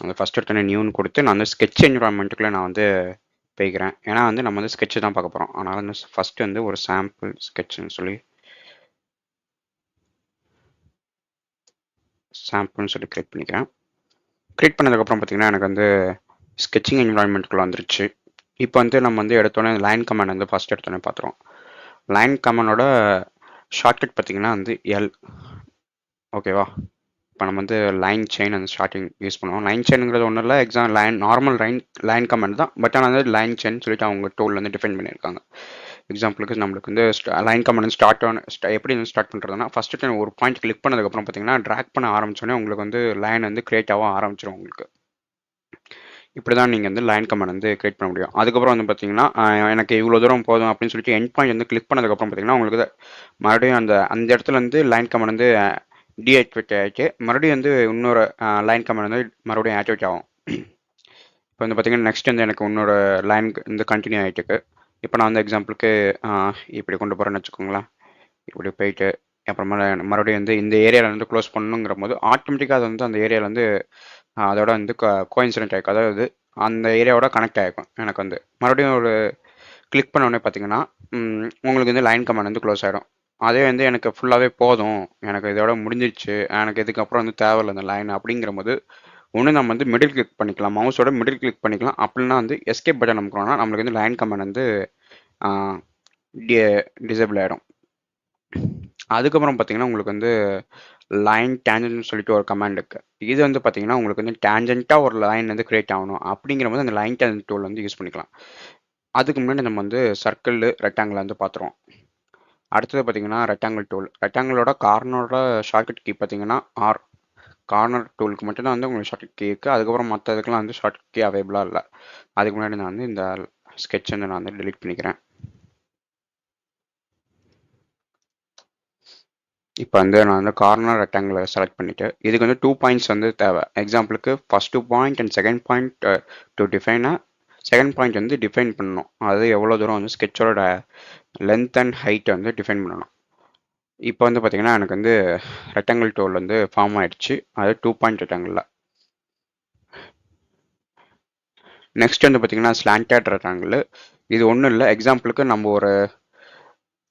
அந்த ஃபஸ்ட் எடுத்தோடனே நியூன்னு கொடுத்து நான் வந்து ஸ்கெட்ச் என்விரான்மெண்ட்டுக்குள்ளே நான் வந்து போய்க்கிறேன். ஏன்னா வந்து நம்ம வந்து ஸ்கெட்ச் தான் பார்க்க போகிறோம். அதனால் வந்து ஃபஸ்ட்டு வந்து ஒரு சாம்பிள் ஸ்கெட்ச்னு சொல்லி கிரியேட் பண்ணிக்கிறேன். கிரியேட் பண்ணதுக்கப்புறம் பார்த்தீங்கன்னா எனக்கு வந்து ஸ்கெட்சிங் என்விரான்மெண்ட்டுக்குள்ளே வந்துருச்சு. இப்போ வந்து நம்ம வந்து எடுத்தோடனே லைன் கமாண்ட் வந்து ஃபஸ்ட் எடுத்தோடனே பார்த்துருவோம். லைன் கமாண்டோட ஷார்ட்கட் பார்த்தீங்கன்னா வந்து எல். ஓகேவா? இப்போ நம்ம வந்து லைன் செயின் அந்த ஸ்டார்டிங் யூஸ் பண்ணுவோம். லைன் செயினுங்கிறது ஒன்றும் இல்லை, லைன் நார்மல் லைன் கமாண்ட் தான். பட் ஆனால் வந்து லைன் செயின் சொல்லிட்டு அவங்க டூல் வந்து டிஃபைன் பண்ணியிருக்காங்க. எக்ஸாம்பிளுக்கு நம்மளுக்கு வந்து லைன் கமாண்ட் எப்படி வந்து ஸ்டார்ட் பண்ணுறதுனா ஃபஸ்ட்டு ஒரு பாயிண்ட் கிளிக் பண்ணதுக்கப்புறம் பார்த்தீங்கன்னா ட்ராக் பண்ண ஆரம்பிச்சோடனே உங்களுக்கு வந்து லைன் வந்து கிரியேட் ஆக ஆரம்பிச்சிடும் உங்களுக்கு. இப்படி தான் நீங்கள் வந்து லைன் கமாண்ட் வந்து கிரியேட் பண்ண முடியும். அதுக்கப்புறம் வந்து பார்த்தீங்கன்னா எனக்கு இவ்வளோ தூரம் போதும் அப்படின்னு சொல்லிட்டு எண்ட் பாயிண்ட் வந்து கிளிக் பண்ணதுக்கப்புறம் பார்த்தீங்கன்னா உங்களுக்கு மறுபடியும் அந்த இடத்துல வந்து லைன் கமாண்ட் வந்து டீஆக்டிவேட் ஆகிட்டு மறுபடியும் வந்து இன்னொரு லைன் கமாண்ட் வந்து மறுபடியும் ஆக்டிவேட் ஆகும். இப்போ வந்து பார்த்தீங்கன்னா நெக்ஸ்ட் வந்து எனக்கு இன்னொரு லைன் வந்து கண்டினியூ ஆகிட்டு இருக்கு. இப்போ நான் வந்து எக்ஸாம்பிளுக்கு இப்படி கொண்டு போகிறேன்னு வச்சுக்கோங்களேன். இப்படி போயிட்டு அப்புறமா மறுபடியும் வந்து இந்த ஏரியாவில் வந்து க்ளோஸ் பண்ணணுங்கிற போது ஆட்டோமேட்டிக்காக அது வந்து அந்த ஏரியாவில் வந்து அதோட வந்து கோயின்சிடென்ட் ஆகிக்கும். அதாவது அந்த ஏரியாவோட கனெக்ட் ஆகிக்கும். எனக்கு வந்து மறுபடியும் ஒரு கிளிக் பண்ண உடனே பார்த்தீங்கன்னா உங்களுக்கு வந்து லைன் கமாண்ட் வந்து க்ளோஸ் ஆகிடும். அதே வந்து எனக்கு ஃபுல்லாகவே போதும், எனக்கு இதோட முடிஞ்சிடுச்சு, எனக்கு இதுக்கப்புறம் வந்து தேவையில்லை இந்த லைன் அப்படிங்கிற போது ஒன்று நம்ம வந்து மிடில் கிளிக் பண்ணிக்கலாம், மவுஸோட மிடில் கிளிக் பண்ணிக்கலாம். அப்படின்னா வந்து எஸ்கேப் பட்டன் நமக்குனா நம்மளுக்கு வந்து லைன் கமாண்ட் வந்து டிசேபிள் ஆகிடும். அதுக்கப்புறம் பார்த்தீங்கன்னா உங்களுக்கு வந்து லைன் டேஞ்சன்ட்னு சொல்லிட்டு ஒரு கமாண்ட் இருக்குது. இது வந்து பார்த்தீங்கன்னா உங்களுக்கு வந்து டேஞ்சண்ட்டாக ஒரு லைன் வந்து கிரியேட் ஆகணும் அப்படிங்கிற போது அந்த லைன் டேஞ்சன்ட் டூல் வந்து யூஸ் பண்ணிக்கலாம். அதுக்கு முன்னாடி நம்ம வந்து சர்க்கிள் ரெக்டாங்கிள் வந்து பார்த்துருவோம். அடுத்தது பார்த்தீங்கன்னா ரெக்டாங்கிள் டூல். ரெக்டாங்கிளோட கார்னரோட ஷார்ட்கட் கீ பார்த்தீங்கன்னா ஆர். கார்னர் டூலுக்கு மட்டும்தான் வந்து உங்களுக்கு ஷார்ட்கட் கீ இருக்குது. அதுக்கப்புறம் மற்ற இதுக்கெல்லாம் வந்து ஷார்ட்கட் கீ அவைலபிளாக இல்லை. அதுக்கு முன்னாடி நான் வந்து இந்த ஸ்கெட்ச் வந்து நான் வந்து டெலிட் பண்ணிக்கிறேன். இப்போ வந்து நான் வந்து கார்னர் ரெக்டாங்கிளை செலக்ட் பண்ணிவிட்டு இதுக்கு வந்து 2 பாயிண்ட்ஸ் வந்து தேவை. எக்ஸாம்பிளுக்கு first point and second point to டிஃபைனாக செகண்ட் பாயிண்ட் வந்து டிஃபைன் பண்ணணும். அது எவ்வளோ தூரம் வந்து ஸ்கெட்சோட லென்த் அண்ட் ஹைட்டை வந்து டிஃபைன் பண்ணணும். இப்போ வந்து பார்த்தீங்கன்னா எனக்கு வந்து ரெக்டாங்கிள் டூல் வந்து ஃபார்ம் ஆகிடுச்சு. அது 2 பாயிண்ட் ரெக்டாங்கிளில். நெக்ஸ்ட் வந்து பார்த்தீங்கன்னா ஸ்லாண்டட் ரெக்டாங்கிள். இது ஒன்றும் இல்லை, எக்ஸாம்பிளுக்கு நம்ம ஒரு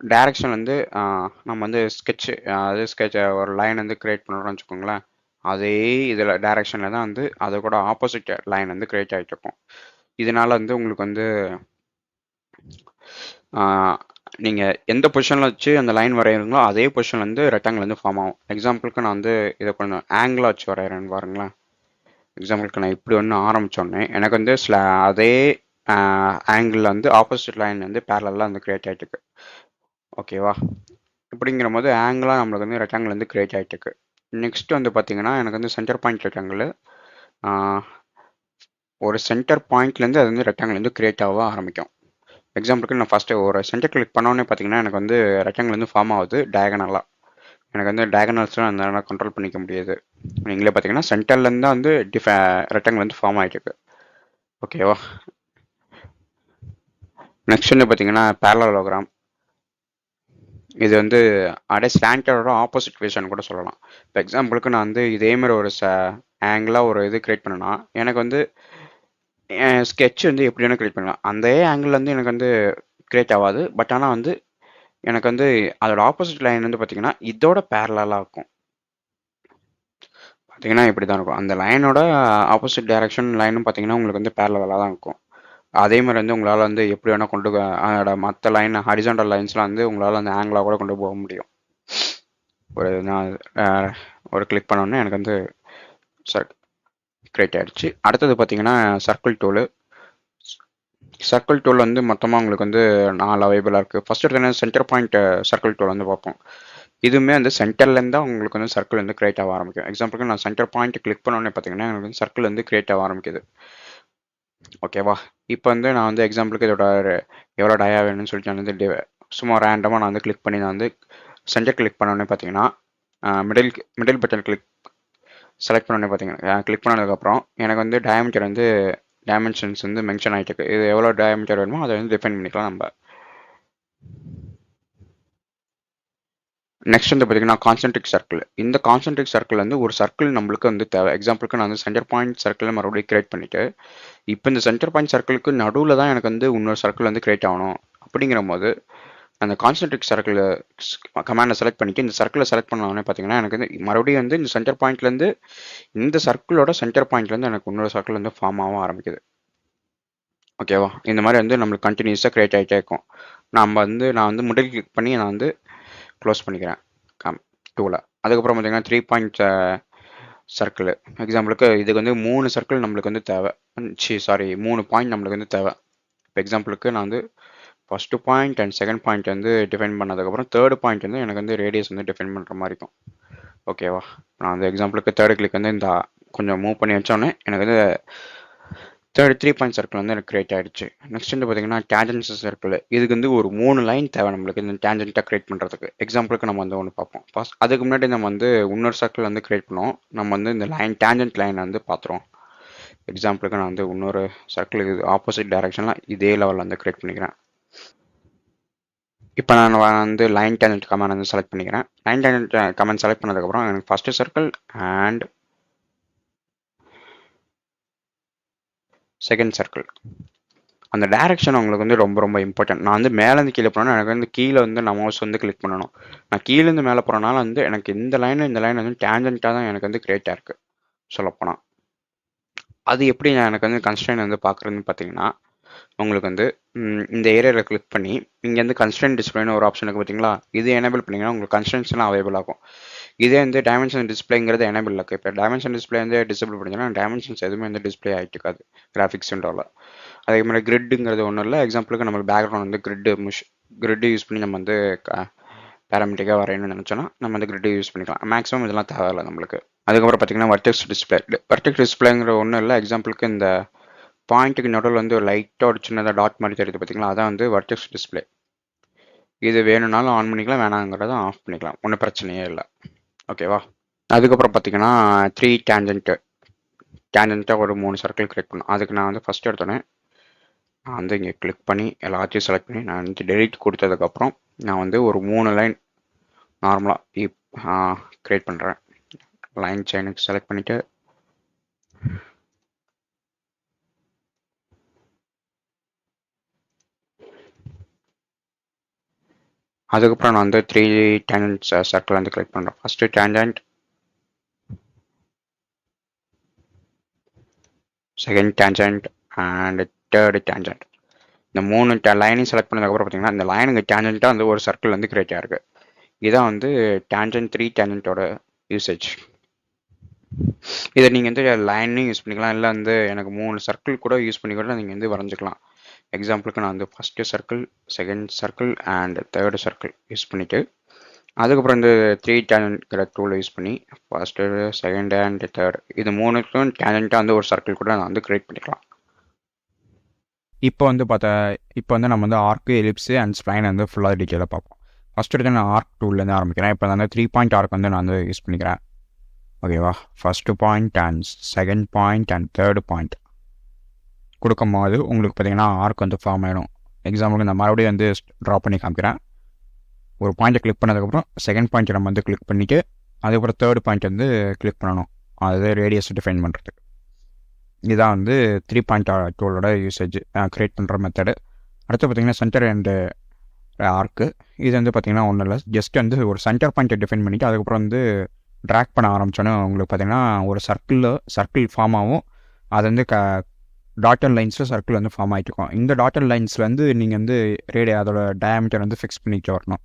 டைரக்ஷன் வந்து நம்ம வந்து ஸ்கெட்ச் ஒரு லைன் வந்து கிரியேட் பண்ணுறோம்னு வச்சுக்கோங்களேன். அதே இதில் டைரக்ஷனில் தான் வந்து அது கூட ஆப்போசிட் லைன் வந்து கிரியேட் ஆகிட்டு இருக்கும். இதனால் வந்து உங்களுக்கு வந்து நீங்கள் எந்த பொசிஷனில் வச்சு அந்த லைன் வரைகிறீங்களோ அதே பொசிஷனில் வந்து ரெக்டாங்கிள் வந்து ஃபார்ம் ஆகும். எக்ஸாம்பிளுக்கு நான் வந்து இதை கொஞ்சம் ஆங்கிளாக வச்சு வரைகிறேன்னு பாருங்களேன். எக்ஸாம்பிளுக்கு நான் இப்படி ஒன்று ஆரம்பித்தோடனே எனக்கு வந்து அதே ஆங்கிளில் வந்து ஆப்போசிட் லைன் வந்து பேரலாக வந்து கிரியேட் ஆகிட்டு இருக்கு. ஓகேவா? இப்படிங்கிற போது ஆங்கிளாக நம்மளுக்கு வந்து ரெக்டாங்கிள் வந்து கிரியேட் ஆகிட்டு இருக்கு. நெக்ஸ்ட் வந்து பார்த்தீங்கன்னா எனக்கு வந்து சென்டர் பாயிண்ட் ரெக்டாங்கிள். ஒரு சென்டர் பாயிண்ட்லேருந்து அது வந்து ரெக்டாங்கிள் வந்து கிரியேட் ஆக ஆரம்பிக்கும். எக்ஸாம்பிளுக்கு நான் ஃபஸ்ட்டு ஒரு சென்டர் கிளிக் பண்ணோன்னே பார்த்தீங்கன்னா எனக்கு வந்து ரெக்டாங்கிள் வந்து ஃபார்ம் ஆகுது டயகனலாக. எனக்கு வந்து டயகனல்ஸ்லாம் அந்த கண்ட்ரோல் பண்ணிக்க முடியாது. நீங்களே பார்த்தீங்கன்னா சென்டர்லேருந்து தான் வந்து ரெக்டாங்கிள் வந்து ஃபார்ம் ஆகிட்டு இருக்கு. ஓகேவா? நெக்ஸ்ட் வந்து பார்த்தீங்கன்னா பேரலோகிராம். இது வந்து ஸ்லாண்டரோட ஆப்போசிட் வேஷன் கூட சொல்லலாம். இப்போ எக்ஸாம்பிளுக்கு நான் வந்து இதேமாதிரி ஒரு ஆங்கிளாக ஒரு இது கிரியேட் பண்ணேன்னா எனக்கு வந்து ஸ்கெட்ச் வந்து எப்படி வேணும் கிரியேட் பண்ணலாம். அந்த ஆங்கிள் வந்து எனக்கு வந்து கிரியேட் ஆகாது. பட் ஆனால் வந்து எனக்கு வந்து அதோட ஆப்போசிட் லைன் வந்து பார்த்தீங்கன்னா இதோட பேரலாக இருக்கும். பார்த்தீங்கன்னா இப்படி தான் இருக்கும். அந்த லைனோட ஆப்போசிட் டைரக்ஷன் லைனும் பார்த்தீங்கன்னா உங்களுக்கு வந்து பேரலாக தான் இருக்கும். அதே மாதிரி வந்து உங்களால் வந்து எப்படி வேணால் அதோட மற்ற லைன் ஹரிசாண்டல் லைன்ஸ்லாம் வந்து உங்களால் அந்த ஆங்கிளாக கூட கொண்டு போக முடியும். நான் ஒரு கிளிக் பண்ணோன்னே எனக்கு வந்து கிரியேட் ஆகிடுச்சு. அடுத்தது பார்த்தீங்கன்னா சர்க்கிள் டூலு. சர்க்கிள் டூல் வந்து மொத்தமாக உங்களுக்கு வந்து 4 அவைலபிளாக இருக்குது. ஃபஸ்ட் எடுத்தோன்னா சென்டர் பாயிண்ட் சர்க்கிள் டூல் வந்து பார்ப்போம். இதுவுமே வந்து சென்டர்லேருந்து தான் உங்களுக்கு வந்து சர்க்கிள் வந்து கிரியேட் ஆக ஆரம்பிக்கும். எக்ஸாம்பிளுக்கு நான் சென்டர் பாயிண்ட் கிளிக் பண்ணோன்னே பார்த்தீங்கன்னா எனக்கு வந்து சர்க்கிள் வந்து கிரியேட் ஆக ஆரம்பிக்குது. ஓகேவா? இப்போ வந்து நான் வந்து எக்ஸாம்பிளுக்கு இதோட எவ்வளோ டயா வேணும்னு சொல்லிட்டு நான் வந்து சும்மா ரேண்டமாக நான் வந்து கிளிக் பண்ணி நான் வந்து சென்டர் கிளிக் பண்ணோன்னே பார்த்தீங்கன்னா மிடில் பட்டன் செலக்ட் பண்ணோன்னே பார்த்தீங்கன்னா கிளிக் பண்ணதுக்கப்புறம் எனக்கு வந்து டைமென்ஷன்ஸ் வந்து மென்ஷன் ஆகிட்டு இருக்கு. இது எவ்வளோ டயாமீட்டர் வேணுமோ அதை வந்து டிஃபைன் பண்ணிக்கலாம் நம்ம. நெக்ஸ்ட் வந்து பார்த்தீங்கன்னா கான்சென்ட்ரிக் சர்க்கிள். இந்த கான்சென்ட்ரிக் சர்க்கிள் வந்து ஒரு சர்க்கிள் நம்மளுக்கு வந்து தேவை. எக்ஸாம்பிளுக்கு நான் வந்து சென்டர் பாயிண்ட் சர்க்கிள் மறுபடியும் கிரியேட் பண்ணிட்டு, இப்போ இந்த சென்டர் பாயிண்ட் சர்க்கிளுக்கு நடுவில் தான் எனக்கு வந்து இன்னொரு சர்க்கிள் வந்து கிரியேட் ஆகணும். அப்படிங்கிற போது அந்த கான்சென்ட்ரிக் சர்க்கிள் கமாண்டை செலக்ட் பண்ணிட்டு இந்த சர்க்கிளை செலக்ட் பண்ணோடனே பார்த்தீங்கன்னா எனக்கு வந்து மறுபடியும் வந்து இந்த சென்டர் பாயிண்ட்லேருந்து இந்த சர்க்கிளோட சென்டர் பாயிண்ட்லேருந்து எனக்கு இன்னொரு சர்க்கிள் வந்து ஃபார்ம் ஆக ஆரம்பிக்குது. ஓகேவா? இந்த மாதிரி வந்து நம்மளுக்கு கண்டினியூஸாக கிரியேட் ஆகிட்டே இருக்கும். நான் வந்து மிடில் கிளிக் பண்ணி நான் வந்து க்ளோஸ் பண்ணிக்கிறேன் டூவில். அதுக்கப்புறம் பார்த்தீங்கன்னா 3 பாயிண்ட் சர்க்கிள். எக்ஸாம்பிளுக்கு இதுக்கு வந்து 3 சர்க்கிள் நம்மளுக்கு வந்து தேவை. 3 பாயிண்ட் நம்மளுக்கு வந்து தேவை. இப்போ எக்ஸாம்பிளுக்கு நான் வந்து first point and second point வந்து டிஃபைன் பண்ணதுக்கப்புறம் தேர்ட் பாயிண்ட் வந்து எனக்கு வந்து ரேடியஸ் வந்து டிஃபைன் பண்ணுற மாதிரி இருக்கும். ஓகேவா? நான் வந்து எக்ஸாம்பிளுக்கு தேர்ட் கிளிக் வந்து இந்த கொஞ்சம் மூவ் பண்ணி வச்சோடனே எனக்கு வந்து 3 பாயிண்ட் சர்க்கிள் வந்து எனக்கு கிரியேட் ஆகிடுச்சு. நெக்ஸ்ட் வந்து பார்த்தீங்கன்னா டேஞ்சன்ஸ் சர்க்கிள். இதுக்கு வந்து ஒரு 3 லைன் தேவை நம்மளுக்கு இந்த டேஞ்சன்ட்டாக கிரியேட் பண்ணுறதுக்கு. எக்ஸாம்பிளுக்கு நம்ம வந்து ஒன்று பார்ப்போம். ஃபர்ஸ்ட் அதுக்கு முன்னாடி நம்ம வந்து இன்னொரு சர்க்கிள் வந்து கிரியேட் பண்ணுவோம். நம்ம வந்து இந்த லைன் டேஞ்சன்ட் லைன் வந்து பார்த்துருவோம். எக்ஸாம்பிளுக்கு நான் வந்து இன்னொரு சர்க்கிள் இது ஆப்போசிட் டைரக்ஷனில் இதே லெவலில் வந்து கிரியேட் பண்ணிக்கிறேன். இப்போ நான் வந்து லைன் டேஞ்சன்ட் கமாண்ட் வந்து செலக்ட் பண்ணிக்கிறேன். லைன் டேஞ்சன்ட் கமாண்ட் செலக்ட் பண்ணதுக்கப்புறம் எனக்கு first circle and second circle அந்த டைரக்ஷன் உங்களுக்கு வந்து ரொம்ப ரொம்ப இம்பார்ட்டன்ட். நான் வந்து மேலேருந்து கீழே போனேன்னா எனக்கு வந்து கீழே வந்து நான் மவுஸ் வந்து கிளிக் பண்ணணும். நான் கீழேருந்து மேலே போகிறனால வந்து எனக்கு இந்த லைன் வந்து டேஞ்சண்ட்டாக தான் எனக்கு வந்து கிரியேட் ஆயிருக்கு சொல்லப்போனால். அது எப்படி நான் எனக்கு வந்து கன்ஸ்ட்ரெயின் வந்து பார்க்குறதுன்னு பார்த்தீங்கன்னா, உங்களுக்கு வந்து இந்த ஏரியாவில் கிளிக் பண்ணி இங்கே வந்து கன்ஸ்ட்ரெயின் டிஸ்பிளேன்னு ஒரு ஆப்ஷன் இருக்குது பார்த்தீங்களா? இது எனேபிள் பண்ணிங்கன்னா உங்களுக்கு கன்ஸ்ட்ரெயின்ஸ்லாம் அவைலபிள் ஆகும். இதே வந்து டைமென்ஷன் டிஸ்பிளேங்கிறது எனேபிள் இருக்குது. இப்போ டைமென்ஷன் டிஸ்பிளே வந்து டிசபிள் பண்ணிங்கன்னா டைமென்ஷன்ஸ் எதுவுமே வந்து டிஸ்பிளே ஆகிட்டு இருக்காது கிராஃபிக்ஸ் விண்டோவில். அதே மாதிரி கிரிட்டுங்கிறது ஒன்றும் இல்லை. எக்ஸாம்பிளுக்கு நம்மளுக்கு பேக்ரவுண்ட் வந்து கிரிட்டு யூஸ் பண்ணி நம்ம வந்து பேராமெட்ரிக்காக வரையணும்னு நினச்சோன்னா நம்ம வந்து கிரிட்டு யூஸ் பண்ணிக்கலாம். மேக்ஸிமம் இதெல்லாம் தேவையில்லை நம்மளுக்கு. அதுக்கப்புறம் பார்த்தீங்கன்னா வர்டெக்ஸ் டிஸ்பிளேங்கிற ஒன்றும் இல்லை. எக்ஸாம்பிளுக்கு இந்த பாயிண்ட்டுக்கு நடுவில் வந்து ஒரு லைட்டாக ஒரு சின்னதாக டாட் மாதிரி தெரியுது பார்த்தீங்களா? அதான் வந்து வர்டெக்ஸ் டிஸ்பிளே. இது வேணும்னாலும் ஆன் பண்ணிக்கலாம், வேணாங்கிறத ஆஃப் பண்ணிக்கலாம். ஒன்றும் பிரச்சனையே இல்லை. ஓகேவா? அதுக்கப்புறம் பார்த்தீங்கன்னா 3 டேஞ்சண்ட்டாக ஒரு 3 சர்க்கிள் கிரியேட் பண்ணணும். அதுக்கு நான் வந்து ஃபஸ்ட் எடுத்தோன்னே நான் வந்து இங்கே கிளிக் பண்ணி எல்லாத்தையும் செலக்ட் பண்ணி நான் வந்து டெலிட் கொடுத்ததுக்கப்புறம் நான் வந்து ஒரு 3 லைன் நார்மலாக கிரியேட் பண்ணுறேன். லைன் செயினுக்கு செலக்ட் பண்ணிவிட்டு அதுக்கப்புறம் நான் வந்து 3 டேஞ்சன்ட் சர்க்கிள் வந்து கிளிக் பண்ணுறேன். First tangent, second tangent and third tangent. இந்த 3 லைனையும் செலக்ட் பண்ணதுக்கப்புறம் பார்த்தீங்கன்னா இந்த லைனுக்கு டேஞ்சண்ட்டாக வந்து ஒரு சர்க்கிள் வந்து கிரியேட் ஆகிருக்கு. இதான் வந்து டேஞ்சன்ட் 3 டேஞ்சண்ட்டோட யூசேஜ். இதை நீங்கள் வந்து லைனையும் யூஸ் பண்ணிக்கலாம், இல்லை வந்து எனக்கு 3 சர்க்கிள் கூட யூஸ் பண்ணி கூட நீங்கள் வந்து வரைஞ்சிக்கலாம். எக்ஸாம்பிளுக்கு நான் வந்து first circle, second circle and third circle use பண்ணிவிட்டு அதுக்கப்புறம் இந்த 3 டேஞ்சன்ட்ங்கிற டூலை யூஸ் பண்ணி ஃபஸ்ட்டு, செகண்ட் அண்ட் தேர்ட் இது 3க்கும் டேஞ்சண்ட்டாக வந்து ஒரு சர்க்கிள் கூட நான் வந்து கிரியேட் பண்ணிக்கலாம். இப்போ வந்து நம்ம வந்து ஆர்க்கு, எலிப்ஸு அண்ட் ஸ்ப்ளைன் வந்து ஃபுல்லாக டீட்டெயிலாக பார்ப்போம். ஃபஸ்ட்டு எடுத்து நான் ஆர்க் டூல்லேருந்து ஆரம்பிக்கிறேன். இப்போ வந்து 3 பாயிண்ட் ஆர்க் வந்து நான் வந்து யூஸ் பண்ணிக்கிறேன். ஓகேவா? First point and second point and third point கொடுக்கும் போது உங்களுக்கு பார்த்தீங்கன்னா ஆர்க் வந்து ஃபார்ம் ஆகிடும். எக்ஸாம்பிளுக்கு நான் மறுபடியும் வந்து ட்ரா பண்ணி காமிக்கிறேன். ஒரு பாயிண்ட்டை கிளிக் பண்ணதுக்கப்புறம் செகண்ட் பாயிண்ட்டை நம்ம வந்து கிளிக் பண்ணிவிட்டு அதுக்கப்புறம் தேர்ட் பாயிண்ட் வந்து கிளிக் பண்ணணும். அது ரேடியஸ் டிஃபைன் பண்ணுறதுக்கு. இதுதான் வந்து 3 பாயிண்ட் டூலோட யூசேஜ் க்ரியேட் பண்ணுற மெத்தடு. அடுத்து பார்த்திங்கன்னா சென்டர் அண்டு ஆர்க்கு. இது வந்து பார்த்திங்கன்னா ஒன்றும் இல்லை, ஜஸ்ட் வந்து ஒரு சென்டர் பாயிண்ட்டை டிஃபைன் பண்ணிவிட்டு அதுக்கப்புறம் வந்து ட்ராக் பண்ண ஆரம்பித்தோன்னே உங்களுக்கு பார்த்திங்கன்னா ஒரு சர்க்கிள் ஃபார்ம் ஆகும். அது வந்து டாட்டர் லைன்ஸில் சர்க்கிள் வந்து ஃபார்ம் ஆகிட்டு இருக்கும். இந்த டாட்டர் லைன்ஸில் வந்து நீங்கள் வந்து அதோட டயாமீட்டர் வந்து ஃபிக்ஸ் பண்ணிட்டு வரணும்.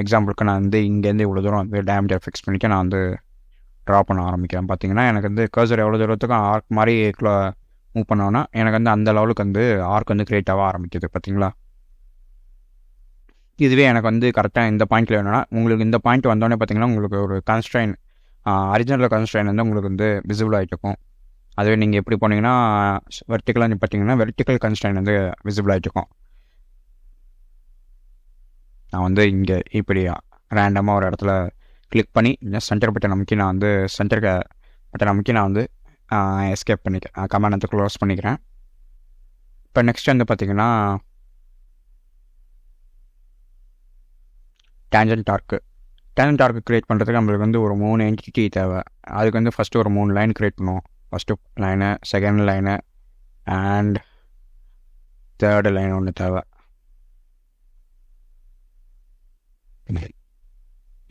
எக்ஸாம்பிளுக்கு நான் வந்து இங்கேருந்து இவ்வளோ தூரம் வந்து டயாமீட்டர் ஃபிக்ஸ் பண்ணிவிட்டு நான் வந்து ட்ரா பண்ண ஆரம்பிக்கிறேன். பார்த்தீங்கன்னா எனக்கு வந்து கர்சர் எவ்வளோ தூரத்துக்கும் ஆர்க் மாதிரி மூவ் பண்ணோன்னா எனக்கு வந்து அந்த லெவலுக்கு வந்து ஆர்க் வந்து கிரியேட் ஆக ஆரம்பிக்குது. பார்த்தீங்களா? இதுவே எனக்கு வந்து கரெக்டாக இந்த பாயிண்ட்டில் வேணும்னா உங்களுக்கு இந்த பாயிண்ட் வந்தோடனே பார்த்தீங்கன்னா உங்களுக்கு ஒரு கன்ஸ்ட்ரைன் ஒரிஜினல் கன்ஸ்ட்ரைன் வந்து உங்களுக்கு வந்து விசிபிள் ஆகிட்டு இருக்கும். அதுவே நீங்கள் எப்படி போனீங்கன்னா வெர்டிக்கலாக பார்த்தீங்கன்னா வெர்டிக்கல் கன்ஸ்ட்ரைன் வந்து விசிபிள் ஆகிட்டு இருக்கும். நான் வந்து இங்கே இப்படி ரேண்டமாக ஒரு இடத்துல கிளிக் பண்ணி சென்டர் பட்டன் அமைக்கி நான் வந்து சென்டர் பட்டன் அமைக்கி நான் வந்து எஸ்கேப் பண்ணிக்கிறேன், கமாண்ட் வந்து க்ளோஸ் பண்ணிக்கிறேன். இப்போ நெக்ஸ்ட் வந்து பார்த்திங்கன்னா டேஞ்சன்ட் ஆர்க்கு. டேலண்ட் ஆர்க் க்ரியேட் பண்ணுறதுக்கு நம்மளுக்கு வந்து ஒரு 3 என்டிட்டி தேவை. அதுக்கு வந்து ஃபஸ்ட்டு ஒரு 3 லைன் க்ரியேட் பண்ணுவோம். First line, second line and third line ஒன்று தேவை.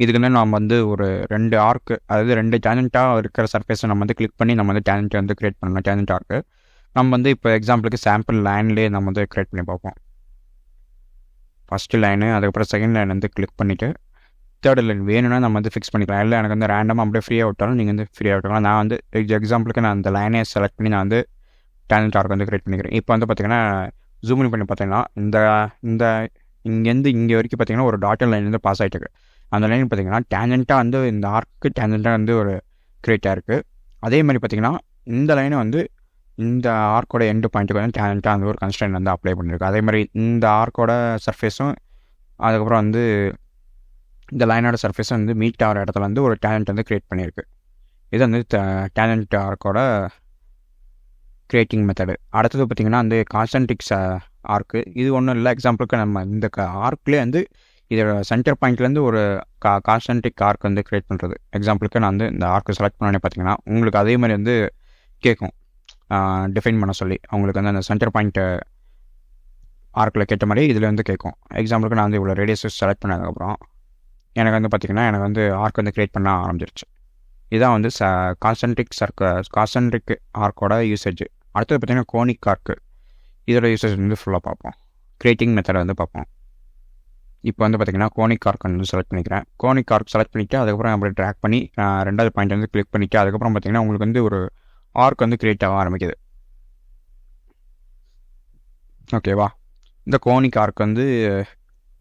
இதுக்கு வந்து நம்ம வந்து ஒரு 2 ஆர்க்கு, அதாவது 2 டேலண்ட்டாக இருக்கிற சர்ஃபேஸை நம்ம வந்து கிளிக் பண்ணி நம்ம வந்து டேலண்ட்டை வந்து க்ரியேட் பண்ணணும். டேலண்ட் ஆர்க்கு நம்ம வந்து இப்போ எக்ஸாம்பிளுக்கு சாம்பிள் லைன்லேயே நம்ம வந்து க்ரியேட் பண்ணி பார்ப்போம். ஃபஸ்ட்டு லைனு, அதுக்கப்புறம் செகண்ட் லைன் வந்து கிளிக் பண்ணிவிட்டு தேர்ட் லைன் வேணும்னா நம்ம வந்து ஃபிக்ஸ் பண்ணிக்கலாம். இல்லை எனக்கு வந்து ரேண்டமாக அப்படியே ஃப்ரீயாக விட்டாலும் நீங்கள் வந்து ஃப்ரீயாக விட்டுக்கலாம். நான் வந்து எக்ஸாம்பிளுக்கு நான் அந்த லைனே செலக்ட் பண்ணி நான் வந்து டேலண்ட் ஆர்க் வந்து க்ரியேட் பண்ணிக்கிறேன். இப்போ வந்து பார்த்திங்கன்னா ஜூம் பண்ணி பார்த்தீங்கன்னா இந்த இங்கேருந்து இங்கே வரைக்கும் பார்த்திங்கன்னா ஒரு டாட்டர் லைன் வந்து பாஸ் ஆகிட்டு. அந்த லைன் பார்த்திங்கன்னா டேலண்ட்டாக வந்து இந்த ஆர்க்கு டேலண்ட்டாக வந்து ஒரு க்ரியேட்டாக இருக்குது. அதே மாதிரி பார்த்திங்கன்னா இந்த லைனை வந்து இந்த ஆர்க்கோட எண்டு பாயிண்ட்டுக்கு வந்து டேலண்ட்டாக வந்து ஒரு கன்ஸ்ட்ரெயின் வந்து அப்ளை பண்ணியிருக்கு. அதே மாதிரி இந்த ஆர்க்கோட சர்ஃபேஸும் அதுக்கப்புறம் வந்து இந்த லைனோட சர்ஃபேஸும் வந்து மீட் ஆகிற இடத்துல வந்து ஒரு டேலண்ட் வந்து க்ரியேட் பண்ணியிருக்கு. இது வந்து டேலண்ட் ஆர்க்கோட க்ரியேட்டிங் மெத்தடு. அடுத்தது பார்த்திங்கன்னா வந்து கான்சென்ட்ரிக்ஸ் ஆர்க்கு. இது ஒன்றும் இல்லை, எக்ஸாம்பிளுக்கு நம்ம இந்த ஆர்க்லேயே வந்து இதோட சென்டர் பாயிண்ட்லேருந்து ஒரு கான்சென்ட்ரிக் ஆர்க் வந்து க்ரியேட் பண்ணுறது. எக்ஸாம்பிளுக்கு நான் வந்து இந்த ஆர்க்கு செலக்ட் பண்ணோன்னே பார்த்திங்கன்னா உங்களுக்கு அதே மாதிரி வந்து கேட்கும் டிஃபைன் பண்ண சொல்லி. அவங்களுக்கு வந்து அந்த சென்டர் பாயிண்ட்டு ஆர்க்கில் கேட்ட மாதிரி இதில் வந்து கேட்கும். எக்ஸாம்பிளுக்கு நான் வந்து இவ்வளோ ரேடியஸஸ் செலக்ட் பண்ணதுக்கப்புறம் எனக்கு வந்து பார்த்திங்கன்னா எனக்கு வந்து ஆர்க் வந்து க்ரியேட் பண்ண ஆரம்பிச்சிருச்சு. இதுதான் வந்து கான்சென்ட்ரிக் ஆர்க்கோட யூசேஜ். அடுத்தது பார்த்திங்கன்னா கோனிக் ஆர்க்கு. இதோட யூசேஜ் வந்து ஃபுல்லாக பார்ப்போம். க்ரியேட்டிங் மெத்தடை வந்து பார்ப்போம். இப்போ வந்து பார்த்திங்கன்னா கோனிக் ஆர்க் வந்து செலக்ட் பண்ணிக்கிறேன். கோனிக் ஆர்க் செலக்ட் பண்ணிவிட்டு அதுக்கப்புறம் அப்படி ட்ராக் பண்ணி ரெண்டாவது பாயிண்ட் வந்து கிளிக் பண்ணிவிட்டு அதுக்கப்புறம் பார்த்திங்கன்னா உங்களுக்கு வந்து ஒரு ஆர்க் வந்து க்ரியேட் ஆக ஆரம்பிக்குது. ஓகேவா? இந்த கோனிக் ஆர்க் வந்து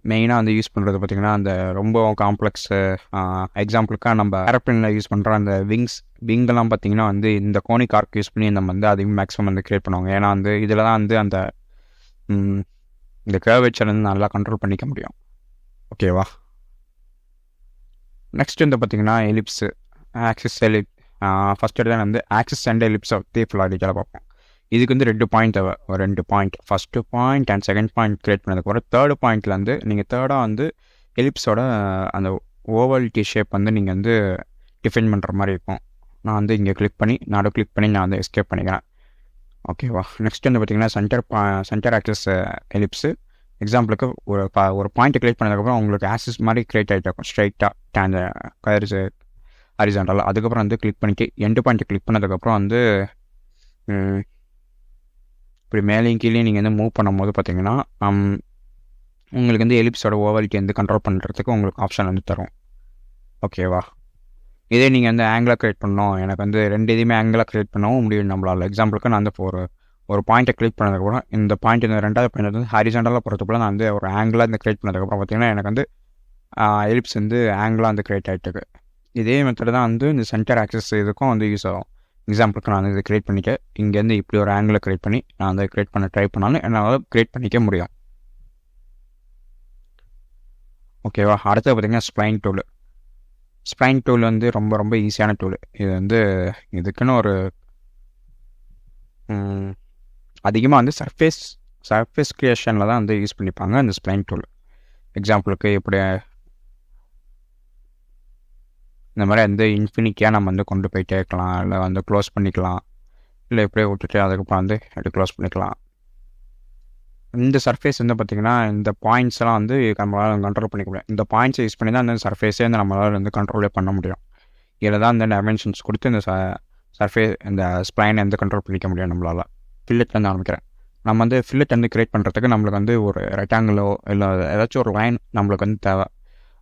மெயினாக வந்து யூஸ் பண்ணுறது பார்த்திங்கன்னா அந்த ரொம்ப காம்ப்ளெக்ஸு எக்ஸாம்பிளுக்காக நம்ம ஏரோப்ளேனில் யூஸ் பண்ணுற அந்த விங்கெல்லாம் பார்த்திங்கன்னா வந்து இந்த கோனிக் ஆர்க் யூஸ் பண்ணி நம்ம வந்து அதிகம் மேக்ஸிமம் வந்து க்ரியேட் பண்ணுவாங்க. ஏன்னா வந்து இதில் தான் வந்து அந்த இந்த கர்வேச்சர் வந்து நல்லா கண்ட்ரோல் பண்ணிக்க முடியும். ஓகேவா? நெக்ஸ்ட் வந்து பார்த்திங்கன்னா எலிப்ஸு, ஆக்சிஸ் எலிப். ஃபஸ்ட் எடுத்து வந்து ஆக்சிஸ் அண்ட் எலிப்ஸை பற்றி ஃபுல்லாக டீட்டெயிலாக பார்ப்போம். இதுக்கு வந்து 2 பாயிண்ட் தேவை. ஒரு 2 point, first point and second point create பண்ணதுக்கப்புறம் தேர்டு பாயிண்ட்டில் வந்து நீங்கள் தேர்டாக வந்து எலிப்ஸோட அந்த ஓவல்டி ஷேப் வந்து நீங்கள் வந்து டிஃபைன் பண்ணுற மாதிரி இருக்கும். நான் வந்து இங்கே கிளிக் பண்ணி நான் வந்து எஸ்கேப் பண்ணிக்கிறேன். ஓகேவா? நெக்ஸ்ட் வந்து பார்த்திங்கன்னா சென்டர் ஆக்சிஸ் எலிப்ஸு. எக்ஸாம்பிளுக்கு ஒரு பாயிண்ட்டை க்ரியேட் பண்ணதுக்கப்புறம் உங்களுக்கு ஆக்சிஸ் மாதிரி க்ரியேட் ஆகிட்டு இருக்கும் ஸ்ட்ரைட்டாக கயர்ஸு ஹரிசாண்டல். அதுக்கப்புறம் வந்து கிளிக் பண்ணிட்டு எண்டு பாயிண்ட்டை கிளிக் பண்ணதுக்கப்புறம் வந்து இப்படி மேலேயும் கீழே நீங்கள் வந்து மூவ் பண்ணும்போது பார்த்தீங்கன்னா உங்களுக்கு வந்து எலிப்ஸோட ஓவல்ட்டி வந்து கண்ட்ரோல் பண்ணுறதுக்கு உங்களுக்கு ஆப்ஷன் வந்து தரும். ஓகேவா? இதே நீங்கள் வந்து ஆங்கிளாக க்ரியேட் பண்ணணும், எனக்கு வந்து 2 இதுவுமே ஆங்கிளாக க்ரியேட் பண்ணவும் முடியும் நம்மளால். எக்ஸாம்பிளுக்கு நான் வந்து ஒரு பாயிண்ட்டை கிளிக் பண்ணதுக்கப்புறம் இந்த பாயிண்ட் இந்த ரெண்டாவது பாயிண்ட் வந்து ஹாரிசாண்டலாக போகிறதுக்குள்ள நான் வந்து ஒரு ஆங்கிளாக இந்த க்ரியேட் பண்ணதுக்கப்புறம் பார்த்தீங்கன்னா எனக்கு வந்து எலிப்ஸ் வந்து ஆங்கிளாக வந்து க்ரியேட் ஆகிட்டுருக்கு. இதே மெத்தட் தான் வந்து இந்த சென்டர் ஆக்சஸ் இதுக்கும் வந்து யூஸ் ஆகும். எக்ஸாம்பிளுக்கு நான் வந்து இதை க்ரியேட் பண்ணிக்க இங்கேருந்து இப்படி ஒரு ஆங்கிளை க்ரியேட் பண்ணி நான் வந்து க்ரியேட் பண்ண ட்ரை பண்ணாலும் என்னால் க்ரியேட் பண்ணிக்க முடியும். ஓகேவா? அடுத்தது பார்த்திங்கன்னா ஸ்ப்ளைன் டூலு. ஸ்ப்ளைன் டூல் வந்து ரொம்ப ரொம்ப ஈஸியான டூலு. இது வந்து இதுக்குன்னு ஒரு அதிகமாக வந்து சர்ஃபேஸ் க்ரியேஷனில் தான் வந்து யூஸ் பண்ணிப்பாங்க இந்த ஸ்ப்ளைன் டூல். எக்ஸாம்பிளுக்கு இப்படி இந்த மாதிரி வந்து இன்ஃபினிட்டியாக நம்ம வந்து கொண்டு போயிட்டே இருக்கலாம், இல்லை வந்து க்ளோஸ் பண்ணிக்கலாம், இல்லை இப்படியே விட்டுட்டு அதுக்கப்புறம் வந்து எப்படி க்ளோஸ் பண்ணிக்கலாம். இந்த சர்ஃபேஸ் வந்து பார்த்திங்கன்னா இந்த பாயிண்ட்ஸ் எல்லாம் வந்து நம்மளால் கண்ட்ரோல் பண்ணிக்க முடியும். இந்த பாயிண்ட்ஸை யூஸ் பண்ணி தான் அந்த சர்ஃபேஸே வந்து நம்மளால் வந்து கண்ட்ரோலே பண்ண முடியும். இதில் தான் இந்த டைமென்ஷன்ஸ் கொடுத்து இந்த சர்ஃபேஸ் இந்த ஸ்ப்ளைனை வந்து கண்ட்ரோல் பண்ணிக்க முடியும் நம்மளால். ஃபில்லட்லேருந்து ஆரம்பிக்கிறேன். நம்ம வந்து ஃபில்லட் வந்து க்ரியேட் பண்ணுறதுக்கு நம்மளுக்கு வந்து ஒரு ரெக்டாங்கிளோ இல்லை ஏதாச்சும் ஒரு லைன் நம்மளுக்கு வந்து தேவை.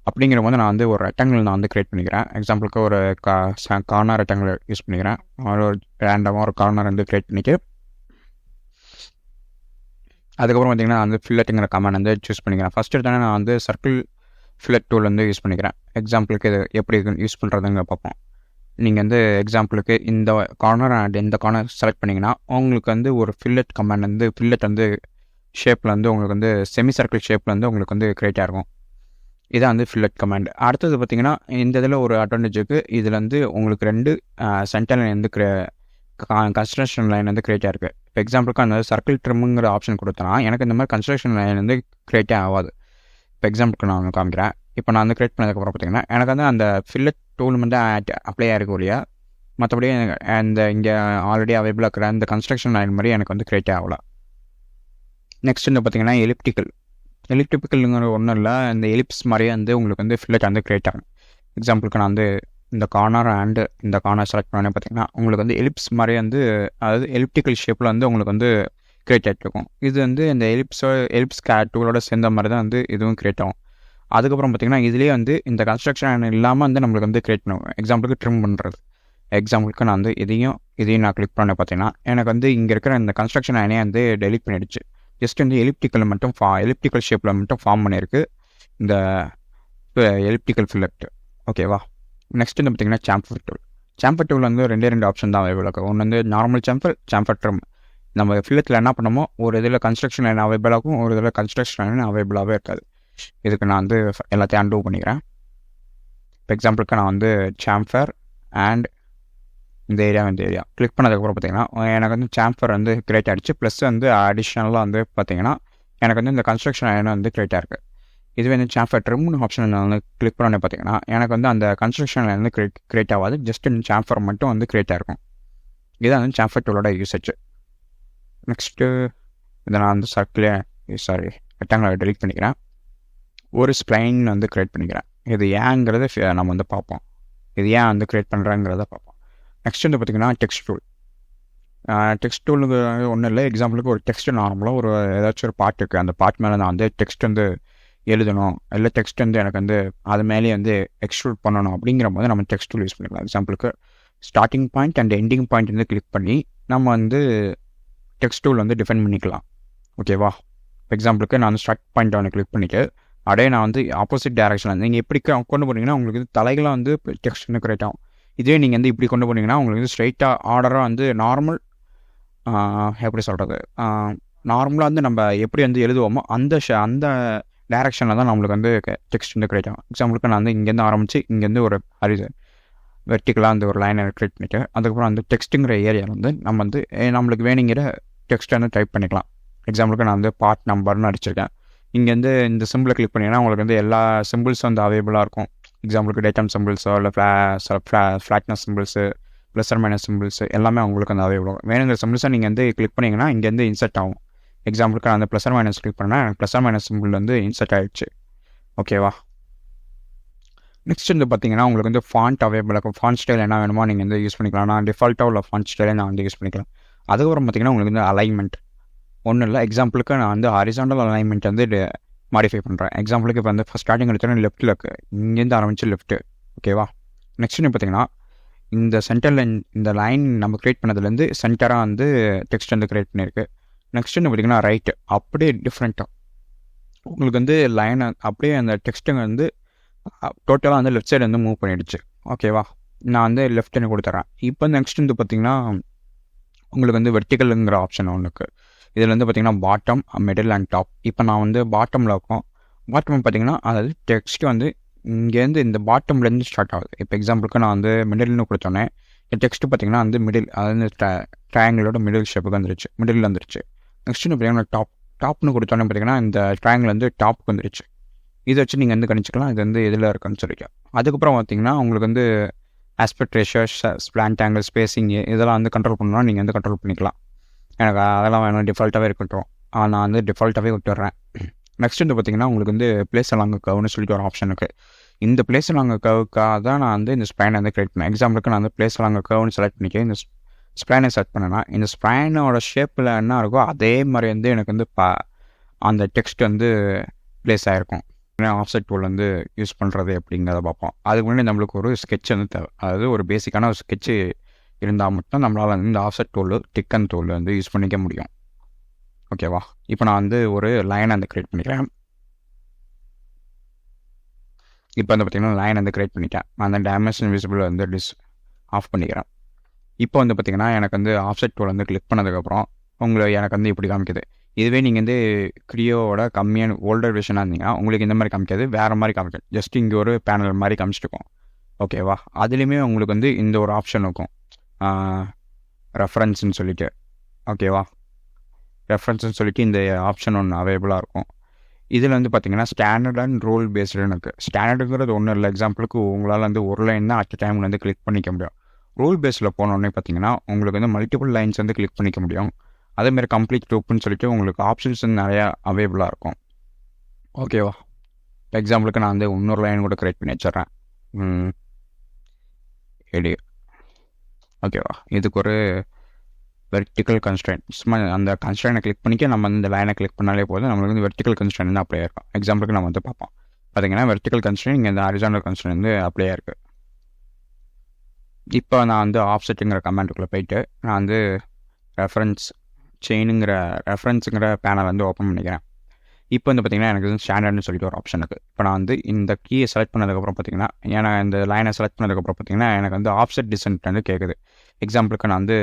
அப்படிங்கிற போது நான் வந்து ஒரு ரெக்டாங்கிள் நான் வந்து க்ரியேட் பண்ணிக்கிறேன். எக்ஸாம்பிளுக்கு ஒரு கார்னர் ரெக்டாங்கிள் யூஸ் பண்ணிக்கிறேன். ஒரு ரேண்டமாக ஒரு கார்னர் வந்து க்ரியேட் பண்ணிட்டு அதுக்கப்புறம் பார்த்திங்கன்னா நான் வந்து ஃபில்லட்டுங்கிற கமாண்ட் வந்து சூஸ் பண்ணிக்கிறேன். ஃபஸ்ட் எடுத்தோன்னே நான் வந்து சர்க்கிள் ஃபில்லட் டூல் வந்து யூஸ் பண்ணிக்கிறேன். எக்ஸாம்பிளுக்கு இது எப்படி யூஸ் பண்ணுறதுங்க பார்ப்போம். நீங்கள் வந்து எக்ஸாம்பிளுக்கு இந்த கார்னர் அண்ட் இந்த கார்னர் செலக்ட் பண்ணிங்கன்னா உங்களுக்கு வந்து ஒரு ஃபில்லட் கமாண்ட் வந்து ஃபில்லட் வந்து ஷேப்பில் வந்து உங்களுக்கு வந்து செமி சர்க்கிள் ஷேப்பில் வந்து உங்களுக்கு வந்து க்ரியேட் ஆகும். இதான் வந்து ஃபில்லட் கமாண்ட். அடுத்தது பார்த்திங்கன்னா இந்த இதில் ஒரு அட்வான்டேஜ் இருக்குது. இதில் வந்து உங்களுக்கு 2 சென்டர் லைன் வந்து கன்ஸ்ட்ரக்ஷன் லைன் வந்து க்ரியேட் ஆகிருக்கு. இப்போ எக்ஸாம்பிளுக்கு அந்த சர்க்கிள் ட்ரிம்முங்கிற ஆப்ஷன் கொடுத்தனா எனக்கு இந்த மாதிரி கன்ஸ்ட்ரக்ஷன் லைன் வந்து க்ரியேட்டே ஆகாது. இப்போ எக்ஸாம்பிளுக்கு நான் காமிக்கிறேன். இப்போ நான் வந்து கிரியேட் பண்ணதுக்கப்புறம் பார்த்தீங்கன்னா எனக்கு வந்து அந்த ஃபில்லட் டூல் மட்டும் அப்ளை ஆகிருக்கும் இல்லையா, மற்றபடி அந்த இங்கே ஆல்ரெடி அவைபிளாக இருக்கிற அந்த கன்ஸ்ட்ரக்ஷன் லைன் மாதிரி எனக்கு வந்து கிரியேட் ஆகலாம். நெக்ஸ்ட் வந்து பார்த்தீங்கன்னா எலிப்டிக்கல்ங்கிற ஒன்றும் இல்லை, இந்த எலிப்ஸ் மாதிரியே வந்து உங்களுக்கு வந்து ஃபில்லட் வந்து கிரியேட் ஆகும். எக்ஸாம்பிளுக்கு நான் வந்து இந்த கார்னர் அண்டு இந்த கார்னர் செலக்ட் பண்ணே பார்த்தீங்கன்னா உங்களுக்கு வந்து எலிப்ஸ் மாதிரி வந்து, அதாவது எலிப்டிக்கல் ஷேப்பில் வந்து உங்களுக்கு வந்து கிரியேட் ஆகிட்டு இருக்கும். இது வந்து இந்த எலிப்ஸ் டூலோட சேர்ந்த மாதிரி தான் வந்து இதுவும் கிரியேட் ஆகும். அதுக்கப்புறம் பார்த்தீங்கன்னா இதுலேயே வந்து இந்த கன்ஸ்ட்ரக்ஷன் இல்லாமல் வந்து நம்மளுக்கு வந்து கிரியேட் பண்ணுவோம். எக்ஸாம்பிளுக்கு ட்ரிம் பண்ணுறது. எக்ஸாம்பிளுக்கு நான் வந்து இதையும் நான் கிளிக் பண்ண பார்த்தீங்கன்னா எனக்கு வந்து இங்கே இருக்கிற இந்த கன்ஸ்ட்ரக்ஷன் லைனே வந்து டெலிட் பண்ணிடுச்சு. ஜஸ்ட் வந்து எலிப்டிக்கல் ஷேப்பில் மட்டும் ஃபார்ம் பண்ணியிருக்கு இந்த எலிப்டிக்கல் ஃபில்லட். ஓகேவா. நெக்ஸ்ட் வந்து பார்த்தீங்கன்னா சாம்பர் டூல் வந்து ரெண்டு ஆப்ஷன் தான் அவைபிள் ஆகும். ஒன்று வந்து நார்மல் சாம்பர் ட்ரிம். நம்ம ஃபில்லத்தில் என்ன பண்ணமோ ஒரு இதில் கன்ஸ்ட்ரக்ஷன் லைன் அவைபிள் ஆகும், ஒரு இதில் கன்ஸ்ட்ரக்ஷன் லைன் அவைபிளாகவே இருக்காது. இதுக்கு நான் வந்து எல்லாத்தையும் அன்டூ பண்ணிக்கிறேன். இப்போ எக்ஸாம்பிளுக்கு நான் வந்து சாம்பர் அண்ட் இந்த ஏரியா கிளிக் பண்ணதுக்கப்புறம் பார்த்தீங்கன்னா எனக்கு வந்து சாம்பர் வந்து கிரியேட் ஆகிடுச்சு. ப்ளஸ் வந்து அடிஷ்னலாக வந்து பார்த்தீங்கன்னா எனக்கு வந்து இந்த கன்ஸ்ட்ரக்ஷன் லைன் வந்து கிரியேட் ஆகிருக்கு. இதுவே வந்து சாம்பர் ட்ரிம்னு ஆப்ஷன் நான் வந்து கிளிக் பண்ணி பார்த்தீங்கன்னா எனக்கு வந்து அந்த கன்ஸ்ட்ரக்ஷன் லைன் வந்து கிரியேட் ஆகாது. ஜஸ்ட் இந்த சாம்பர் மட்டும் வந்து கிரியேட் ஆகிருக்கும். இதுதான் வந்து சாம்பர் டூலோட யூசேஜ். நெக்ஸ்ட்டு இதை நான் வந்து ரெக்டாங்குலர் டெலிட் பண்ணிக்கிறேன். ஒரு ஸ்ப்ளைன் வந்து க்ரியேட் பண்ணிக்கிறேன். இது ஏங்கிறத நம்ம வந்து பார்ப்போம். இது ஏன் வந்து க்ரியேட் பண்ணுறேங்கிறத பார்ப்போம். நெக்ஸ்ட் வந்து பார்த்திங்கன்னா டெக்ஸ்ட் டூலுக்கு ஒன்றும் இல்லை. எக்ஸாம்பிளுக்கு ஒரு டெக்ஸ்ட் நார்மலாக ஒரு ஏதாச்சும் ஒரு பாட்டு இருக்குது, அந்த பாட்டு மேலே நான் வந்து டெக்ஸ்ட் வந்து எழுதணும், இல்லை டெக்ஸ்ட் வந்து எனக்கு வந்து அது மேலேயே வந்து எக்ஸ்ட்ரூட் பண்ணணும் அப்படிங்கிற போது நம்ம டெக்ஸ்ட் டூல் யூஸ் பண்ணிக்கலாம். எக்ஸாம்பிளுக்கு starting point and ending point வந்து கிளிக் பண்ணி நம்ம வந்து டெக்ஸ்ட் டூல் வந்து டிஃபைன் பண்ணிக்கலாம். ஓகேவா. எக்ஸாம்பிளுக்கு நான் வந்து ஸ்டார்ட் பாயிண்ட் ஒன்று கிளிக் பண்ணிவிட்டு அப்படியே நான் வந்து ஆப்போசிட் டேரக்ஷனில் நீங்கள் எப்படி கொண்டு போனீங்கன்னா உங்களுக்கு வந்து தலைகளாக வந்து டெக்ஸ்ட் வந்து கிரியேட் ஆகும். இதே நீங்கள் வந்து இப்படி கொண்டு போனீங்கன்னா உங்களுக்கு வந்து ஸ்ட்ரைட்டாக ஆர்டராக வந்து நார்மல் எப்படி சொல்கிறது, நார்மலாக வந்து நம்ம எப்படி வந்து எழுதுவோமோ அந்த டேரக்ஷனில் தான் நம்மளுக்கு வந்து டெக்ஸ்ட் வந்து கிரியேட் ஆகும். எக்ஸாம்பிளுக்கு நான் வந்து இங்கேருந்து ஆரம்பித்து இங்கேருந்து ஒரு வெர்டிக்கலாக அந்த ஒரு லைனை கிரியேட் பண்ணிவிட்டு அதுக்கப்புறம் அந்த டெக்ஸ்ட்டுங்கிற ஏரியாவில் வந்து நம்ம வந்து நம்மளுக்கு வேணுங்கிற டெக்ஸ்ட்டை வந்து டைப் பண்ணிக்கலாம். எக்ஸாம்பிளுக்கு நான் வந்து பார்ட் நம்பர்னு அடிச்சிருக்கேன். இங்கேருந்து இந்த சிம்பிளை கிளிக் பண்ணிங்கன்னா உங்களுக்கு வந்து எல்லா சிம்பிள்ஸும் வந்து அவைபிளாக இருக்கும். எக்ஸாம்பிளுக்கு டேட்டம் சிம்பிள்ஸோ இல்லை flatness symbols, plus or minus symbols எல்லாமே உங்களுக்கு வந்து அவைபிள் ஆகும். வேணுங்கிற சிம்பிள்ஸை நீங்கள் வந்து கிளிக் பண்ணிங்கன்னா இங்கேருந்து இன்சர்ட் ஆகும். எக்ஸாம்பிளுக்கு நான் அந்த ப்ளஸ் ஆர் மைனஸ் கிளிக் பண்ணால் எனக்கு ப்ளஸ் ஆர் மைனஸ் சிம்பிள் வந்து இன்சர்ட் ஆகிடுச்சு. ஓகேவா. நெக்ஸ்ட் வந்து பார்த்தீங்கன்னா உங்களுக்கு வந்து ஃபாண்ட் அவைபிள் இருக்கும். ஃபாண்ட் ஸ்டைல் என்ன வேணுமோ நீங்கள் வந்து யூஸ் பண்ணிக்கலாம். நான் டிஃபால்ட்டாக உள்ள ஃபாண்ட் ஸ்டைலை நான் வந்து யூஸ் பண்ணிக்கலாம். அதுக்கப்புறம் பார்த்தீங்கன்னா உங்களுக்கு வந்து அலைன்மெண்ட் ஒன்றும் இல்லை. எக்ஸாம்பிளுக்கு நான் வந்து ஹாரிசாண்டல் அலைன்மெண்ட் வந்து மாடிஃபை பண்ணுறேன். எக்ஸாம்பிளுக்கு இப்போ வந்து ஃபஸ்ட் ஸ்டார்டிங் எடுத்தோன்னா லெஃப்ட்டில் இருக்குது, இங்கேருந்து ஆரம்பிச்சு லெஃப்ட்டு. ஓகேவா. நெக்ஸ்ட் பார்த்தீங்கன்னா இந்த சென்டரில் இந்த லைன் நம்ம க்ரியேட் பண்ணதுலேருந்து சென்டராக வந்து டெக்ஸ்ட் வந்து க்ரியேட் பண்ணியிருக்கு. நெக்ஸ்ட் பார்த்தீங்கன்னா ரைட்டு அப்படியே டிஃப்ரெண்ட்டாக உங்களுக்கு வந்து லைனை அப்படியே அந்த டெக்ஸ்ட்டுங்க வந்து டோட்டலாக வந்து லெஃப்ட் சைடு வந்து மூவ் பண்ணிடுச்சு. ஓகேவா. நான் வந்து லெஃப்ட்னு கொடுத்துட்றேன். இப்போ நெக்ஸ்ட் வந்து பார்த்திங்கன்னா உங்களுக்கு வந்து வெர்டிக்கலுங்கிற ஆப்ஷன் ஒன்றுக்கு. இதில் வந்து பார்த்திங்கன்னா பாட்டம், மிடில் அண்ட் டாப். இப்போ நான் வந்து பாட்டமில் இருக்கோம். பாட்டம் பார்த்திங்கன்னா அதாவது டெக்ஸ்ட்டு வந்து இங்கேருந்து இந்த பாட்டம்லேருந்து ஸ்டார்ட் ஆகுது. இப்போ எக்ஸாம்பிளுக்கு நான் வந்து மிடில்னு கொடுத்தோன்னே இந்த டெக்ஸ்ட்டு பார்த்திங்கன்னா வந்து மிடில், அதாவது ட்ரையாங்கிளோட மிடில் ஷேப்புக்கு வந்துருச்சு, மிடில் வந்துருச்சு. நெக்ஸ்ட்டு பார்த்திங்கன்னா டாப்னு கொடுத்தோன்னே பார்த்திங்கன்னா இந்த ட்ரையாங்கிள் வந்து டாப்புக்கு வந்துருச்சு. இதை வச்சு நீங்கள் வந்து கணிச்சிக்கலாம் இது வந்து எதில் இருக்குன்னு சொல்லிக்கலாம். அதுக்கப்புறம் பார்த்திங்கன்னா உங்களுக்கு வந்து aspect ratio, slant angle, spacing இதெல்லாம் வந்து கண்ட்ரோல் பண்ணணும்னா நீங்கள் வந்து கண்ட்ரோல் பண்ணிக்கலாம். எனக்கு அதெல்லாம் வேணும், டிஃபால்ட்டாகவே இருக்கட்டும். நான் வந்து டிஃபால்ட்டாகவே விட்டுறேன். நெக்ஸ்ட் வந்து பார்த்திங்கன்னா உங்களுக்கு வந்து பிளேஸ் அலாங் கர்வ்னு சொல்லிட்டு ஒரு ஆப்ஷன் இருக்குது. இந்த பிளேஸ் அலாங் கர்வுக்காக தான் நான் வந்து இந்த ஸ்பைனை வந்து கிரியேட் பண்ணேன். எக்ஸாம்பிளுக்கு நான் வந்து பிளேஸ் அலாங் கர்வ்னு செலக்ட் பண்ணிக்க இந்த ஸ்பைனை செலக்ட் பண்ணேன்னா இந்த ஸ்பைனோட ஷேப்பில் என்ன இருக்கோ அதே மாதிரி வந்து எனக்கு வந்து அந்த டெக்ஸ்ட் வந்து பிளேஸ் ஆகிருக்கும். ஆஃப்செட் டூல் வந்து யூஸ் பண்ணுறது அப்படிங்கிறத பார்ப்போம். அதுக்கு முன்னாடி நம்மளுக்கு ஒரு ஸ்கெட்ச் வந்து தேவை. அதாவது ஒரு பேசிக்கான ஒரு ஸ்கெட்சு இருந்தால் மட்டும் நம்மளால் வந்து இந்த ஆஃப்செட் டூல், டிக்கன் டூல் வந்து யூஸ் பண்ணிக்க முடியும். ஓகேவா. இப்போ நான் வந்து ஒரு லைனை வந்து க்ரியேட் பண்ணிக்கிறேன். இப்போ வந்து பார்த்திங்கன்னா லைன் வந்து க்ரியேட் பண்ணிட்டேன். நான் அந்த டைமென்ஷன் விசிபிள் வந்து ஆஃப் பண்ணிக்கிறேன். இப்போ வந்து பார்த்திங்கன்னா எனக்கு வந்து ஆஃப்செட் டூல் வந்து கிளிக் பண்ணதுக்கப்புறம் எனக்கு வந்து இப்படி காமிக்குது. இதுவே நீங்கள் வந்து கிரியோவோட கம்மியான ஓல்டர் வெர்ஷனாக இருந்தீங்கன்னா உங்களுக்கு இந்த மாதிரி காமிக்காது, வேறு மாதிரி காமிக்கும். ஜஸ்ட் இங்கே ஒரு பேனல் மாதிரி காமிச்சிருக்கோம். ஓகேவா. அதுலேயுமே உங்களுக்கு வந்து இந்த ஒரு ஆப்ஷன் இருக்கும், ரெஃபரன்ஸ்ன்னு சொல்லிட்டு. ஓகேவா. ரெஃபரன்ஸ்ன்னு சொல்லிட்டு இந்த ஆப்ஷன் ஒன்று அவைலபிளாக இருக்கும். இதில் வந்து பார்த்தீங்கன்னா ஸ்டாண்டர்ட் அண்ட் ரூல் பேஸ்டுன்னு இருக்குது. ஸ்டாண்டர்டுங்கிறது ஒன்றும் இல்லை. எக்ஸாம்பிளுக்கு உங்களால் வந்து ஒரு லைன் தான் அட் டைம் வந்து கிளிக் பண்ணிக்க முடியும். ரூல் பேஸில் போனோடனே பார்த்தீங்கன்னா உங்களுக்கு வந்து மல்டிபிள் லைன்ஸ் வந்து கிளிக் பண்ணிக்க முடியும். அதேமாதிரி கம்ப்ளீட் லூப்புன்னு சொல்லிட்டு உங்களுக்கு ஆப்ஷன்ஸ் வந்து நிறையா அவைலபிளாக இருக்கும். ஓகேவா? எக்ஸாம்பிளுக்கு நான் வந்து இன்னொரு லைன் கூட கிரியேட் பண்ணி வச்சிட்றேன். எடி ஓகேவா? இதுக்கு ஒரு வெர்டிக்கல் கன்ஸ்ட்ரெயின் சும்மா அந்த கன்ஸ்ட்ரெயினை கிளிக் பண்ணிக்க நம்ம இந்த லைனை கிளிக் பண்ணாலே போதும், நம்மளுக்கு வந்து வெர்டிக்கல் கன்ஸ்ட்ரெயின் வந்து அப்ளை இருக்கும். எக்ஸாம்பிளுக்கு நம்ம வந்து பார்ப்போம். பார்த்தீங்கன்னா வெர்டிக்கல் கன்ஸ்ட்ரெயின் இங்கே இந்த ஹாரிசான்டல் கன்ஸ்ட்ரெயின் வந்து அப்ளை இருக்குது. இப்போ நான் வந்து ஆஃப்செட்டுங்கிற கமெண்ட்டுக்குள்ளே போயிட்டு நான் வந்து ரெஃபரன்ஸுங்கிற பேனல் வந்து ஓப்பன் பண்ணிக்கிறேன். இப்போ வந்து பார்த்திங்கன்னா எனக்கு வந்து ஸ்டாண்டர்ட்னு சொல்லிட்டு ஒரு ஆப்ஷன் இருக்குது. இப்போ நான் வந்து இந்த கீயை செலக்ட் பண்ணதுக்கப்புறம் பார்த்திங்கன்னா ஏன்னா இந்த லைனை செலக்ட் பண்ணதுக்கப்புறம் பார்த்திங்கன்னா எனக்கு வந்து ஆஃப்செட் டிசன்ட் வந்து கேட்குது. எக்ஸாம்பிளுக்கு நான் வந்து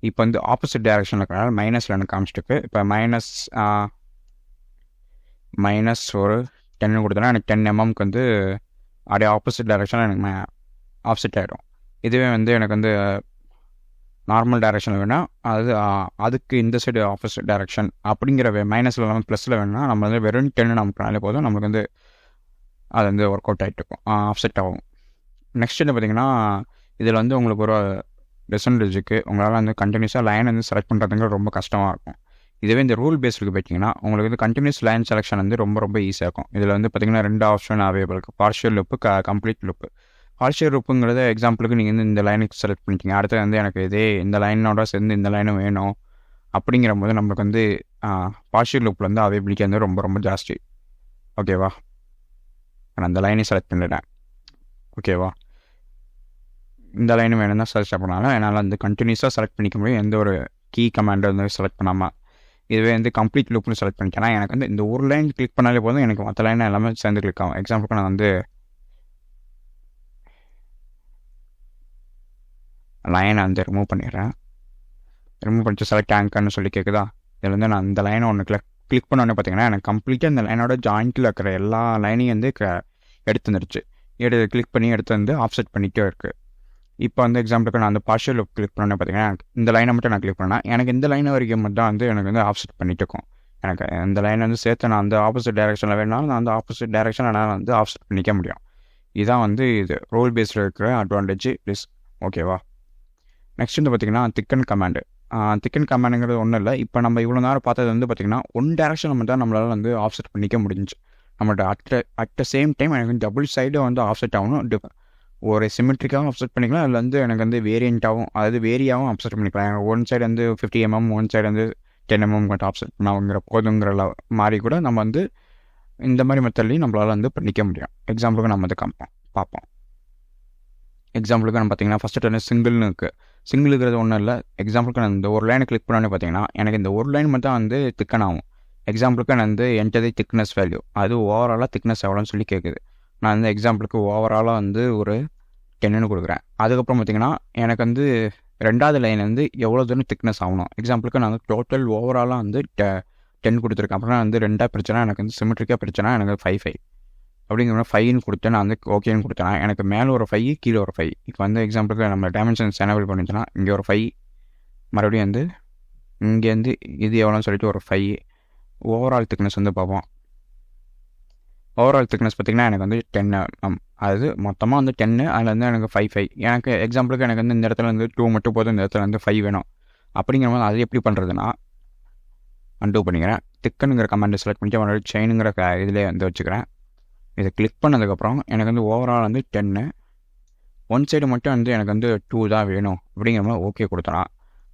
இப்போ வந்து ஆப்போசிட் டைரக்ஷனில் இருக்கிறனால மைனஸில் எனக்கு காமிச்சிட்டு இப்போ மைனஸ் ஒரு 10 கொடுத்தனா எனக்கு 10 mm வந்து அப்படியே ஆப்போசிட் டைரக்ஷனில் எனக்கு ஆஃப்செட் ஆகிடும். இதுவே வந்து எனக்கு வந்து நார்மல் டைரக்ஷனில் வேணால் அதுக்கு இந்த சைடு ஆப்போசிட் டைரக்ஷன் அப்படிங்கிற மைனஸில் இல்லாமல் ப்ளஸில் வேணும்னா நம்ம வந்து வெறும் 10 நமக்குனாலே போதும், நமக்கு வந்து அது வந்து ஒர்க் அவுட் ஆகிட்டு இருக்கும், ஆஃப்செட் ஆகும். நெக்ஸ்ட் வந்து பார்த்திங்கன்னா இதில் வந்து உங்களுக்கு ஒரு பெர்சன்டேஜுக்கு உங்களால் வந்து கண்டினியூஸாக லைன் வந்து செலக்ட் பண்ணுறதுங்க ரொம்ப கஷ்டமாக இருக்கும். இதுவே இந்த ரூல் பேஸ்டுக்கு போய்ட்டிங்கன்னா உங்களுக்கு வந்து கண்டினியூஸ் லைன் செலெக்ஷன் வந்து ரொம்ப ஈஸியாக இருக்கும். இதில் வந்து பார்த்திங்கன்னா 2 ஆப்ஷன் அவைலபிள் இருக்குது, partial loop, complete loop. Partial லுப்புங்கிறது எக்ஸாம்பிளுக்கு நீங்கள் வந்து இந்த லைனுக்கு செலக்ட் பண்ணிட்டீங்க, அடுத்து வந்து எனக்கு இந்த லைனோட சேர்ந்து இந்த லைனும் வேணும் அப்படிங்கிற போது நம்மளுக்கு வந்து பார்ஷியல் லுப்பில் வந்து அவைலபிலிட்டி வந்து ரொம்ப ஜாஸ்தி. ஓகேவா? நான் அந்த லைனை செலக்ட் பண்ணிடுறேன். ஓகேவா? இந்த லைனும் வேணும் தான் செலக்ட் பண்ணாலும் என்னால் வந்து கண்டினியூஸாக செலக்ட் பண்ணிக்க முடியும், எந்த ஒரு கீ கமாண்டை வந்து செலக்ட் பண்ணாமல். இதுவே வந்து கம்ப்ளீட் லுப்னு செலக்ட் பண்ணிட்டேன்னா எனக்கு வந்து இந்த ஒரு லைன் கிளிக் பண்ணாலே போதும், எனக்கு மற்ற லைன் எல்லாமே சேர்ந்து கிளிக் ஆகும். எக்ஸாம்பிளுக்கு நான் வந்து லைனை வந்து ரிமூவ் பண்ணிடுறேன். ரிமூவ் பண்ணிட்டு செலக்ட் ஆங்கர்னு சொல்லி கேட்குதா? இதில் வந்து நான் இந்த லைனை ஒன்று கிளிக் பண்ணோன்னே பார்த்தீங்கன்னா எனக்கு கம்ப்ளீட்டாக இந்த லைனோட ஜாயிண்ட்டில் இருக்கிற எல்லா லைனையும் வந்து எடுத்து வந்துடுச்சு. கிளிக் பண்ணி எடுத்து வந்து ஆஃப்செட் பண்ணிகிட்டே இருக்குது. இப்போ வந்து எக்ஸாம்பிளுக்கு நான் அந்த பார்ஷியல் லுப் கிளிக் பண்ணேன் பார்த்தீங்கன்னா இந்த லைனை மட்டும் நான் கிளிக் பண்ணேன், எனக்கு இந்த லைனை வரைக்கும் மட்டும் வந்து எனக்கு வந்து ஆஃப்செட் பண்ணிட்டு இருக்கும். எனக்கு இந்த லைனை வந்து சேர்த்து நான் அந்த ஆப்போசிட் டைரக்ஷனில் வேணாலும் நான் அந்த ஆப்போசிட் டைரக்ஷன் என்னால் வந்து ஆஃப்செட் பண்ணிக்க முடியும். இதுதான் வந்து இது ரோல் பேஸில் இருக்கிற அட்வான்டேஜ் ரிஸ்க். ஓகேவா? நெக்ஸ்ட் வந்து பார்த்திங்கன்னா திக்கன் கமாண்டு. திக்கன் கமாண்டுங்கிறது ஒன்றும் இல்லை. இப்போ நம்ம இவ்வளோ நேரம் பார்த்தது வந்து பார்த்திங்கன்னா ஒன் டைரக்ஷனில் மட்டும் நம்மளால் வந்து ஆஃப்செட் பண்ணிக்க முடிஞ்சிச்சு. நம்மள்ட்ட அட் த சேம் டைம் எனக்கு டபுள் சைடு வந்து ஆஃப்செட் ஆகணும். ஒரு சிமெட்ரிக்காகவும் அப்செட் பண்ணிக்கலாம், அதில் வந்து எனக்கு வந்து வேரியண்ட்டாகவும் அதாவது வேரியாகவும் அப்செட் பண்ணிக்கலாம். ஒன் சைடு வந்து 50 mm, ஒன் சைடு வந்து 10 mm மட்டும் ஆப்செட் பண்ணாங்கிற போதுங்கிற மாதிரி கூட நம்ம வந்து இந்த மாதிரி மெத்தட்லையும் நம்மளால் வந்து பண்ணிக்க முடியும். எக்ஸாம்பிளுக்கு நம்ம வந்து பார்ப்போம். எக்ஸாம்பிளுக்கு நம்ம பார்த்தீங்கன்னா ஃபஸ்ட்டு வந்து சிங்கிள்னு இருக்குது. சிங்கிளுங்கிறது ஒன்றும் இல்லை. எக்ஸாம்பிளுக்கு நான் இந்த ஒரு லைனை கிளிக் பண்ணோன்னு பார்த்தீங்கன்னா எனக்கு இந்த ஒரு லைன் மட்டும் வந்து திக்கன் ஆகும். எக்ஸாம்பிளுக்கு நான் வந்து என்டர் தி திக்னஸ் வேல்யூ, அது ஓவராலாக திக்னஸ் எவ்வளோன்னு சொல்லி கேட்குது. நான் வந்து எக்ஸாம்பிளுக்கு ஓவராலாக வந்து ஒரு 10ன்னு கொடுக்குறேன். அதுக்கப்புறம் பார்த்திங்கன்னா எனக்கு வந்து ரெண்டாவது லைன் வந்து எவ்வளோ தூரம் திக்னஸ் ஆகணும். எக்ஸாம்பிளுக்கு நான் வந்து டோட்டல் ஓவராலாக வந்து 10 கொடுத்துருக்கேன். அப்புறம் நான் வந்து 2 பிரிச்சேன்னா எனக்கு வந்து சிமெட்ரிக்காக பிரிச்சேன்னா எனக்கு 5 அப்படிங்கிற 5ன்னு கொடுத்தேன். நான் வந்து ஓகேன்னு கொடுத்தேன்னா எனக்கு மேலே ஒரு 5 கீழே ஒரு 5. இப்போ வந்து எக்ஸாம்பிளுக்கு நம்ம டைமென்ஷன்ஸ் எனேபிள் பண்ணிச்சுன்னா இங்கே ஒரு 5, மறுபடியும் வந்து இங்கேருந்து இது எவ்வளோன்னு சொல்லிட்டு ஒரு 5. ஓவரால் திக்னஸ் வந்து பார்ப்போம். ஓவரால் திக்னஸ் பார்த்திங்கன்னா எனக்கு வந்து 10 mm, அது மொத்தமாக வந்து 10, அதில் வந்து எனக்கு 5 எனக்கு எக்ஸாம்பிளுக்கு எனக்கு வந்து இந்த இடத்துல வந்து 2 மட்டும் போதும், இந்த இடத்துல வந்து 5 வேணும். அப்படிங்கிற போது அது எப்படி பண்ணுறதுன்னா அன்டூ பண்ணிக்கிறேன். திக்கனுங்கிற கமாண்டை செலக்ட் பண்ணிட்டு மறுபடியும் செயினுங்கிற இதிலே வந்து வச்சுக்கிறேன். இதை கிளிக் பண்ணதுக்கப்புறம் எனக்கு வந்து ஓவரால் வந்து 10, ஒன் சைடு மட்டும் வந்து எனக்கு வந்து 2 தான் வேணும் அப்படிங்கிற மாதிரி ஓகே கொடுத்தோன்னா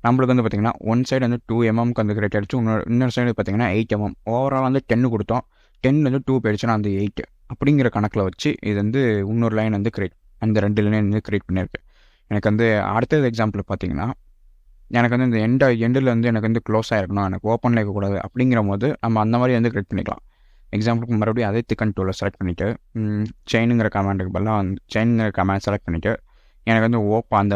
நம்மளுக்கு வந்து பார்த்திங்கன்னா ஒன் சைடு வந்து 2 mm வந்து கிரியேட் ஆகிடுச்சு. இன்னொரு சைடு பார்த்திங்கன்னா 8 mm. ஓவரால் வந்து 10 கொடுத்தோம், 10 வந்து 2 போயிடுச்சுன்னா வந்து 8 அப்படிங்கிற கணக்கில் வச்சு இது வந்து இன்னொரு லைன் வந்து அந்த 2 லைன் வந்து கிரியேட் பண்ணியிருக்கு. எனக்கு வந்து அடுத்தது எக்ஸாம்பிள் பார்த்தீங்கன்னா எனக்கு வந்து இந்த எண்டில் வந்து எனக்கு வந்து க்ளோஸ் ஆகிருக்கணும், எனக்கு ஓப்பனில் இருக்கக்கூடாது. அப்படிங்கிற போது நம்ம அந்த மாதிரி வந்து கிரியேட் பண்ணிக்கலாம். எக்ஸாம்பிளுக்கு மறுபடியும் அதே திக்கன் டூலை செலக்ட் பண்ணிவிட்டு செயினுங்கிற கமாண்டுக்கு பதிலாக வந்து செயினுங்கிற கமாண்ட் செலக்ட் பண்ணிவிட்டு எனக்கு வந்து அந்த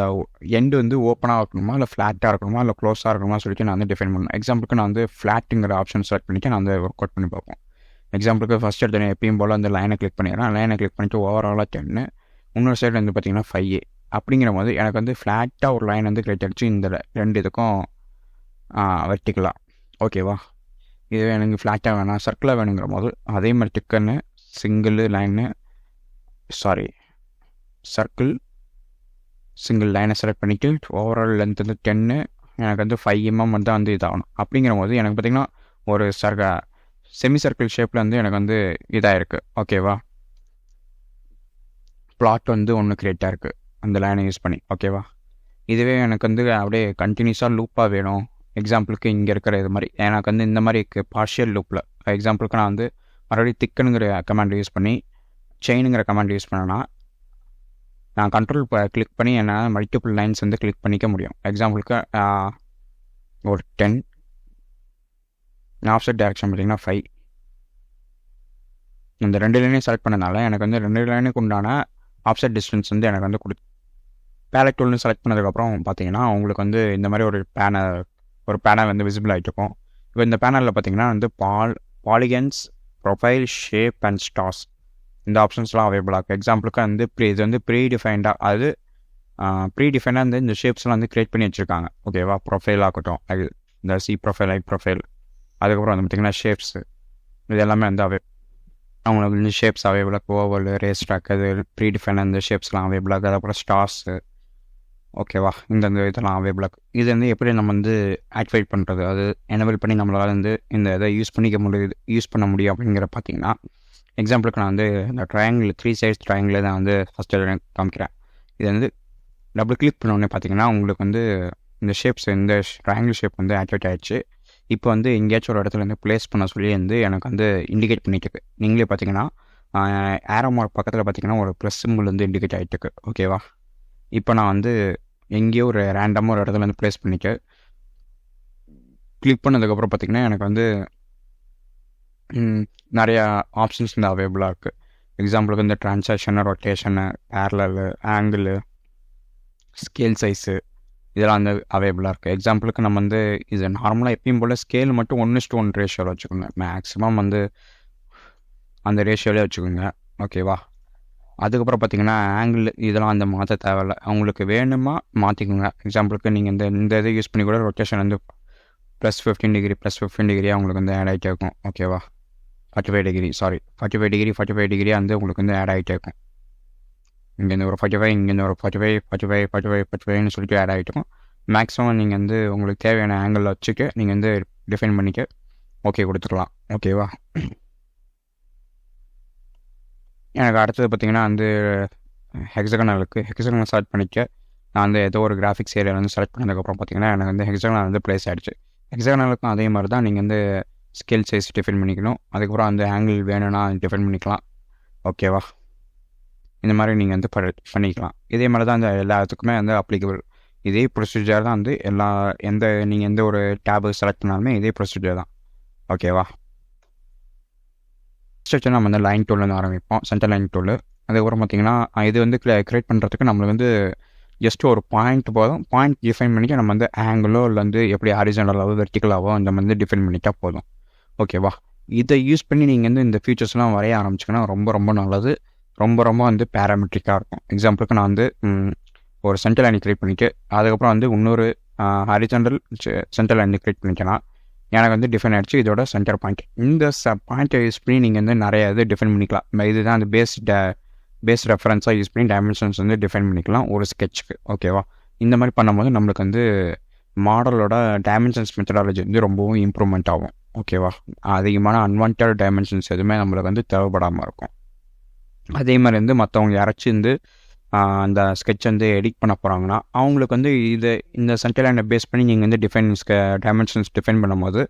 எண்டு வந்து ஓப்பனாக இருக்கணுமா இல்லை ஃப்ளாட்டாக இருக்கணுமா இல்லை க்ளோஸாக இருக்கணுமா சொல்லிட்டு நான் வந்து டிஃபைன் பண்ணணும். எக்ஸாம்பிளுக்கு நான் வந்து ஃப்ளாட்டுங்கிற ஆப்ஷன் செலக்ட் பண்ணிவிட்டு நான் வந்து ஒர்க் அவுட் பண்ணி பார்ப்போம். எக்ஸாம்பிளுக்கு ஃபஸ்ட் எடுத்து எப்பயும் போல் அந்த லைனை கிளிக் பண்ணிடுறேன். லைனை கிளிக் பண்ணிவிட்டு ஓவராலாக 10, இன்னொரு சைடு வந்து பார்த்திங்கன்னா 5. அப்படிங்கிற போது எனக்கு வந்து ஃப்ளாட்டாக ஒரு லைன் வந்து கிரியேட் ஆகிடுச்சு இந்த 2 இதுக்கும் வெர்டிக்கலாக. ஓகேவா? இதுவே எனக்கு ஃப்ளாட்டாக வேணாம் சர்க்கிளாக வேணுங்கிற போது அதே மாதிரி டிக்கன்னு சிங்கிள் லைனு சர்க்கிள் சிங்கிள் லைனை செலக்ட் பண்ணிவிட்டு ஓவரால் லென்த் வந்து 10 எனக்கு வந்து 5 mm வந்து இதாகணும். அப்படிங்கிற போது எனக்கு பார்த்திங்கன்னா ஒரு செமி சர்க்கிள் ஷேப்பில் வந்து எனக்கு வந்து இதாக இருக்குது. ஓகேவா, பிளாட் வந்து ஒன்று க்ரியேட்டாக இருக்குது அந்த லைனை யூஸ் பண்ணி. ஓகேவா, இதுவே எனக்கு வந்து அப்படியே கண்டினியூஸாக லூப்பாக வேணும். எக்ஸாம்பிளுக்கு இங்கே இருக்கிற இது மாதிரி எனக்கு வந்து இந்த மாதிரி பார்ஷியல் லூப்பில் எக்ஸாம்பிளுக்கு நான் வந்து மறுபடியும் திக்குங்கிற கமாண்ட் யூஸ் பண்ணி செயினுங்கிற கமாண்ட் யூஸ் பண்ணேன்னா நான் கண்ட்ரோல் கிளிக் பண்ணி என்னால் மல்டிபிள் லைன்ஸ் வந்து கிளிக் பண்ணிக்க முடியும். எக்ஸாம்பிளுக்கு ஒரு 10 ஆஃப்செட் டைரக்ஷன் பார்த்திங்கன்னா 5 இந்த 2 லைனையும் செலக்ட் பண்ணனால எனக்கு வந்து 2 லைனுக்கு உண்டான ஆஃப்செட் டிஸ்டன்ஸ் வந்து எனக்கு வந்து பேலட் டூல்னு செலக்ட் பண்ணதுக்கப்புறம் பார்த்தீங்கன்னா உங்களுக்கு வந்து இந்த மாதிரி ஒரு பேனல் வந்து விசிபிள் ஆகிட்டு இருக்கும். இப்போ இந்த பேனலில் பார்த்தீங்கன்னா வந்து polygons, profile, shape and stars இந்த ஆப்ஷன்ஸ்லாம் அவைலபிளாக இருக்குது. எக்ஸாம்பிளுக்கு வந்து இது வந்து ப்ரீடிஃபைண்டாக வந்து இந்த ஷேப்ஸ்லாம் வந்து க்ரியேட் பண்ணி வச்சுருக்காங்க. ஓகேவா, ப்ரொஃபைல் ஆகட்டும், இந்த சி ப்ரொஃபைல், ஐ ப்ரொஃபைல், அதுக்கப்புறம் வந்து பார்த்திங்கன்னா ஷேப்ஸு இது எல்லாமே வந்து அவங்களுக்கு வந்து ஷேப்ஸ் அவைலபிளாக ஓவல், ரேஸ் ட்ராக், அது ப்ரீடிஃபைனாக இந்த ஷேப்ஸ்லாம் அவைலபிளாக, அதுக்கப்புறம் ஸ்டார்ஸு. ஓகேவா, இந்த இதெல்லாம் அவைலபிளாக. இது வந்து எப்படி நம்ம வந்து ஆக்டிவேட் பண்ணுறது, அது எனேபிள் பண்ணி நம்மளால் வந்து இந்த இதை யூஸ் பண்ண முடியும் அப்படிங்கிற பார்த்தீங்கன்னா எக்ஸாம்பிளுக்கு நான் வந்து இந்த ட்ரையாங்கிள் 3 சைட்ஸ் ட்ரையாங்கிள் தான் வந்து ஃபஸ்ட்டு காமிக்கிறேன். இது வந்து டபுள் கிளிக் பண்ணோடனே பார்த்தீங்கன்னா உங்களுக்கு வந்து இந்த ஷேப்ஸ், இந்த ட்ரையாங்கிள் ஷேப் வந்து ஆக்டிவேட் ஆகிடுச்சு. இப்போ வந்து எங்கேயாச்சும் ஒரு இடத்துல வந்து ப்ளேஸ் பண்ண சொல்லி வந்து எனக்கு வந்து இண்டிகேட் பண்ணிட்டுருக்கு. நீங்களே பார்த்தீங்கன்னா ஏரோ மார்க் பக்கத்தில் பார்த்தீங்கன்னா ஒரு ப்ளஸ் சிம்பிள் வந்து இண்டிகேட் ஆகிட்டுருக்கு. ஓகேவா, இப்போ நான் வந்து எங்கேயோ ஒரு ரேண்டமாக ஒரு இடத்துல வந்து ப்ளேஸ் பண்ணிக்க கிளிக் பண்ணதுக்கப்புறம் பார்த்திங்கன்னா எனக்கு வந்து நிறையா ஆப்ஷன்ஸ் வந்து அவைலபிளாக இருக்குது. எக்ஸாம்பிளுக்கு இந்த translation, rotation, parallel, angle, scale size இதெல்லாம் வந்து அவைலபிளாக இருக்குது. எக்ஸாம்பிளுக்கு நம்ம வந்து இது நார்மலாக எப்பயும் போல் ஸ்கேல் மட்டும் 1:1 ரேஷியோவில் வச்சுக்கோங்க. மேக்ஸிமம் வந்து அந்த ரேஷியோவிலே வச்சுக்கோங்க. ஓகேவா, அதுக்கப்புறம் பார்த்திங்கன்னா ஆங்கிள் இதெல்லாம் அந்த மாற்ற தேவையில்லை. அவங்களுக்கு வேணுமா மாற்றிக்கோங்க. எக்ஸாம்பிளுக்கு நீங்கள் இந்த இதை யூஸ் பண்ணி கூட ரொட்டேஷன் வந்து +15 டிகிரி அவங்களுக்கு வந்து ஆட் ஆகிட்டே இருக்கும். ஓகேவா, 45 டிகிரி வந்து உங்களுக்கு வந்து ஆட் ஆகிட்டே இருக்கும். இங்கேருந்து ஒரு 45, இங்கேருந்து ஒரு 45 சொல்லிட்டு ஆட் ஆகிட்டோம். மேக்ஸிமம் நீங்கள் வந்து உங்களுக்கு தேவையான ஆங்கிளில் வச்சுட்டு நீங்கள் வந்து டிஃபைன் பண்ணிக்க ஓகே கொடுத்துக்கலாம். ஓகேவா, எனக்கு அடுத்தது பார்த்திங்கன்னா வந்து ஹெக்ஸகனல் செலக்ட் பண்ணிக்க நான் வந்து ஏதோ ஒரு கிராஃபிக்ஸ் ஏரியா வந்து செலக்ட் பண்ணதுக்கப்புறம் பார்த்திங்கன்னா எனக்கு வந்து ஹெக்ஸகனல் வந்து ப்ளேஸ் ஆகிடுச்சு. ஹெக்ஸகனலுக்கும் அதே மாதிரி தான் நீங்கள் வந்து ஸ்கேல் சைஸ் டிஃபைன் பண்ணிக்கணும். அதுக்கப்புறம் அந்த ஆங்கிள் வேணும்னா டிஃபைன் பண்ணிக்கலாம். ஓகேவா, இந்த மாதிரி நீங்கள் வந்து பண்ணிக்கலாம். இதே மாதிரி தான் இந்த எல்லாத்துக்குமே வந்து அப்ளிகபிள். இதே ப்ரொசீஜர் தான் வந்து நீங்கள் எந்த ஒரு டேபு செலக்ட் பண்ணாலுமே இதே ப்ரொசீஜர் தான். ஓகேவா, ஃபஸ்ட்டு நம்ம வந்து லைன் டூல்லேருந்து ஆரம்பிப்போம், சென்டர் லைன் டூலு. அதுக்கப்புறம் பார்த்திங்கன்னா இது வந்து க்ரியேட் பண்ணுறதுக்கு நம்மளுக்கு வந்து ஜஸ்ட் ஒரு பாயிண்ட் போதும். பாயிண்ட் டிஃபைன் பண்ணிக்க நம்ம வந்து ஆங்கிளோ இல்லை வந்து எப்படி ஹாரிசான்டலாவோ வெர்டிக்கலாவோ அந்த வந்து டிஃபைன் பண்ணிட்டா போதும். ஓகேவா, இதை யூஸ் பண்ணி நீங்கள் வந்து இந்த ஃபீச்சர்ஸ்லாம் வரைய ஆரம்பிச்சிங்கன்னா ரொம்ப நல்லது. ரொம்ப வந்து பேராமெட்ரிக்காக இருக்கும். எக்ஸாம்பிளுக்கு நான் வந்து ஒரு சென்டர் லைன் க்ரியேட் பண்ணிவிட்டு அதுக்கப்புறம் வந்து இன்னொரு ஹாரிசான்டல் சென்டர் லைன் க்ரியேட் பண்ணிக்கலாம். எனக்கு வந்து டிஃபைன் ஆகிடுச்சு இதோட சென்டர் பாயிண்ட். இந்த பாயிண்ட்டை யூஸ் பண்ணி நீங்கள் வந்து நிறைய இது டிஃபைன் பண்ணிக்கலாம். இதுதான் அந்த பேஸ் ரெஃபரன்ஸாக யூஸ் பண்ணி டைமென்ஷன்ஸ் வந்து டிஃபைன் பண்ணிக்கலாம் ஒரு ஸ்கெட்சுக்கு. ஓகேவா, இந்த மாதிரி பண்ணும்போது நம்மளுக்கு வந்து மாடலோட டைமென்ஷன்ஸ் மெத்தடாலஜி வந்து ரொம்பவும் இம்ப்ரூவ்மெண்ட் ஆகும். ஓகேவா, அதிகமான அன்வான்ட் டைமென்ஷன்ஸ் எதுவுமே நம்மளுக்கு வந்து தேவைப்படாமல் இருக்கும். அதே மாதிரி வந்து மற்றவங்க யாராச்சும் வந்து அந்த ஸ்கெட்ச் வந்து எடிட் பண்ண போகிறாங்கன்னா அவங்களுக்கு வந்து இந்த சென்டர் லைனை பேஸ் பண்ணி நீங்கள் வந்து டைமென்ஷன்ஸ் டிஃபைன் பண்ணும்போது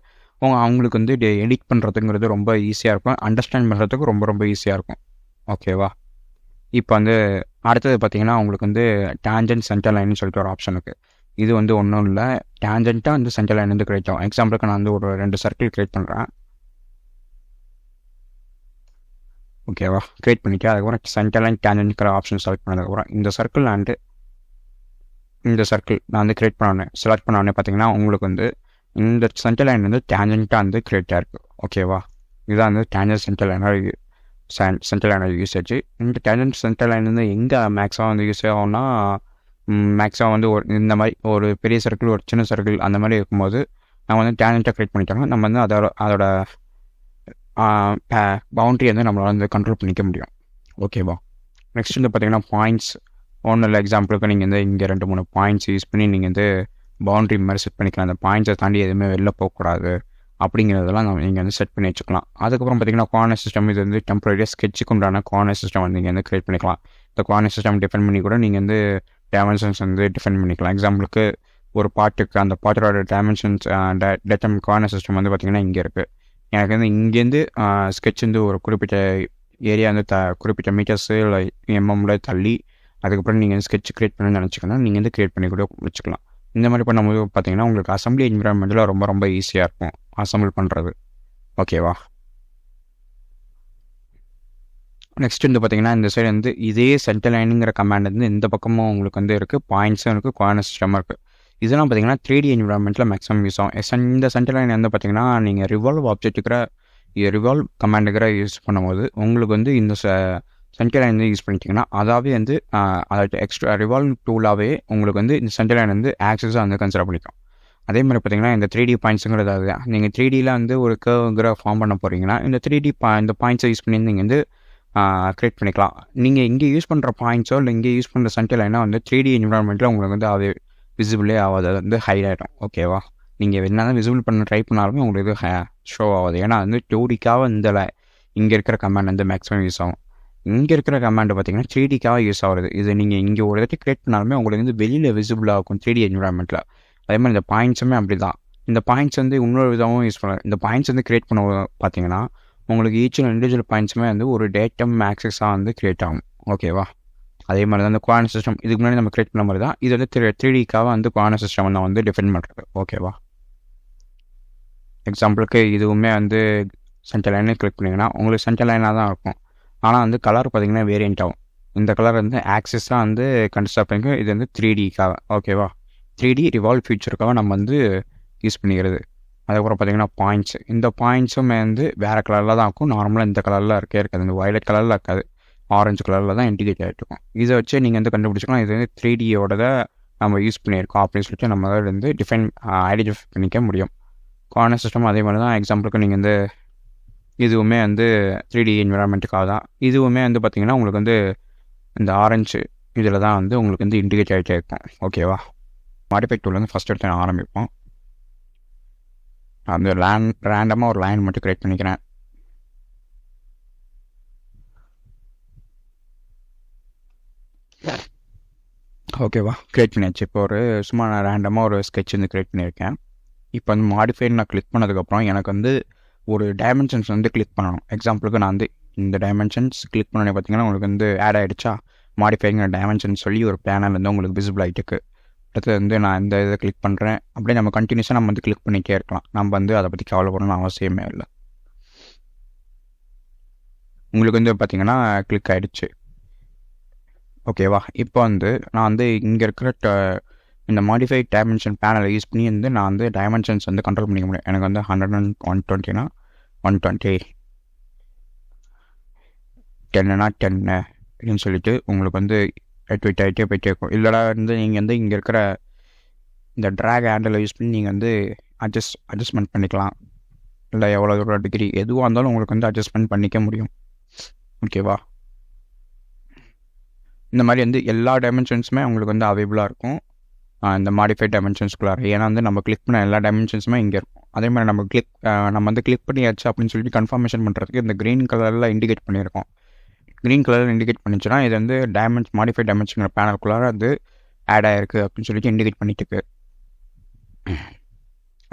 அவங்களுக்கு வந்து எடிட் பண்ணுறதுங்கிறது ரொம்ப ஈஸியாக இருக்கும். அண்டர்ஸ்டாண்ட் பண்ணுறதுக்கு ரொம்ப ஈஸியாக இருக்கும். ஓகேவா, இப்போ வந்து அடுத்தது பார்த்திங்கன்னா உங்களுக்கு வந்து டேஞ்சன்ட் சென்டர் லைன்னு சொல்லிட்டு ஒரு ஆப்ஷன் இருக்குது. இது வந்து ஒன்றும் இல்லை, டேஞ்சண்ட்டாக வந்து சென்டர் லைன் வந்து கிரியேட் ஆகும். எக்ஸாம்பிளுக்கு நான் வந்து ஒரு 2 சர்க்கிள் கிரியேட் பண்ணுறேன். ஓகேவா, க்ரியேட் பண்ணிவிட்டு அதுக்கப்புறம் சென்டர் லைன் டேஞ்சன்ட்ங்கிற ஆப்ஷன் செலக்ட் பண்ணதுக்கப்புறம் இந்த சர்க்கிள் நான் வந்து செலக்ட் பண்ணோடனே பார்த்தீங்கன்னா உங்களுக்கு வந்து இந்த சென்டர் லைன் வந்து டேஞ்சண்ட்டாக வந்து கிரியேட் ஆகிருக்கு. ஓகேவா, இதுதான் வந்து டேஞ்சன்ட் சென்டர் லைனோட யூசேஜ். இந்த டேஞ்சன்ட் சென்டர் லைன் வந்து எங்கே மேக்ஸிமம் வந்து யூஸ் ஆகும்னா மேக்ஸிமம் வந்து இந்த மாதிரி ஒரு பெரிய சர்க்கிள், ஒரு சின்ன சர்க்கிள் அந்த மாதிரி இருக்கும்போது நம்ம வந்து டேலண்ட்டாக க்ரியேட் பண்ணிட்டோம்னா நம்ம வந்து அதோட பவுண்ட்ரி வந்து நம்மளால் வந்து கண்ட்ரோல் பண்ணிக்க முடியும். ஓகேவா? நெக்ஸ்ட் வந்து பார்த்திங்கன்னா பாயிண்ட்ஸ். ஒன்றும் இல்லை, எக்ஸாம்பிளுக்கு நீங்கள் வந்து இங்கே 2-3 பாயிண்ட்ஸ் யூஸ் பண்ணி நீங்கள் வந்து பவுண்ட்ரி மாதிரி செட் பண்ணிக்கலாம். அந்த பாயிண்ட்ஸை தாண்டி எதுவுமே வெளில போகக்கூடாது அப்படிங்கிறதெல்லாம் நீங்கள் வந்து செட் பண்ணி வச்சுக்கலாம். அதுக்கப்புறம் பார்த்திங்கன்னா கார்னர் சிஸ்டம். இது வந்து டெம்பரரியாக ஸ்கெட்சுக்கு உண்டான கார்னர் சிஸ்டம் வந்து நீங்கள் வந்து க்ரியேட் பண்ணிக்கலாம். இந்த கார்னர் சிஸ்டம் டிஃபைன் பண்ணி கூட நீங்கள் வந்து டைமென்ஷன்ஸ் வந்து டிஃபைன் பண்ணிக்கலாம். எக்ஸாம்பிளுக்கு ஒரு பாட்டுக்கு அந்த பாட்டோட டைமென்ஷன்ஸ் கார்னர் சிஸ்டம் வந்து பார்த்திங்கன்னா இங்கே இருக்குது. எனக்கு வந்து இங்கேருந்து ஸ்கெட்ச் வந்து ஒரு குறிப்பிட்ட ஏரியா வந்து குறிப்பிட்ட மீட்டர்ஸு இல்லை எம்எம்ல தள்ளி அதுக்கப்புறம் நீங்கள் ஸ்கெட்ச் க்ரியேட் பண்ணணும்னு நினச்சிக்கணும். நீங்கள் வந்து க்ரியேட் பண்ணி கூட வச்சுக்கலாம். இந்த மாதிரி பண்ணும்போது பார்த்தீங்கன்னா உங்களுக்கு அசம்பிளி என்விரான்மெண்ட்டில் ரொம்ப ஈஸியாக இருக்கும் அசம்பிள் பண்ணுறது. ஓகேவா? நெக்ஸ்ட் வந்து பார்த்தீங்கன்னா இந்த சைடு வந்து இதே சென்டர் லைனுங்கிற கமாண்ட் வந்து இந்த பக்கமும் உங்களுக்கு வந்து இருக்குது, பாயிண்ட்ஸும் இருக்குது, கார்னர் சிஸ்டமும் இருக்குது. இதெல்லாம் பார்த்தீங்கன்னா 3D என்விரான்மெண்ட்டில் மேக்ஸிமம் யூஸ் ஆகும். இந்த சென்டர் லைன் வந்து பார்த்தீங்கன்னா நீங்கள் ரிவால்வ் ஆப்ஜெக்ட்டுக்கிற ரிவால்வ் கமாண்டுக்கிற யூஸ் பண்ணும்போது உங்களுக்கு வந்து இந்த சென்டர் லைன் வந்து யூஸ் பண்ணிட்டீங்கன்னா அதாவே வந்து அதாவது எக்ஸ்ட்ரா ரிவால்வ் டூலாகவே உங்களுக்கு வந்து இந்த சென்டர் லைன் வந்து ஆக்சஸாக வந்து கன்சிடர் பண்ணிக்கும். அதே மாதிரி பார்த்தீங்கன்னா இந்த 3D பாயிண்ட்ஸுங்கிறது அதுதான். நீங்கள் 3Dயில் வந்து ஒரு கர்வ்ங்கிற ஃபார்ம் பண்ண போகிறீங்கன்னா இந்த 3D இந்த பாயிண்ட்ஸை யூஸ் பண்ணி நீங்கள் வந்து க்ரியேட் பண்ணிக்கலாம். நீங்கள் இங்கே யூஸ் பண்ணுற பாயிண்ட்ஸோ இல்லை இங்கே யூஸ் பண்ணுற சென்டர் லைனோ வந்து 3D என்விரான்மெண்ட்டில் உங்களுக்கு வந்து அது விசிபிளே ஆகாது, அது வந்து ஹைட் ஆகிடும். ஓகேவா? நீங்கள் என்ன தான் விசிபிள் பண்ண ட்ரை பண்ணாலுமே உங்களுக்கு இது ஷோ ஆகாது. ஏன்னா வந்து 2Dக்காக இங்கே இருக்கிற கமாண்ட் வந்து மேக்ஸிமம் யூஸ் ஆகும். இங்கே இருக்கிற கமாண்டு பார்த்தீங்கன்னா 3Dக்காக யூஸ் ஆகுது. இது நீங்கள் இங்கே ஒரு இடத்துக்கு க்ரியேட் பண்ணாலுமே உங்களுக்கு வந்து வெளியில் விசிபிள் ஆகும் 3D என்விரான்மெண்ட்டில். அதே மாதிரி இந்த பாயிண்ட்ஸுமே அப்படி தான். இந்த பாயிண்ட்ஸ் வந்து இன்னொரு விதமும் யூஸ் பண்ணலாம். இந்த பாயிண்ட்ஸ் வந்து க்ரியேட் பண்ண பார்த்தீங்கன்னா உங்களுக்கு ஈச் இண்டிவிஜுவல் பாயிண்ட்ஸுமே வந்து ஒரு டேட்டம் ஆக்சஸாக வந்து க்ரியேட் ஆகும். ஓகேவா? அதே மாதிரி தான் இந்த கோஆர்டினேட் சிஸ்டம் இதுக்கு முன்னாடி நம்ம க்ரியேட் பண்ண மாதிரி தான் இது வந்து 3Dக்காக வந்து கோஆர்டினேட் சிஸ்டம் நான் வந்து டிஃபைன் பண்ணுறது. ஓகேவா? எக்ஸாம்பிளுக்கு இதுவுமே வந்து சென்டர் லைனே கிளிக் பண்ணிங்கன்னா உங்களுக்கு சென்டர் லைனாக தான் இருக்கும். ஆனால் வந்து கலர் பார்த்திங்கன்னா வேரியண்ட் ஆகும். இந்த கலர் வந்து ஆக்சஸாக வந்து கன்சிடர் பண்ணிக்க. இது வந்து 3Dக்காக. ஓகேவா? 3D ரிவால்வ் ஃபியூச்சருக்காக நம்ம வந்து யூஸ் பண்ணிக்கிறது. அதுக்கப்புறம் பார்த்திங்கன்னா பாயிண்ட்ஸ். இந்த பாயிண்ட்ஸுமே வந்து வேறு கலரில் தான் இருக்கும். நார்மலாக இந்த கலரில் இருக்காது, இந்த வயலட் கலரில் இருக்காது, ஆரஞ்சு கலரில் தான் இண்டிகேட் ஆகிட்டு இருக்கும். இதை வச்சு நீங்கள் வந்து கண்டுபிடிச்சிக்கலாம் இது வந்து 3Dயோட நம்ம யூஸ் பண்ணியிருக்கோம் அப்படின்னு சொல்லிட்டு நம்ம வந்து ஐடென்டிஃபை பண்ணிக்க முடியும். கார்னர் சிஸ்டம் அதே மாதிரி தான். எக்ஸாம்பிளுக்கு நீங்கள் வந்து இதுவுமே வந்து 3D என்விரான்மெண்ட்டுக்காக தான். இதுவுமே வந்து பார்த்திங்கன்னா உங்களுக்கு வந்து இந்த ஆரஞ்சு இதில் தான் வந்து உங்களுக்கு வந்து இண்டிகேட் ஆகிட்டே இருக்கும். ஓகேவா? மாடிஃபை டூல் வந்து ஃபஸ்ட் எடுத்து ஆரம்பிப்போம். அந்த ரேண்டமாக ஒரு லைன் மட்டும் க்ரியேட் பண்ணிக்கிறேன். ஓகேவா? க்ரியேட் பண்ணியாச்சு. இப்போ ஒரு சும்மா நான் ரேண்டமாக ஒரு ஸ்கெட்ச் வந்து க்ரியேட் பண்ணியிருக்கேன். இப்போ வந்து மாடிஃபைன்னு நான் கிளிக் பண்ணதுக்கப்புறம் எனக்கு வந்து ஒரு டைமென்ஷன்ஸ் வந்து கிளிக் பண்ணணும். எக்ஸாம்பிளுக்கு நான் வந்து இந்த டைமென்ஷன்ஸ் கிளிக் பண்ணோன்னே பார்த்தீங்கன்னா உங்களுக்கு வந்து ஆட் ஆகிடுச்சா மாடிஃபைங்கிற டைமென்ஷன் சொல்லி ஒரு பேனல் வந்து உங்களுக்கு விசிபிள் ஆகிட்டுருக்கு. அடுத்து வந்து நான் இந்த இதை கிளிக் பண்ணுறேன். அப்படியே நம்ம கண்டினியூஸாக நம்ம வந்து கிளிக் பண்ணிகிட்டே இருக்கலாம். நம்ம வந்து அதை பற்றி கவலைப்படணும்னு அவசியமே இல்லை. உங்களுக்கு வந்து பார்த்திங்கன்னா கிளிக் ஆகிடுச்சு. ஓகேவா? இப்போ வந்து நான் வந்து இங்கே இருக்கிற இந்த மாடிஃபை டைமென்ஷன் பேனலை யூஸ் பண்ணி வந்து நான் வந்து டைமென்ஷன்ஸ் வந்து கண்ட்ரோல் பண்ணிக்க முடியும். எனக்கு வந்து 100 and 120னா 120, 10னா 10 அப்படின்னு சொல்லிட்டு உங்களுக்கு வந்து வெயிட் ஆகிட்டே போயிட்டே இருக்கும். இல்லைடா வந்து நீங்கள் வந்து இங்கே இருக்கிற இந்த ட்ராக் ஹேண்டில் யூஸ் பண்ணி நீங்கள் வந்து அட்ஜஸ்ட்மெண்ட் பண்ணிக்கலாம். இல்லை எவ்வளோ தூரம் டிகிரி எதுவாக இருந்தாலும் உங்களுக்கு வந்து அட்ஜஸ்ட்மெண்ட் பண்ணிக்க முடியும். ஓகேவா? இந்த மாதிரி வந்து எல்லா டைமென்ஷன்ஸுமே உங்களுக்கு வந்து அவைலபிளாக இருக்கும் இந்த மாடிஃபைட் டைமென்ஷன்ஸ்குள்ளார. ஏன்னா வந்து நம்ம கிளிக் பண்ண எல்லா டைமென்ஷன்ஸுமே இங்கே இருக்கும். அதே மாதிரி நம்ம வந்து கிளிக் பண்ணியாச்சு அப்படின்னு சொல்லிட்டு கன்ஃபர்மேஷன் பண்ணுறதுக்கு இந்த க்ரீன் கலரில் இண்டிகேட் பண்ணியிருக்கோம். க்ரீன் கலரில் இண்டிகேட் பண்ணிச்சுன்னா இது வந்து மாடிஃபைட் டைமென்ஷன் பேனலுக்குள்ளார வந்து ஆட் ஆகிருக்கு அப்படின்னு சொல்லிட்டு இண்டிகேட் பண்ணிட்டுருக்கு.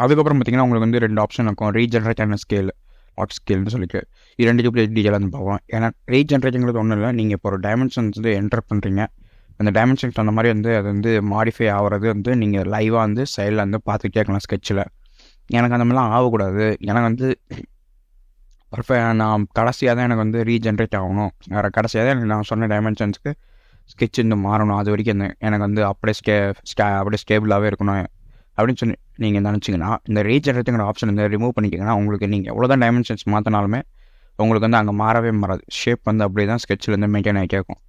அதுக்கப்புறம் பார்த்திங்கன்னா உங்களுக்கு வந்து 2 ஆப்ஷன் இருக்கும், ரீஜென்ரேட் அண்ட் ஸ்கேல், ஆட் ஸ்கேல்னு சொல்லிட்டு. இது 2 டீட்டெயிலாக வந்து பார்ப்போம். ஏன்னா ரீஜென்ரேட்டுங்கிறது ஒன்றும் இல்லை, நீங்கள் இப்போ ஒரு டைமென்ஷன்ஸ் வந்து என்டர் பண்ணுறீங்க. அந்த டைமென்ஷன்ஸ் அந்த மாதிரி வந்து அது வந்து மாடிஃபை ஆகிறது வந்து நீங்கள் லைவாக வந்து சைடில் வந்து பார்த்துக்கிட்டே இருக்கலாம் ஸ்கெட்சில். எனக்கு அந்த மாதிரிலாம் ஆகக்கூடாது. எனக்கு வந்து நான் கடைசியாக தான் எனக்கு வந்து ரீஜென்ரேட் ஆகணும். வேறு கடைசியாக தான் எனக்கு நான் சொன்ன டைமென்ஷன்ஸ்க்கு ஸ்கெட்ச் வந்து மாறணும். அது வரைக்கும் எனக்கு வந்து அப்படியே அப்படியே ஸ்டேபிளாகவே இருக்கணும் அப்படின்னு சொல்லி நீங்கள் நினச்சிங்கன்னா இந்த ரீஜென்ரேட்டுங்கிற ஆப்ஷன் வந்து ரிமூவ் பண்ணிக்கிங்கன்னா உங்களுக்கு நீங்கள் எவ்வளோ தான் டைமென்ஷன்ஸ் மாற்றினாலுமே உங்களுக்கு வந்து அங்கே மாறவே மாறாது. ஷேப் வந்து அப்படியே தான் ஸ்கெட்சில் வந்து மெயின்டைன் ஆகிட்டே இருக்கும்.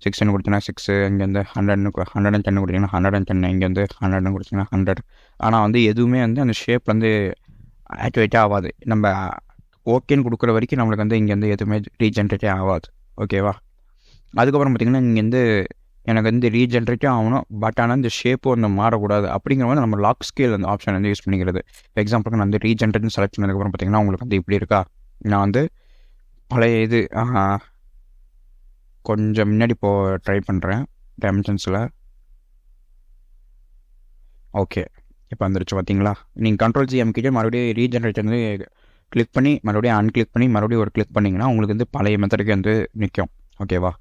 6 கொடுத்தீங்கன்னா 6, இங்கேருந்து 110 கொடுத்தீங்கன்னா 110, இங்கேருந்து 100 கொடுத்தீங்கன்னா 100. ஆனால் வந்து எதுவுமே வந்து அந்த ஷேப் வந்து ஆக்டிவேட்டே ஆகாது. நம்ம ஓகேன்னு கொடுக்குற வரைக்கும் நம்மளுக்கு வந்து இங்கேருந்து எதுவுமே ரீஜென்ரேட்டே ஆகாது. ஓகேவா? அதுக்கப்புறம் பார்த்திங்கன்னா இங்கேருந்து எனக்கு வந்து ரீஜென்ரேட்டே ஆகணும், பட் ஆனால் இந்த ஷேப்பு வந்து மாறக்கூடாது. அப்படிங்கிற மாதிரி நம்ம லாக் ஸ்கேல் அந்த ஆப்ஷன் வந்து யூஸ் பண்ணிக்கிறது. இப்போ எக்ஸாம்பிளுக்கு நான் வந்து ரீஜென்ரேட்னு செலக்ட் பண்ணதுக்கப்புறம் பார்த்திங்கன்னா உங்களுக்கு வந்து இப்படி இருக்கா. நான் வந்து பழைய இது கொஞ்சம் முன்னாடி ட்ரை பண்ணுறேன் டைமென்ஷன்ஸில். ஓகே, இப்போ வந்துருச்சு பார்த்தீங்களா. நீங்கள் Ctrl+C அமைக்கிட்டே மறுபடியும் ரீஜென்ரேட் வந்து கிளிக் பண்ணி மறுபடியும் அன்கிளிக் பண்ணி மறுபடியும் ஒரு கிளிக் பண்ணிங்கன்னா உங்களுக்கு வந்து பழைய மெத்தடுக்கு வந்து நிற்கும். ஓகேவா?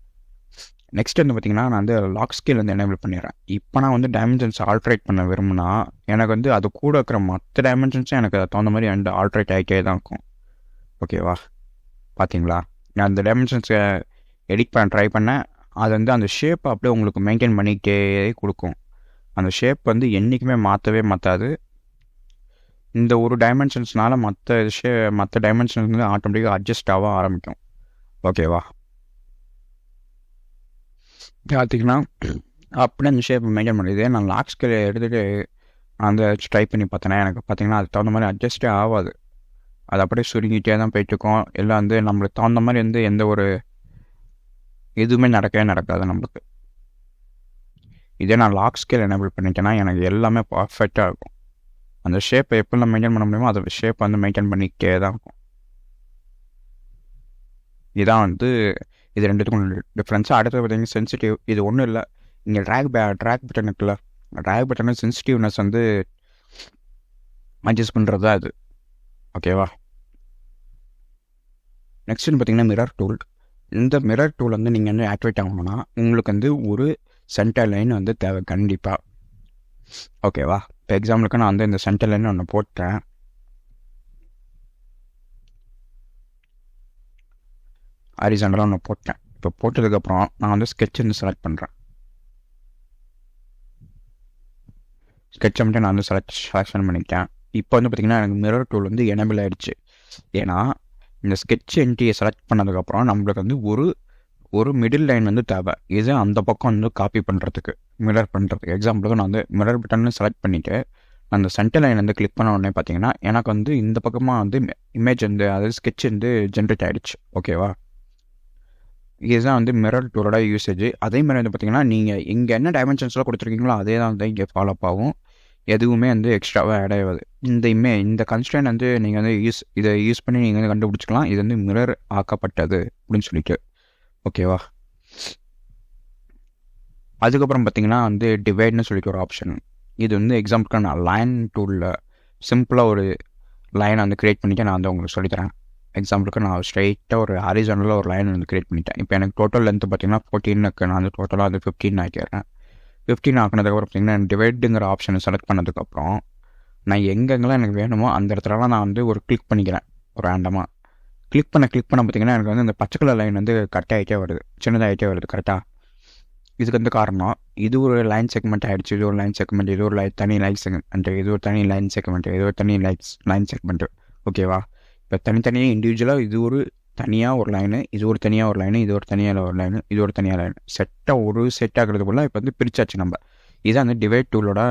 நெக்ஸ்ட் வந்து பார்த்திங்கன்னா நான் வந்து லாக் ஸ்கேல் வந்து எனேபிள் பண்ணிடுறேன். இப்போ நான் வந்து டைமென்ஷன்ஸ் ஆல்ட்ரேட் பண்ண விரும்புனா எனக்கு வந்து அது கூட இருக்கிற மற்ற டைமென்ஷன்ஸும் எனக்கு அதை தகுந்த மாதிரி வந்து ஆல்ட்ரேட் ஆகிட்டே தான் இருக்கும். ஓகேவா? பார்த்தீங்களா, நான் அந்த டைமென்ஷன்ஸை எடிட் பண்ண ட்ரை பண்ணேன். அது வந்து அந்த ஷேப்பை அப்படியே உங்களுக்கு மெயின்டைன் பண்ணிக்கிட்டே கொடுக்கும். அந்த ஷேப் வந்து என்றைக்குமே மாற்றாது. இந்த ஒரு டைமென்ஷன்ஸ்னால மற்ற டைமென்ஷன்ஸ் வந்து ஆட்டோமேட்டிக்காக அட்ஜஸ்ட் ஆக ஆரம்பிக்கும். ஓகேவா? பார்த்திங்கன்னா அப்படியே அந்த ஷேப் மெயின்டைன் பண்ணுறது. நான் லாக் ஸ்கேல் எடுத்துகிட்டு அந்த ட்ரை பண்ணி பார்த்தேன்னா எனக்கு பார்த்திங்கன்னா அதுக்கு தகுந்த மாதிரி அட்ஜஸ்ட்டே ஆகாது. அது அப்படியே சுருங்கிட்டே தான் போயிட்டுருக்கோம். எல்லாம் வந்து நம்மளுக்கு தகுந்த மாதிரி வந்து எந்த ஒரு எதுவுமே நடக்காது நம்மளுக்கு. இதே நான் லாக் ஸ்கேல் எனேபிள் பண்ணிட்டேன்னா எனக்கு எல்லாமே பர்ஃபெக்டாக இருக்கும். அந்த ஷேப்பை எப்படிலாம் மெயின்டைன் பண்ண முடியுமோ அந்த ஷேப்பை வந்து மெயின்டைன் பண்ணிக்கிட்டே தான் இருக்கும். இதான் வந்து இது ரெண்டுத்துக்கும் டிஃப்ரென்ஸாக. அடுத்தது பார்த்தீங்கன்னா சென்சிட்டிவ். இது ஒன்றும் இல்லை, இங்கே ட்ராக் பட்டன் இருக்குல்ல, ட்ராக் பட்டனை சென்சிட்டிவ்னஸ் வந்து அட்ஜஸ்ட் பண்ணுறது தான் இது. ஓகேவா? நெக்ஸ்ட்னு பார்த்தீங்கன்னா மிரர் டூல். இந்த மிரர் டூல் வந்து நீங்கள் வந்து ஆக்டிவேட் ஆகணும்னா உங்களுக்கு வந்து ஒரு சென்டர் லைன் வந்து தேவை கண்டிப்பாக. ஓகேவா? இப்போ எக்ஸாம்பிளுக்கு நான் வந்து இந்த சென்டர் லைன் ஒன்று போட்டேன். ஹாரிசான்டலாக ஒன்று போட்டேன். இப்போ போட்டதுக்கப்புறம் நான் வந்து ஸ்கெட்ச் வந்து செலக்ட் பண்ணுறேன். ஸ்கெட்சை மட்டும் நான் வந்து செலெக்ஷன் பண்ணிட்டேன். இப்போ வந்து பார்த்திங்கன்னா எனக்கு மிரர் டூல் வந்து எனேபிள் ஆகிடுச்சு. ஏன்னா இந்த ஸ்கெட்ச் என்ட்ரியை செலக்ட் பண்ணதுக்கப்புறம் நம்மளுக்கு வந்து ஒரு மிடில் லைன் வந்து தேவை. இது அந்த பக்கம் வந்து காப்பி பண்ணுறதுக்கு, மிரர் பண்ணுறதுக்கு. எக்ஸாம்பிளுக்கு நான் வந்து மிரர் பட்டன்னு செலக்ட் பண்ணிவிட்டு அந்த சென்டர் லைன் வந்து கிளிக் பண்ண உடனே பார்த்தீங்கன்னா எனக்கு வந்து இந்த பக்கமாக வந்து இமேஜ் வந்து அதாவது ஸ்கெட்ச் வந்து ஜென்ரேட் ஆகிடுச்சு. ஓகேவா? இதுதான் வந்து மிரர் டூலோட யூசேஜ். அதே மாதிரி வந்து பார்த்திங்கன்னா நீங்கள் இங்கே என்ன டைமென்ஷன்ஸ்லாம் கொடுத்துருக்கீங்களோ அதே தான் வந்து இங்கே ஃபாலோ ஆகும். எதுவுமே வந்து எக்ஸ்ட்ராவாக ஆட் ஆகாது. இந்த கன்ஸ்ட்ரெயின் வந்து நீங்கள் வந்து இதை யூஸ் பண்ணி நீங்கள் வந்து கண்டுபிடிச்சிக்கலாம். இது வந்து மிரர் ஆக்கப்பட்டது அப்படின்னு சொல்லிட்டு. ஓகேவா? அதுக்கப்புறம் பார்த்திங்கன்னா வந்து டிவைட்னு சொல்லிட்டு ஒரு ஆப்ஷன். இது வந்து எக்ஸாம்பிளுக்கு நான் லைன் டூலில் சிம்பிளாக ஒரு லைனை வந்து க்ரியேட் பண்ணிவிட்டு நான் வந்து உங்களுக்கு சொல்லித்தரேன். எக்ஸாம்பிளுக்கு நான் ஸ்ட்ரைட்டாக ஒரு ஹாரிசான்டலாக ஒரு லைன் வந்து க்ரியேட் பண்ணிட்டேன். இப்போ எனக்கு டோட்டல் லென்த்து பார்த்திங்கன்னா 14 நான் வந்து டோட்டலாக வந்து 15 ஆக்கிடுறேன். 15 ஆக்கினதுக்கப்புறம் பார்த்திங்கன்னா டிவைடுங்கிற ஆப்ஷனை செலக்ட் பண்ணதுக்கப்புறம் நான் எங்கெங்கெல்லாம் எனக்கு வேணுமோ அந்த இடத்துலலாம் நான் வந்து ஒரு கிளிக் பண்ணிக்கிறேன். ஒரு ரேண்டமாக கிளிக் பண்ண பார்த்திங்கன்னா எனக்கு வந்து இந்த பச்சை கலர் லைன் வந்து கட் ஆகிட்டே வருது, சின்னதாகிட்டே வருது. கரெக்டாக இதுக்கு வந்து காரணம் இது ஒரு லைன் செக்மெண்ட் ஆகிடுச்சு. இது ஒரு லைன் செக்மெண்ட், இது ஒரு தனி லைன் செக்மெண்ட், இது ஒரு தனி லைன் செக்மெண்ட், இது ஒரு தனி லைன் செக்மெண்ட். ஓகேவா? இப்போ தனித்தனியாக இண்டிவிஜுவலாக இது ஒரு தனியாக ஒரு லைனு, இது ஒரு தனியாக ஒரு லைனு, இது ஒரு தனியாக ஒரு லைனு, இது ஒரு தனியாக லைனு, செட் ஆகிறதுக்குள்ள இப்போ வந்து பிரிச்சாச்சு நம்ம. இதுதான் வந்து டிவைட் டூலோட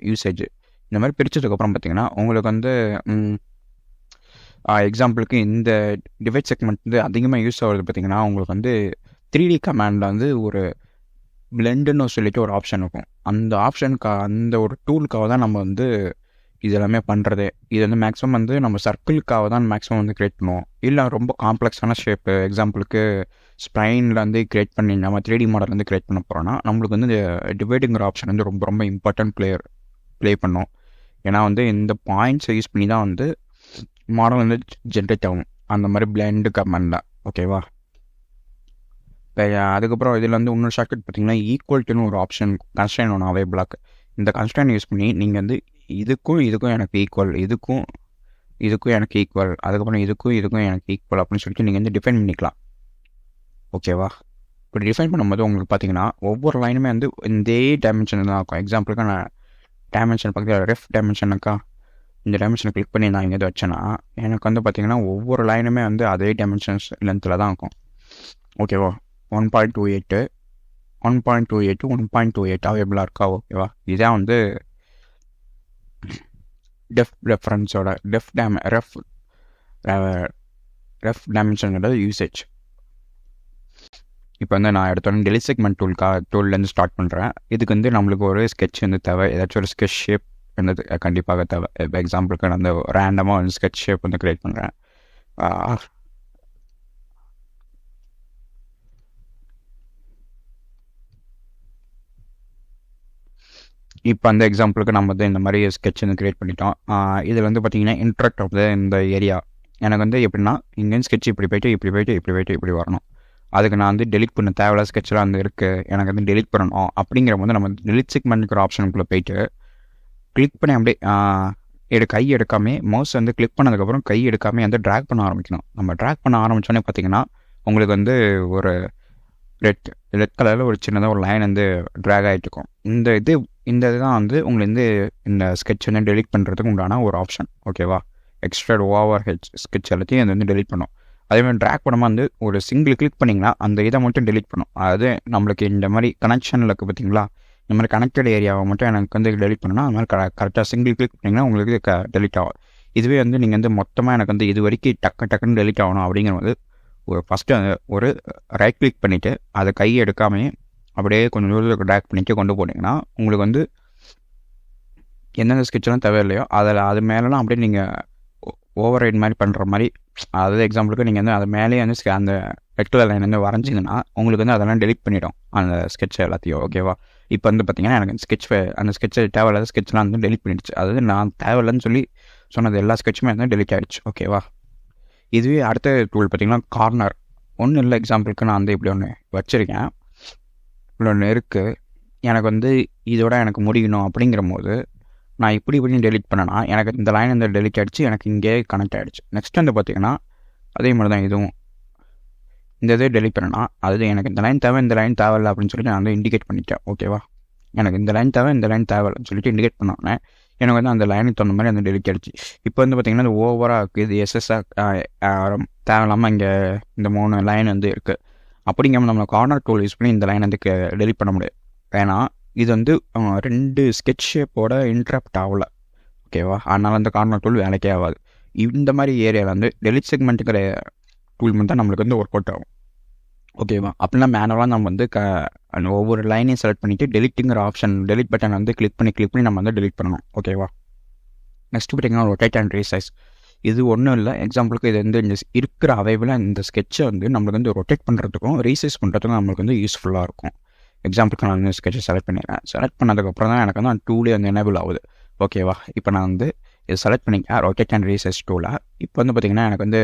யூசேஜ். இந்த மாதிரி பிரித்ததுக்கப்புறம் பார்த்திங்கன்னா உங்களுக்கு வந்து எக்ஸாம்பிளுக்கு இந்த டிவைட் செக்மெண்ட் வந்து அதிகமாக யூஸ் ஆகுறது பார்த்திங்கன்னா உங்களுக்கு வந்து 3D கமாண்டில் வந்து ஒரு பிளெண்டுன்னு சொல்லிட்டு ஒரு ஆப்ஷன் இருக்கும். அந்த அந்த ஒரு டூலுக்காக தான் நம்ம வந்து இது எல்லாமே பண்ணுறது. இது வந்து மேக்ஸிமம் வந்து நம்ம சர்க்கிளுக்காக தான் மேக்ஸிமம் வந்து க்ரியேட் பண்ணுவோம். இல்லை ரொம்ப காம்ப்ளெக்ஸான ஷேப்பு, எக்ஸாம்பிளுக்கு ஸ்ப்ரைனில் வந்து க்ரியேட் பண்ணி நம்ம 3D மாடல் வந்து க்ரியேட் பண்ண போகிறோன்னா நம்மளுக்கு வந்து இந்த டிவைடுங்கிற ஆப்ஷன் வந்து ரொம்ப ரொம்ப இம்பார்ட்டன்ட் ப்ளே பண்ணோம். ஏன்னா வந்து இந்த பாயிண்ட்ஸை யூஸ் பண்ணி தான் வந்து மாடல் வந்து ஜென்ரேட் ஆகும் அந்த மாதிரி பிளெண்டு கமெண்டில். ஓகேவா? இப்போ அதுக்கப்புறம் இதில் வந்து இன்னொரு ஷார்ட்கட் பார்த்திங்கன்னா ஈக்குவல்ட்டுன்னு ஒரு ஆப்ஷன் கன்ஸ்ட்ரெயின் ஒன்று அவைபிளாக. இந்த கன்ஸ்ட்ரெயின் யூஸ் பண்ணி நீங்கள் வந்து இதுக்கும் எனக்கு ஈக்குவல், இதுக்கும் எனக்கு ஈக்குவல், அதுக்கப்புறம் இதுக்கும் எனக்கு ஈக்குவல் அப்படின்னு சொல்லிட்டு நீங்கள் வந்து டிஃபைன் பண்ணிக்கலாம். ஓகேவா? இப்படி டிஃபைன் பண்ணும்போது உங்களுக்கு பார்த்தீங்கன்னா ஒவ்வொரு லைனுமே வந்து இதே டைமென்ஷன் தான் இருக்கும். எக்ஸாம்பிளுக்கு நான் டைமென்ஷன் பக்கத்தில் ரெஃப் டைமென்ஷனுக்கா இந்த டைமென்ஷனை கிளிக் பண்ணி நான் இங்கே வச்சேன்னா எனக்கு வந்து பார்த்திங்கன்னா ஒவ்வொரு லைனுமே வந்து அதே டைமென்ஷன்ஸ் லென்த்தில் தான் இருக்கும். ஓகேவா? 1.28 1.28 1.28 அவைலபிளாக இருக்கா? ஓகேவா, இதான் வந்து டெஃப் ரெஃபரன்ஸோட ரெஃப் டைமென்ஷனோட யூசேஜ். இப்போ வந்து நான் எடுத்தோன்னே டெலிட் செக்மெண்ட் டூல்லேருந்து ஸ்டார்ட் பண்ணுறேன். இதுக்கு வந்து நம்மளுக்கு ஒரு ஸ்கெட்ச் வந்து தேவை, ஏதாச்சும் ஒரு ஸ்கெட்ச் ஷேப் வந்து கண்டிப்பாக தேவை. இப்போ எக்ஸாம்பிளுக்கு நான் அந்த ரேண்டமாக வந்து ஸ்கெட்ச் ஷேப் வந்து க்ரியேட் பண்ணுறேன். இப்போ அந்த எக்ஸாம்பிளுக்கு நம்ம வந்து இந்த மாதிரி ஸ்கெட்ச் வந்து க்ரியேட் பண்ணிட்டோம். இதில் வந்து பார்த்தீங்கன்னா இன்ட்ராக்ட் ஆஃப் இந்த ஏரியா எனக்கு வந்து எப்படின்னா இங்கேருந்து ஸ்கெட்ச் இப்படி போய்ட்டு இப்படி வரணும். அதுக்கு நான் வந்து டெலிட் பண்ண தேவையில்ல ஸ்கெட்செலாம் வந்து இருக்குது, எனக்கு வந்து டெலிட் பண்ணணும். அப்படிங்கிற போது நம்ம டெலிட் செக்மெண்ட்டுங்கிற ஆப்ஷனுக்குள்ளே போயிட்டு கிளிக் பண்ணி அப்படியே கை எடுக்காமே மவுஸ் வந்து கிளிக் பண்ணதுக்கப்புறம் கை எடுக்காமே வந்து ட்ராக் பண்ண ஆரம்பிக்கணும். நம்ம ட்ராக் பண்ண ஆரம்பித்தோன்னே பார்த்தீங்கன்னா உங்களுக்கு வந்து ஒரு ரெட் கலரில் ஒரு சின்னதாக ஒரு லைன் வந்து ட்ராக் ஆகிட்டு இருக்கும். இந்த இதுதான் வந்து உங்களுக்கு வந்து இந்த ஸ்கெட்ச் வந்து டெலிட் பண்ணுறதுக்கு உண்டான ஒரு ஆப்ஷன். ஓகேவா, எக்ஸ்ட்ரா ஓவர் ஹெட் ஸ்கெட்ச் எல்லாத்தையும் அது வந்து டெலிட் பண்ணும். அதேமாதிரி ட்ராக் பண்ணாமல் வந்து ஒரு சிங்கிள் கிளிக் பண்ணிங்கன்னா அந்த இதை மட்டும் டெலிட் பண்ணும். அதாவது நம்மளுக்கு இந்த மாதிரி கனெக்ஷனில் இருக்குது பார்த்தீங்களா, இந்த மாதிரி கனெக்டட் ஏரியாவை மட்டும் எனக்கு வந்து டெலிட் பண்ணணும். அது மாதிரி கரெக்டாக சிங்கிள் கிளிக் பண்ணிங்கன்னா உங்களுக்கு டெலிட் ஆகும். இதுவே வந்து நீங்கள் வந்து மொத்தமாக எனக்கு வந்து இது வரைக்கும் டக்குன்னு டெலிட் ஆகணும் அப்படிங்கிறது ஒரு ஃபஸ்ட்டு ஒரு ரைட் கிளிக் பண்ணிவிட்டு அதை கை எடுக்காமே அப்படியே கொஞ்சம் தூரத்துக்கு ட்ராக் பண்ணிட்டு கொண்டு போனீங்கன்னா உங்களுக்கு வந்து எந்தெந்த ஸ்கெட்செலாம் தேவையில்லையோ அது மேலெலாம் அப்படியே நீங்கள் ஓவர் ரைட் மாதிரி பண்ணுற மாதிரி, அதாவது எக்ஸாம்பிளுக்கு நீங்கள் வந்து அது மேலேயே வந்து அந்த ரெட் கலர் லைன் வந்து வரைஞ்சிங்கன்னா உங்களுக்கு வந்து அதெல்லாம் டெலிட் பண்ணிவிடும் அந்த ஸ்கெட்சை எல்லாத்தையும். ஓகேவா, இப்போ வந்து பார்த்தீங்கன்னா எனக்கு அந்த ஸ்கெட்சை தேவையில்லாத ஸ்கெட்ச்லாம் வந்து டெலிட் பண்ணிடுச்சு. அதாவது நான் தேவையில்லைன்னு சொல்லி சொன்னது எல்லா ஸ்கெட்சுமே வந்து டெலிட் ஆகிடுச்சு. ஓகேவா, இதுவே அடுத்த டூல் பார்த்தீங்கன்னா கார்னர். ஒன்றும் இல்லை, எக்ஸாம்பிளுக்கு நான் வந்து இப்படி ஒன்று வச்சுருக்கேன், இப்படி ஒன்று இருக்குது, எனக்கு வந்து இதோட எனக்கு முடியணும் அப்படிங்கிற போது நான் இப்படி டெலிட் பண்ணேன்னா எனக்கு இந்த லைன் வந்து டெலிட் ஆகிடுச்சு, எனக்கு இங்கே கனெக்ட் ஆகிடுச்சு. நெக்ஸ்ட் வந்து பார்த்திங்கன்னா அதே மாதிரி தான் இதுவும் இந்த இதை டெலிட் பண்ணேன்னா அது எனக்கு இந்த லைன் தேவையில்லை அப்படின்னு சொல்லிட்டு நான் வந்து இண்டிகேட் பண்ணிட்டேன். ஓகேவா, எனக்கு இந்த லைன் தேவையில்லைன்னு சொல்லிட்டு இண்டிகேட் பண்ணோன்னே எனக்கு வந்து அந்த லைனுக்கு தகுந்த மாதிரி அந்த டெலிட் ஆகிடுச்சு. இப்போ வந்து பார்த்திங்கன்னா இது ஓவராக இருக்குது, இது எஸ்எஸ்ஸாக தேவையில்லாமல் இங்கே இந்த 3 லைன் வந்து இருக்குது. அப்படிங்காமல் நம்ம கார்னர் டூல் யூஸ் பண்ணி இந்த லைன் வந்து டெலிட் பண்ண முடியாது. ஏன்னா இது வந்து 2 ஸ்கெட்ச் ஷேப்போட இன்ட்ராக்ட் ஆகலை. ஓகேவா, அதனால் அந்த கார்னர் டூல் வேலைக்கே ஆகாது. இந்த மாதிரி ஏரியாவில் வந்து டெலிட் செக்மெண்ட்டுங்கிற டூல் மட்டும் தான் நம்மளுக்கு வந்து ஒர்க் அவுட் ஆகும். ஓகேவா, அப்படின்னா மேனுவலாக நம்ம வந்து அந்த ஒவ்வொரு லைனையும் செலக்ட் பண்ணிவிட்டு டெலிட்டுங்கிற ஆப்ஷன் டெலிட் பட்டன் வந்து கிளிக் பண்ணி நம்ம வந்து டெலிட் பண்ணணும். ஓகேவா, நெக்ஸ்ட் பார்த்திங்கன்னா ரொட்டேட் அண்ட் ரீசைஸ். இது ஒன்றும் இல்லை, எக்ஸாம்பிளுக்கு இது வந்து இந்த இருக்கிற அவைபிளாக இந்த ஸ்கெட்சை வந்து நம்மளுக்கு வந்து ரொட்டேட் பண்ணுறதுக்கும் ரீசைஸ் பண்ணுறதுக்கும் நம்மளுக்கு வந்து யூஸ்ஃபுல்லாக இருக்கும். எக்ஸாம்பிளுக்கு நான் வந்து ஸ்கெட்சை செலக்ட் பண்ணிடுறேன். செலக்ட் பண்ணதுக்கப்புறம் தான் எனக்கு வந்து அந்த டூலே வந்து எனேபிள் ஆகுது. ஓகேவா, இப்போ நான் வந்து இது செலக்ட் பண்ணிக்கிறேன் ரொட்டேட் அண்ட் ரீசைஸ் டூலாக. இப்போ வந்து பார்த்திங்கன்னா எனக்கு வந்து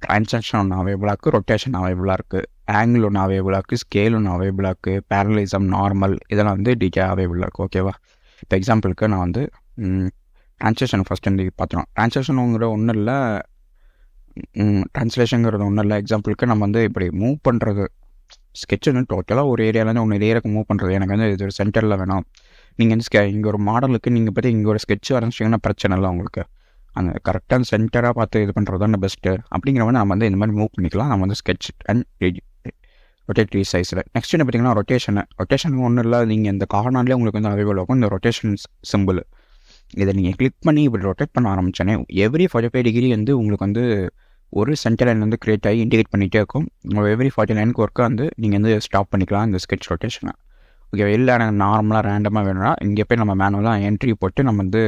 ட்ரான்சாக்ஷன் ஒன்று அவைபிளாக இருக்குது, ரொட்டேஷன் அவைபிளாக இருக்குது, ஆங்கிள் ஒன்று அவைபிளாக இருக்குது, ஸ்கேல் ஒன்று அவைபிளாக இருக்குது, பேரலிசம், நார்மல் இதெல்லாம் வந்து டீட்டெயில் அவைபிளாக இருக்குது. ஓகேவா, இப்போ எக்ஸாம்பிளுக்கு நான் வந்து ட்ரான்ஸ்லேஷன் ஃபஸ்ட் வந்து பார்த்துருவோம். ட்ரான்ஸ்லேஷனுங்கிற ஒன்றும் இல்லை, ட்ரான்ஸ்லேஷனுங்கிறது ஒன்றும் இல்லை. எக்ஸாம்பிளுக்கு நம்ம வந்து இப்படி மூவ் பண்ணுறது ஸ்கெட்ச் வந்து டோட்டலாக ஒரு ஏரியாவிலேருந்து ஒன்று ஏரியாவுக்கு மூவ் பண்ணுறது. எனக்கு வந்து இது ஒரு சென்டரில் வேணும். நீங்கள் வந்து இங்கே ஒரு மாடலுக்கு நீங்கள் பற்றி இங்கே ஒரு ஸ்கெட்ச் வரைஞ்சிங்கன்னா பிரச்சனை இல்லை, உங்களுக்கு அந்த கரெக்டாக சென்டராக பார்த்து இது பண்ணுறது தான் பெஸ்ட்டு. அப்படிங்கிறவங்க நம்ம வந்து இந்த மாதிரி மூவ் பண்ணிக்கலாம். நம்ம வந்து ஸ்கெட்ச் அண்ட் ரொட்டேட் ரீசைஸில். நெக்ஸ்ட் என்ன பார்த்தீங்கன்னா ரொட்டேஷன் ஒன்றும் இல்லை, நீங்கள் இந்த கார்னர்லேயே உங்களுக்கு வந்து அவைபிள் ஆகும் இந்த ரொட்டேஷன் சிம்பிள். இதை நீங்கள் கிளிக் பண்ணி இப்படி ரொட்டேட் பண்ண ஆரம்பித்தோன்னே எவ்ரி 45 டிகிரி வந்து உங்களுக்கு வந்து ஒரு சென்டர் லைன் வந்து க்ரியேட் ஆகி இண்டிகேட் பண்ணிகிட்டே இருக்கும். எவ்ரி 49க்கு ஒர்க்காக வந்து நீங்கள் வந்து ஸ்டாப் பண்ணிக்கலாம் இந்த ஸ்கெட்ச் ரொட்டேஷனை. ஓகே, இல்லை எனக்கு நார்மலாக ரேண்டமாக வேணும்னா இங்கே போய் நம்ம மேனுவலாக என்ட்ரி போட்டு நம்ம வந்து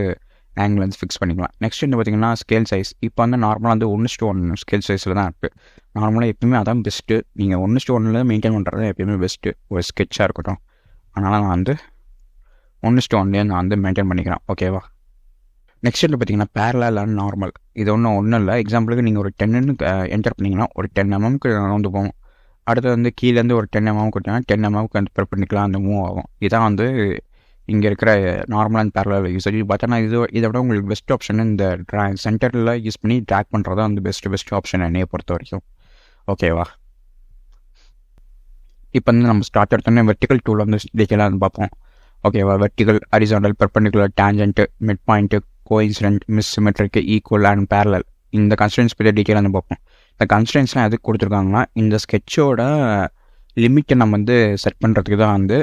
ஆங்கிள் வந்து ஃபிக்ஸ் பண்ணிக்கலாம். நெக்ஸ்ட் வந்து பார்த்திங்கன்னா ஸ்கேல் சைஸ். இப்போ வந்து நார்மலாக வந்து 1:1 ஸ்கேல் சைஸில் தான் இருக்குது. நார்மலாக எப்பயுமே அதான் பெஸ்ட்டு. நீங்கள் 1:1 மெயின்டைன் பண்ணுறது எப்பயுமே பெஸ்ட்டு ஒரு ஸ்கெட்சாக இருக்கட்டும். அதனால் நான் வந்து 1:1 நான் வந்து மெயின்டைன் பண்ணிக்கிறேன். ஓகேவா, நெக்ஸ்ட் வந்து பார்த்திங்கன்னா பேரலல் அண்ட் நார்மல். இது ஒன்றும் இல்லை, எக்ஸாம்பிளுக்கு நீங்கள் ஒரு 10ன்னு என்டர் பண்ணிங்கன்னா ஒரு 10 mmக்கு வந்து போகும். அடுத்து வந்து கீழேருந்து ஒரு 10 mm கொடுத்தீங்கன்னா 10 mmக்கு வந்து ப்ரிப்பேர் பண்ணிக்கலாம், அந்த மூவ் ஆகும். இதான் வந்து இங்கே இருக்கிற நார்மல் அண்ட் பேரலல் யூசேஜ். பார்த்தோன்னா இதை விட உங்களுக்கு பெஸ்ட் ஆப்ஷன் இந்த சென்டரில் யூஸ் பண்ணி ட்ராக் பண்ணுறது வந்து பெஸ்ட் ஆப்ஷன் என்னையை பொறுத்த வரைக்கும். ஓகேவா, இப்போ வந்து நம்ம ஸ்டார்ட் எடுத்தோன்னே வெர்டிக்கல் டூல் வந்து டீட்டெயிலாக வந்து பார்ப்போம். ஓகேவா, vertical, horizontal, perpendicular, tangent, mid point, coincident, மிஸ்சிமெட்ரிக், ஈக்குவல் அண்ட் பேரலல். இந்த கன்ஸ்டன்ஸ் பற்றி டீட்டெயிலாக வந்து பார்ப்போம். இந்த கன்ஸ்டன்ஸ்லாம் எதுக்கு கொடுத்துருக்காங்கன்னா இந்த ஸ்கெட்சோட லிமிட்டை நம்ம வந்து செட் பண்ணுறதுக்கு தான் வந்து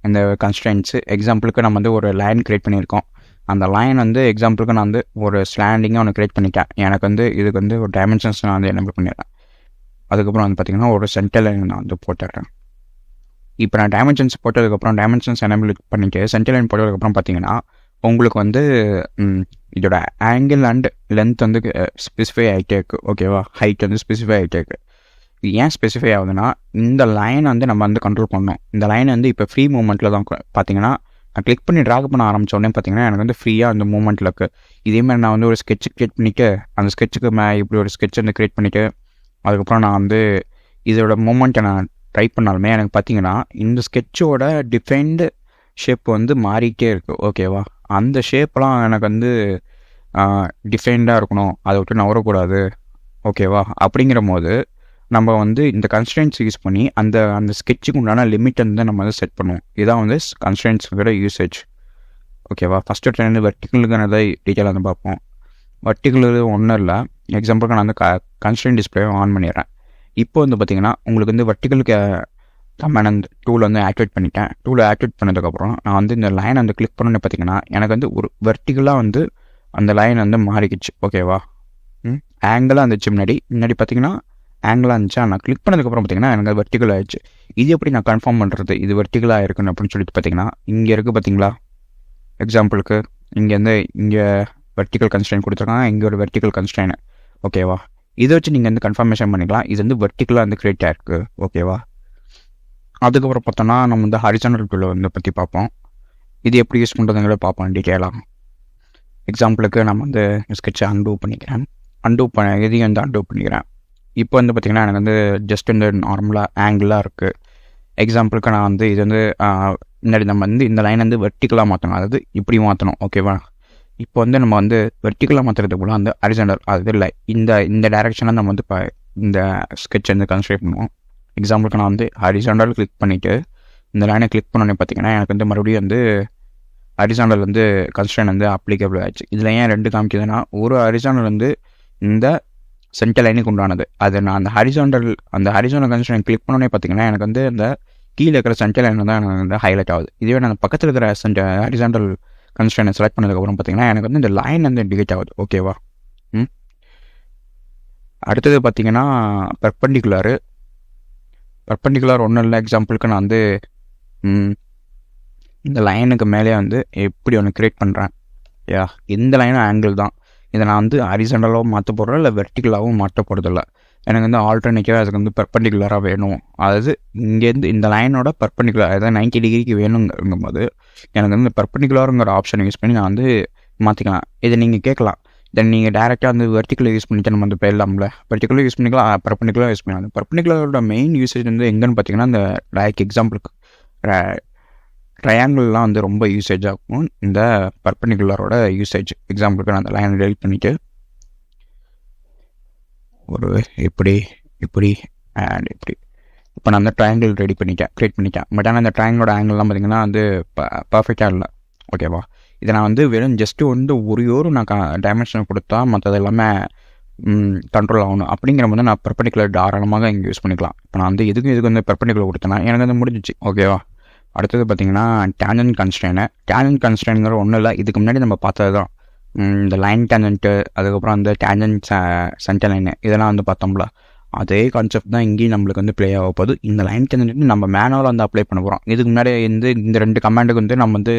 இந்த கன்ஸ்ட்ரெயின்ஸு. எக்ஸாம்பிளுக்கு நம்ம வந்து ஒரு லைன் க்ரியேட் பண்ணியிருக்கோம். அந்த லைன் வந்து எக்ஸாம்பிளுக்கு நான் வந்து ஒரு ஸ்லாண்டிங்காக ஒன்று க்ரியேட் பண்ணிட்டேன். எனக்கு வந்து இதுக்கு வந்து ஒரு டைமென்ஷன்ஸ் நான் வந்து என்ன பண்ணிடுறேன். அதுக்கப்புறம் வந்து பார்த்திங்கன்னா ஒரு சென்டர் லைன் நான் வந்து போட்டுடுறேன். இப்போ நான் டைமென்ஷன்ஸ் போட்டதுக்கப்புறம் டைமென்ஷன்ஸ் எனேபிள் பண்ணிவிட்டு சென்டர் லைன் போட்டதுக்கப்புறம் பார்த்தீங்கன்னா உங்களுக்கு வந்து இதோட ஆங்கிள் அண்ட் லென்த் வந்து ஸ்பெசிஃபை ஆகிட்டே இருக்குது. ஓகேவா, ஹைட் வந்து ஸ்பெசிஃபை ஆகிட்டே இருக்குது. இது ஏன் ஸ்பெசிஃபை ஆகுதுன்னா இந்த லைன் வந்து நம்ம வந்து கண்ட்ரோல் பண்ணணும். இந்த லைன் வந்து இப்போ ஃப்ரீ மூமெண்ட்டில் தான் பார்த்தீங்கன்னா நான் கிளிக் பண்ணி ட்ராக் பண்ண ஆரம்பித்தோடனே பார்த்தீங்கன்னா எனக்கு வந்து ஃப்ரீயாக அந்த மூமெண்ட்டில் இருக்குது. இதேமாதிரி நான் வந்து ஒரு ஸ்கெட்ச் க்ரியேட் பண்ணிவிட்டு அந்த ஸ்கெட்சுக்கு இப்படி ஒரு ஸ்கெட்ச் வந்து க்ரியேட் பண்ணிவிட்டு அதுக்கப்புறம் நான் வந்து இதோட மூமெண்ட்டை நான் ட்ரை பண்ணாலுமே எனக்கு பார்த்தீங்கன்னா இந்த ஸ்கெட்சோட டிஃபைன்டு ஷேப் வந்து மாறிக்கிட்டே இருக்குது. ஓகேவா, அந்த ஷேப்லாம் எனக்கு வந்து டிஃபைன்டாக இருக்கணும், அதை விட்டு நவரக்கூடாது. ஓகேவா, அப்படிங்கிற போது நம்ம வந்து இந்த கன்ஸ்ட்ரெயின்ஸ் யூஸ் பண்ணி அந்த அந்த ஸ்கெட்சுக்கு உண்டான லிமிட் வந்து நம்ம வந்து செட் பண்ணுவோம். இதுதான் வந்து கன்ஸ்ட்ரெயின்ஸுங்கிற யூசேஜ். ஓகேவா, ஃபஸ்ட்டு ட்ரெண்ட் வெர்டிக்கலுங்கிறத டீட்டெயிலாக வந்து பார்ப்போம். வெர்டிக்கல் ஒன்றும் இல்லை, எக்ஸாம்பிளுக்கு நான் வந்து கன்ஸ்ட்ரெயின்ட் டிஸ்பிளேவை ஆன் பண்ணிடுறேன். இப்போ வந்து பார்த்திங்கன்னா உங்களுக்கு வந்து வெர்டிக்கலுக்கு கமாண்ட் அந்த டூல் வந்து ஆக்டிவேட் பண்ணிட்டேன். டூலை ஆக்டிவேட் பண்ணதுக்கப்புறம் நான் வந்து இந்த லைன் வந்து கிளிக் பண்ணணுன்னு பார்த்தீங்கன்னா எனக்கு வந்து ஒரு வெர்டிக்கலாக வந்து அந்த லைன் வந்து மாறிக்கிச்சு. ஓகேவா, ஆங்கிளாக இருந்துச்சு முன்னாடி பார்த்தீங்கன்னா ஆங்கிளாக இருந்துச்சு. நான் கிளிக் பண்ணதுக்கப்புறம் பார்த்தீங்கன்னா எனக்கு வெர்டிக்கல் ஆகிடுச்சு. இது எப்படி நான் கன்ஃபார்ம் பண்ணுறது இது வெர்டிக்கலாக இருக்குன்னு அப்படின்னு சொல்லிட்டு பார்த்தீங்கன்னா இங்கே இருக்குது பார்த்தீங்களா, எக்ஸாம்பிளுக்கு இங்கே வெர்டிக்கல் கன்ஸ்ட்ரெயின் கொடுத்துருக்காங்க, இங்கே ஒரு வெர்டிக்கல் கன்ஸ்ட்ரெயின். ஓகேவா, இதை வச்சு நீங்கள் வந்து கன்ஃபர்மேஷன் பண்ணிக்கலாம் இது வந்து வெர்டிக்கலாக வந்து கிரியேட் ஆகிருக்கு. ஓகேவா, அதுக்கப்புறம் பார்த்தோன்னா நம்ம வந்து ஹரிசாண்டல் டூலை வந்து பற்றி பார்ப்போம். இது எப்படி யூஸ் பண்ணுறதுங்கிறத பார்ப்போம் டீட்டெயிலாக. எக்ஸாம்பிளுக்கு நம்ம வந்து ஸ்கெட்சை அன்டூ பண்ணிக்கிறேன். இதையும் வந்து அன்டூ பண்ணிக்கிறேன். இப்போ வந்து பார்த்திங்கன்னா எனக்கு வந்து ஜஸ்ட் இந்த நார்மலாக ஆங்கிளாக இருக்குது. எக்ஸாம்பிளுக்கு நான் வந்து இது வந்து முன்னாடி நம்ம வந்து இந்த லைன் வந்து வெர்டிக்கலாக மாற்றணும், அதாவது இப்படி மாற்றணும். ஓகேவா, இப்போ வந்து நம்ம வந்து வெர்டிக்கலாக மாற்றுறது போல் வந்து ஹரிசாண்டல் அது இல்லை இந்த டைரெக்ஷனில் நம்ம வந்து இப்போ இந்த ஸ்கெட்ச் வந்து கன்ஸ்ட்ரக்ட் பண்ணுவோம். எக்ஸாம்பிளுக்கு நான் வந்து ஹரிசாண்டல் கிளிக் பண்ணிவிட்டு இந்த லைனை கிளிக் பண்ணோன்னே பார்த்தீங்கன்னா எனக்கு வந்து மறுபடியும் வந்து ஹரிசாண்டல் வந்து கன்ஸ்ட்ரெயின் வந்து அப்ளிகபிள் ஆகிடுச்சு. இதில் ஏன் ரெண்டு காமிக்குதுன்னா ஒரு ஹரிசாண்டல் வந்து இந்த சென்டர் லைனுக்கு உண்டானது. அது நான் அந்த ஹரிசாண்டல் கன்ஸ்ட்ரெயின் கிளிக் பண்ணோன்னே பார்த்தீங்கன்னா எனக்கு வந்து இந்த கீழே இருக்கிற சென்டர் லைன் தான் எனக்கு வந்து ஹைலைட் ஆகுது. இதுவே நான் பக்கத்தில் இருக்கிற ஹரிசாண்டல் கன்ஸ்ட்ரெயினை செலக்ட் பண்ணதுக்கப்புறம் பார்த்தீங்கன்னா எனக்கு வந்து இந்த லைன் வந்து டிகேட் ஆகுது. ஓகேவா, அடுத்தது பார்த்தீங்கன்னா பெர்பெண்டிகுலர் ஒன்றும் இல்லை. எக்ஸாம்பிளுக்கு நான் வந்து இந்த லைனுக்கு மேலே வந்து எப்படி ஒன்று க்ரியேட் பண்ணுறேன். இந்த லைனும் ஆங்கிள் தான். இதை நான் வந்து ஹரிசாண்டலாகவும் மாற்ற போகிறேன் இல்லை வெர்டிக்கலாகவும் மாற்ற போகிறதில்ல. எனக்கு வந்து ஆல்டர்னேட்டிவாக அதுக்கு வந்து பெர்பெண்டிகுலராக வேணும். அதாவது இங்கேருந்து இந்த லைனோட பெர்பெண்டிகுலர் அதாவது 90 டிகிரிக்கு வேணுங்கும் போது எனக்கு வந்து பெர்பெண்டிகுலருங்கிற ஆப்ஷனை யூஸ் பண்ணி நான் வந்து மாற்றிக்கலாம். இதை நீங்கள் கேட்கலாம், தென் நீங்கள் டேரெக்டாக வந்து வெர்டிக்கலை யூஸ் பண்ணிட்டு நம்ம வந்து போயிடலாம்ல. வெர்டிக்கலாக யூஸ் பண்ணிக்கலாம், பெர்பெண்டிகுலராக யூஸ் பண்ணலாம். பெர்பெண்டிகுலரோட மெயின் யூசேஜ் வந்து எங்கன்னு பார்த்தீங்கன்னா இந்த எக்ஸாம்பிளுக்கு ட்ரையாங்கிள்லாம் வந்து ரொம்ப யூசேஜ் ஆகும் இந்த பெர்பெண்டிகுலரோட யூசேஜ். எக்ஸாம்பிளுக்கு நான் அந்த லைனை டெலிட் பண்ணிவிட்டு ஒரு இப்படி அண்ட் இப்படி இப்போ நான் அந்த ட்ரையாங்கிள் க்ரியேட் பண்ணிட்டேன். பட் ஆனால் அந்த ட்ரையாங்கிளோட ஆங்கிள்லாம் பார்த்திங்கன்னா வந்து பர்ஃபெக்டாக இல்லை. ஓகேவா, இதை நான் வந்து வெறும் ஜஸ்ட்டு வந்து ஒரு நான் டைமென்ஷன் கொடுத்தா மற்றது எல்லாமே கண்ட்ரோல் ஆகணும். அப்படிங்கிற போது நான் பெர்பெண்டிகுலர் தாராளமாக இங்கே யூஸ் பண்ணிக்கலாம். இப்போ நான் வந்து இதுக்கு வந்து பெர்பெண்டிகுலர் கொடுத்தேன்னா எனக்கு வந்து முடிஞ்சிச்சு. ஓகேவா, அடுத்தது பார்த்திங்கன்னா டேஞ்சன்ட் கன்ஸ்ட்ரெயின்ங்கிற ஒன்றும் இல்லை, இதுக்கு முன்னாடி நம்ம பார்த்தது தான். இந்த லைன் டேஞ்சன்ட்டு அதுக்கப்புறம் அந்த டேஞ்சன்ட் சென்டர் லைனு இதெல்லாம் வந்து பார்த்தோம்ல, அதே கான்செப்ட் தான் இங்கேயும் நம்மளுக்கு வந்து ப்ளே ஆக போகுது. இந்த லைன் டேஞ்சன்ட்டு நம்ம மேனுவலாக வந்து அப்ளை பண்ண போகிறோம். இதுக்கு முன்னாடி இந்த ரெண்டு கமாண்டுக்கு வந்து நம்ம வந்து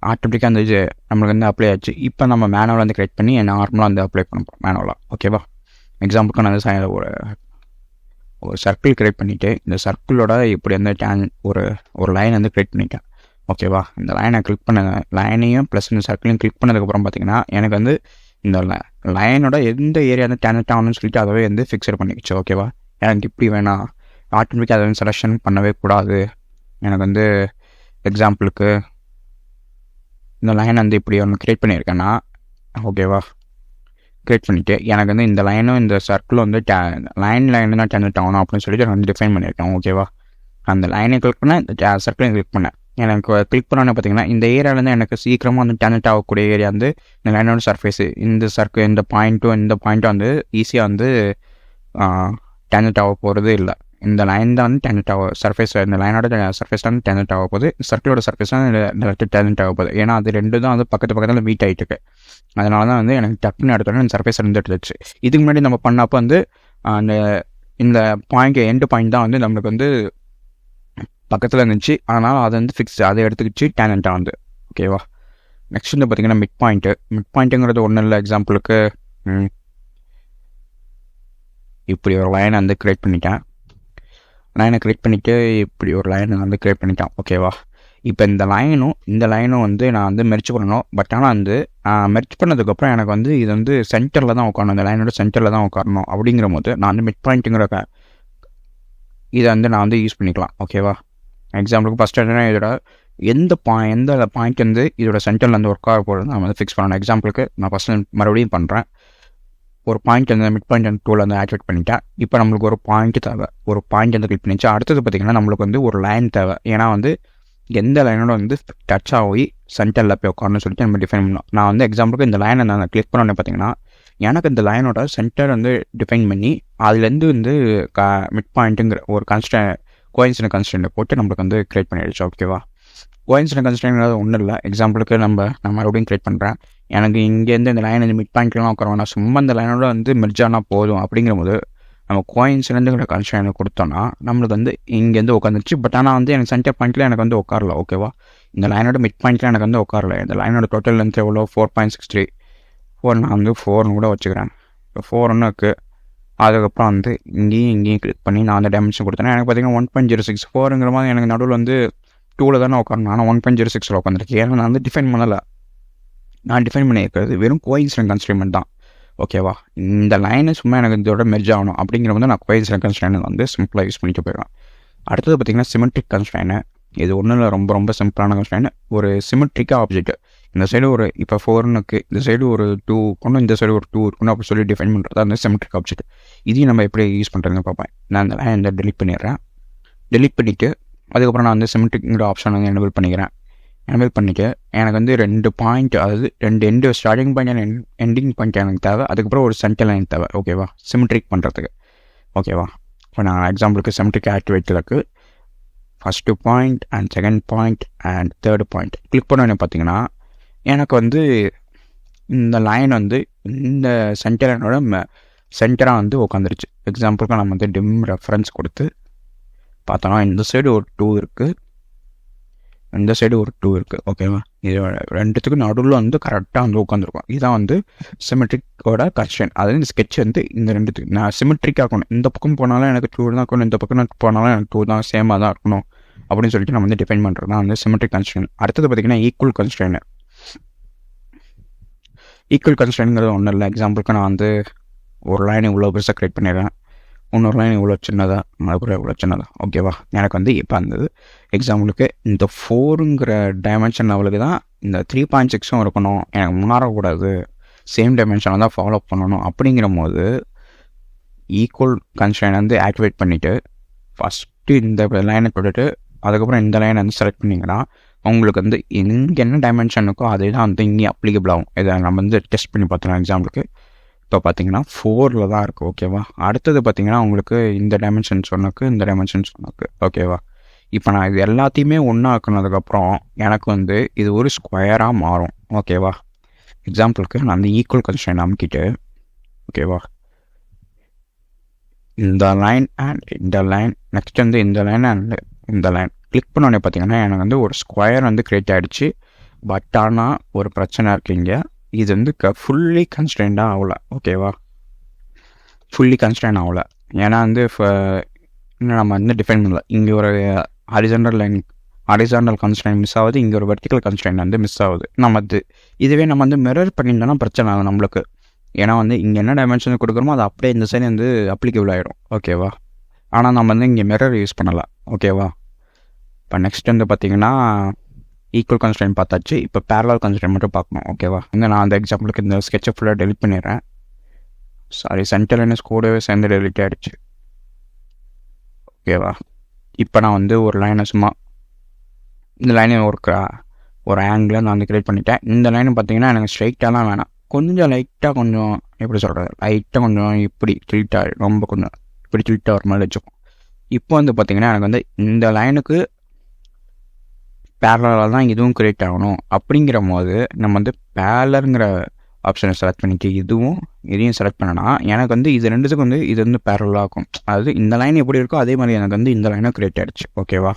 ஆட்டோமேட்டிக்காக அந்த இது நம்மளுக்கு வந்து அப்ளை ஆச்சு. இப்போ நம்ம மேனுவலாக வந்து கிரியேட் பண்ணி நார்மலாக வந்து அப்ளை பண்ண போகிறோம் மேனுவலாக. ஓகேவா, எக்ஸாம்பிளுக்கு நான் வந்து ஒரு சர்க்கிள் கிரியேட் பண்ணிவிட்டு இந்த சர்க்கிளோட இப்படி வந்து ஒரு லைன் வந்து கிரியேட் பண்ணிட்டேன். ஓகேவா, இந்த லைனை கிளிக் பண்ண லைனையும் ப்ளஸ் இந்த சர்க்கிளையும் கிளிக் பண்ணதுக்கப்புறம் பார்த்தீங்கன்னா எனக்கு வந்து இந்த லைனோட எந்த ஏரியா வந்து டேஞ்சன்ட் ஆகணும்னு சொல்லிட்டு அதவே வந்து ஃபிக்ஸட் பண்ணிக்கிச்சு. ஓகேவா, எனக்கு இப்படி வேணாம், ஆட்டோமேட்டிக்காக அதை வந்து செலெக்ஷன் பண்ணவே கூடாது. எனக்கு வந்து எக்ஸாம்பிளுக்கு இந்த லைன் வந்து இப்படி ஒன்று க்ரியேட் பண்ணியிருக்கேன்னா ஓகேவா, க்ரியேட் பண்ணிவிட்டு எனக்கு வந்து இந்த லைனும் இந்த சர்க்கிளும் வந்து லைன் தான் டேஞ்சன்ட் ஆகணும் அப்படின்னு சொல்லிட்டு நான் வந்து டிஃபைன் பண்ணியிருக்கேன். ஓகேவா, அந்த லைனை கிளிக் பண்ணேன், இந்த சர்க்கிளையும் கிளிக் பண்ணேன். எனக்கு கிளிக் பண்ணோன்னே பார்த்தீங்கன்னா இந்த ஏரியாவிலேருந்து எனக்கு சீக்கிரமாக வந்து டேஞ்சன்ட் ஆகக்கூடிய ஏரியா வந்து இந்த லைனோட சர்ஃபேஸு இந்த பாயிண்ட்டும் வந்து ஈஸியாக வந்து டேஞ்சன்ட் ஆக போகிறது இல்லை. இந்த லைன் தான் வந்து டேஞ்சன்ட் ஆகும் சர்ஃபேஸ், இந்த லைனோட சர்ஃபேஸ் தான் டேஞ்சன்ட் ஆக போகுது, சர்க்கிளோட சர்ஃபேஸ் தான் டேஞ்சன்ட் ஆக போகுது. ஏன்னா அது ரெண்டு தான் வந்து பக்கத்தில் மீட் ஆகிட்டு இருக்கு. அதனால தான் வந்து எனக்கு டக்குன்னு எடுத்தோடனே இந்த சர்ஃபேஸ் இருந்துட்டுருச்சு. இதுக்கு முன்னாடி நம்ம பண்ணப்போ வந்து அந்த இந்த பாயிண்ட் எண்டு பாயிண்ட் தான் வந்து நம்மளுக்கு வந்து பக்கத்தில் இருந்துச்சு. அதனால் அது வந்து ஃபிக்ஸ், அதை எடுத்துக்கிச்சு டேஞ்சன்ட்டாக வந்து. ஓகேவா. நெக்ஸ்ட் வந்து பார்த்திங்கன்னா மிட் பாயிண்ட்டுங்கிறது ஒன்றும் இல்லை. எக்ஸாம்பிளுக்கு இப்படி ஒரு லைனை வந்து க்ரியேட் பண்ணிட்டேன். இப்படி ஒரு லைனை வந்து க்ரியேட் பண்ணிட்டேன். ஓகேவா. இப்போ இந்த லைனும் வந்து நான் வந்து மெர்ச் பண்ணணும். பட் ஆனால் வந்து மெர்ச் பண்ணதுக்கப்புறம் எனக்கு வந்து இது வந்து சென்டரில் தான் உட்காரணும், இந்த லைனோட சென்டரில் தான் உட்காரணும். அப்படிங்கிற போது நான் வந்து மிட் பாயிண்ட்டுங்கிற இதை வந்து நான் வந்து யூஸ் பண்ணிக்கலாம். ஓகேவா. எக்ஸாம்பிளுக்கு ஃபஸ்ட் என்னன்னா இதோட எந்த பாயிண்ட் வந்து இதோட சென்டரில் வந்து ஒர்க் ஆக போகிறது நான் வந்து ஃபிக்ஸ் பண்ணணும். எக்ஸாம்பிளுக்கு நான் ஃபஸ்ட்டு மறுபடியும் பண்ணுறேன். ஒரு பாயிண்ட் வந்து மிட் பாயிண்ட் அந்த டூவில் வந்து ஆக்டிவேட் பண்ணிட்டேன். இப்போ நம்மளுக்கு ஒரு பாயிண்ட் தேவை, ஒரு பாயிண்ட் வந்து கிளிக் பண்ணிச்சு. அடுத்தது பார்த்திங்கன்னா நம்மளுக்கு வந்து ஒரு லைன் தேவை. ஏன்னா வந்து எந்த லைனோட வந்து டச் ஆகி சென்டரில் போய் உட்காரணும்னு சொல்லிட்டு நம்ம டிஃபைன் பண்ணணும். நான் வந்து எக்ஸாம்பிளுக்கு இந்த லைனை நான் கிளிக் பண்ணோன்னே பார்த்திங்கன்னா எனக்கு இந்த லைனோட சென்டர் வந்து டிஃபைன் பண்ணி அதுலேருந்து வந்து மிட் பாயிண்ட்டுங்கிற ஒரு கோயின்சிடன்ட் கன்ஸ்டன்ட் போட்டு நம்மளுக்கு வந்து க்ரியேட் பண்ணிடுச்சு. ஓகேவா. கோயின்சிடன்ட் கன்ஸ்டன்ட் ஒன்றும் இல்லை. எக்ஸாம்பிளுக்கு நான் மறுபடியும் க்ரியேட் பண்ணுறேன். எனக்கு இங்கேருந்து இந்த லைன் இந்த மிட் பாயிண்ட்லாம் உட்காருவோம், நான் சும்மா இந்த லைனோட வந்து மெர்ஜ் ஆனால் போதும். அப்படிங்கிற போது நம்ம கோயின்சிடன்ட்டுங்கிற கன்ஸ்டன்ட் கொடுத்தோன்னா நம்மளுக்கு வந்து இங்கேருந்து உட்காந்துருச்சு. பட் ஆனால் வந்து எனக்கு சென்டர் பாயிண்ட்டில் எனக்கு வந்து உட்காரல. ஓகேவா. இந்த லைனோட மிட் பாயிண்ட்டில் எனக்கு வந்து உட்காரல. இந்த லைனோட டோட்டல் லென்த் எவ்வளோ 4.63. நான் வந்து 4 கூட வச்சுக்கிறேன். இப்போ 4 இருக்குது. அதுக்கப்புறம் வந்து இங்கேயும் கிளிக் பண்ணி நான் அந்த டைமென்ஷன் கொடுத்தேன்னா எனக்கு பார்த்திங்கன்னா 1.06 4ங்கிற மாதிரி எனக்கு நடுவில் வந்து 2ல் தானே உட்காரணும். ஆனால் 1.06 உட்காந்துருக்கு. ஏன்னா நான் வந்து டிஃபைன் பண்ணலை. நான் டிஃபைன் பண்ணியிருக்கிறது வெறும் கோயின்சிடன்ட் கன்ஸ்ட்ரெயின்மெண்ட் தான். ஓகேவா. இந்த லைனை சும்மா எனக்கு இதோட மெர்ஜ் ஆகணும் அப்படிங்கிற வந்து நான் கோயின்சிடன்ட் கன்ஸ்ட்ரெயின்ட் வந்து சிம்பிளாக யூஸ் பண்ணிட்டு போயிடுவேன். அடுத்தது பார்த்திங்கன்னா சிமெட்ரிக் கன்ஸ்ட்ரெயின்ட். இது ஒன்றும் இல்லை, ரொம்ப சிம்பிளான கன்ஸ்ட்ரெயின்ட். ஒரு சிமெட்ரிக்காக ஆப்ஜெக்ட் இந்த சைடு ஒரு இப்போ 4னுக்கு இந்த சைடு ஒரு 2 இருக்கணும், இந்த சைடு ஒரு 2 இருக்கணும் அப்படி சொல்லி டிஃபைன் பண்ணுறது அந்த சிமெட்ரிக் ஆப்ஜெக்ட். இதையும் நம்ம எப்படி யூஸ் பண்ணுறதுன்னு பார்ப்பேன். நான் இந்த லைன் இந்த டெலிட் பண்ணிவிட்டு அதுக்கப்புறம் நான் வந்து சிமெட்ரிக்ங்கிற ஆப்ஷன் வந்து எனேபிள் பண்ணிவிட்டு எனக்கு வந்து 2 பாயிண்ட், அதாவது 2 end starting point and ending point எனக்கு தேவை. அதுக்கப்புறம் ஒரு சென்டர் லைன் தேவை. ஓகேவா. சிமெட்ரிக் பண்ணுறதுக்கு. ஓகேவா. இப்போ நான் எக்ஸாம்பிளுக்கு சிமெட்ரிக் ஆக்டிவேட்டுக்கு first point and second point and third point click பண்ணோன்னு பார்த்தீங்கன்னா எனக்கு வந்து இந்த லைன் வந்து இந்த சென்டர் லைனோட சென்டராக வந்து உட்காந்துருச்சு. எக்ஸாம்பிளுக்கு நம்ம வந்து டிம் ரெஃபரன்ஸ் கொடுத்து பார்த்தோன்னா இந்த சைடு ஒரு 2 இருக்குது, இந்த சைடு ஒரு 2 இருக்குது. ஓகேவா. இது ரெண்டுத்துக்கும் நடுவில் வந்து கரெக்டாக வந்து உட்காந்துருக்கும். இதுதான் வந்து சிமெட்ரிக்கோட கன்ஸ்ட்ரெயின்ட். அதாவது இந்த ஸ்கெட்ச் வந்து இந்த ரெண்டுத்துக்கு நான் சிமெட்ரிக்காக இருக்கணும். இந்த பக்கம் போனாலும் எனக்கு 2 தான் இருக்கணும், இந்த பக்கம் போனாலும் எனக்கு 2 தான் சேமாக தான் இருக்கணும் அப்படின்னு சொல்லிட்டு நம்ம வந்து டிஃபைன் பண்ணுறது தான் வந்து சிமெட்ரிக் கன்ஸ்ட்ரெயின்ட். அடுத்தது பார்த்திங்கன்னா ஈக்குவல் கன்ஸ்ட்ரெயின்ட்ங்கிறது ஒன்றும் இல்லை. எக்ஸாம்பிளுக்கு நான் வந்து ஒரு லைன் இவ்வளோ பெருசாக க்ரியேட் பண்ணிடுறேன், இன்னொரு லைன் இவ்வளோ சின்னதாக, மறுபடியும் இவ்வளோ சின்னதாக. ஓகேவா. எனக்கு வந்து இப்போ அந்த எக்ஸாம்பிளுக்கு இந்த 4ங்கிற டைமென்ஷன் லெவலுக்கு தான் இந்த 3.6 இருக்கணும், எனக்கு முன்னாடக்கூடாது, சேம் டைமென்ஷனை தான் ஃபாலோ பண்ணணும். அப்படிங்கிற போது ஈக்குவல் கன்ஸ்ட்ரெயின்ட் வந்து ஆக்டிவேட் பண்ணிவிட்டு ஃபஸ்ட்டு இந்த லைனை போட்டுட்டு அதுக்கப்புறம் இந்த லைனை வந்து செலக்ட் பண்ணிங்கன்னா உங்களுக்கு வந்து இங்கே என்ன டைமென்ஷன் இருக்கோ அதே தான் வந்து இங்கே அப்ளிகபிள் ஆகும். இதை நம்ம வந்து டெஸ்ட் பண்ணி பார்த்தோம். எக்ஸாம்பிளுக்கு இப்போ பார்த்தீங்கன்னா 4ல் தான் இருக்குது. ஓகேவா. அடுத்தது பார்த்தீங்கன்னா உங்களுக்கு இந்த டைமென்ஷன் சொன்னக்கு ஓகேவா. இப்போ நான் இது எல்லாத்தையுமே ஒன்றா ஆக்குனதுக்கப்புறம் எனக்கு வந்து இது ஒரு ஸ்கொயராக மாறும். ஓகேவா. எக்ஸாம்பிளுக்கு நான் அந்த ஈக்குவல் கன்ஸ்ட்ரெயின்ட் அமுக்கிட்டு ஓகேவா இந்த லைன் அண்ட் இந்த லைன் நெக்ஸ்ட் வந்து இந்த லைன் அண்ட் இந்த லைன் கிளிக் பண்ணோடனே பார்த்தீங்கன்னா எனக்கு வந்து ஒரு ஸ்கொயர் வந்து க்ரியேட் ஆகிடுச்சு. பட் ஆனால் ஒரு பிரச்சனை இருக்குங்க, இது வந்து ஃபுல்லி கன்ஸ்ட்ரெயின்டாக ஆகலை. ஓகேவா. ஃபுல்லி கன்ஸ்ட்ரெயின் ஆகலை. ஏன்னா வந்து இன்னும் நம்ம வந்து டிஃபைன் பண்ணல. இங்கே ஒரு ஹாரிசாண்டல் கன்ஸ்ட்ரெயின் மிஸ் ஆகுது, இங்கே ஒரு வெர்டிக்கல் கன்ஸ்ட்ரெயின் வந்து மிஸ் ஆகுது. இதுவே நம்ம வந்து மிரர் பண்ணியிருந்தோன்னா பிரச்சனை ஆகும் நம்மளுக்கு. ஏன்னா வந்து இங்கே என்ன டைமென்ஷன் கொடுக்குறோமோ அது அப்படியே இந்த சைடு வந்து அப்ளிகபிள் ஆகிடும். ஓகேவா. ஆனால் நம்ம வந்து இங்கே மிரர் யூஸ் பண்ணலாம். ஓகேவா. இப்போ நெக்ஸ்ட் வந்து பார்த்திங்கன்னா ஈக்குவல் கன்ஸ்ட்ரெயின் பார்த்தாச்சு. இப்போ பேரலல் கன்ஸ்ட்ரெயின் மட்டும் பார்க்கணும். ஓகேவா. வந்து நான் அந்த எக்ஸாம்பிளுக்கு இந்த ஸ்கெட்சை ஃபுல்லாக டெலிட் பண்ணிடுறேன். சென்டர் லைனஸ் கூடவே சேர்ந்து டெலிட் ஆகிடுச்சு. ஓகேவா. இப்போ நான் வந்து ஒரு லைனை சும்மா இந்த லைனை ஒரு ஆங்கிளில் நான் வந்து க்ரியேட் பண்ணிட்டேன். இந்த லைனு பார்த்தீங்கன்னா எனக்கு ஸ்ட்ரைட்டாக தான் வேணாம், கொஞ்சம் லைட்டாக கொஞ்சம் எப்படி சொல்கிறது, லைட்டாக கொஞ்சம் இப்படி டில்ட்டாக ரொம்ப கொஞ்சம் இப்படி டில்ட்டாக வர மாதிரி வச்சுக்கும். இப்போ வந்து பார்த்தீங்கன்னா எனக்கு வந்து இந்த லைனுக்கு பேரலாக தான் இதுவும் கிரியேட் ஆகணும். அப்படிங்கிற போது நம்ம வந்து பேரலருங்கிற ஆப்ஷனை செலக்ட் பண்ணிக்க இதையும் செலக்ட் பண்ணனா எனக்கு வந்து இது ரெண்டுத்துக்கும் வந்து இது வந்து பேரலாக இருக்கும். அதாவது இந்த லைன் எப்படி இருக்கோ அதே மாதிரி எனக்கு வந்து இந்த லைனும் கிரியேட் ஆகிடுச்சு. ஓகேவா?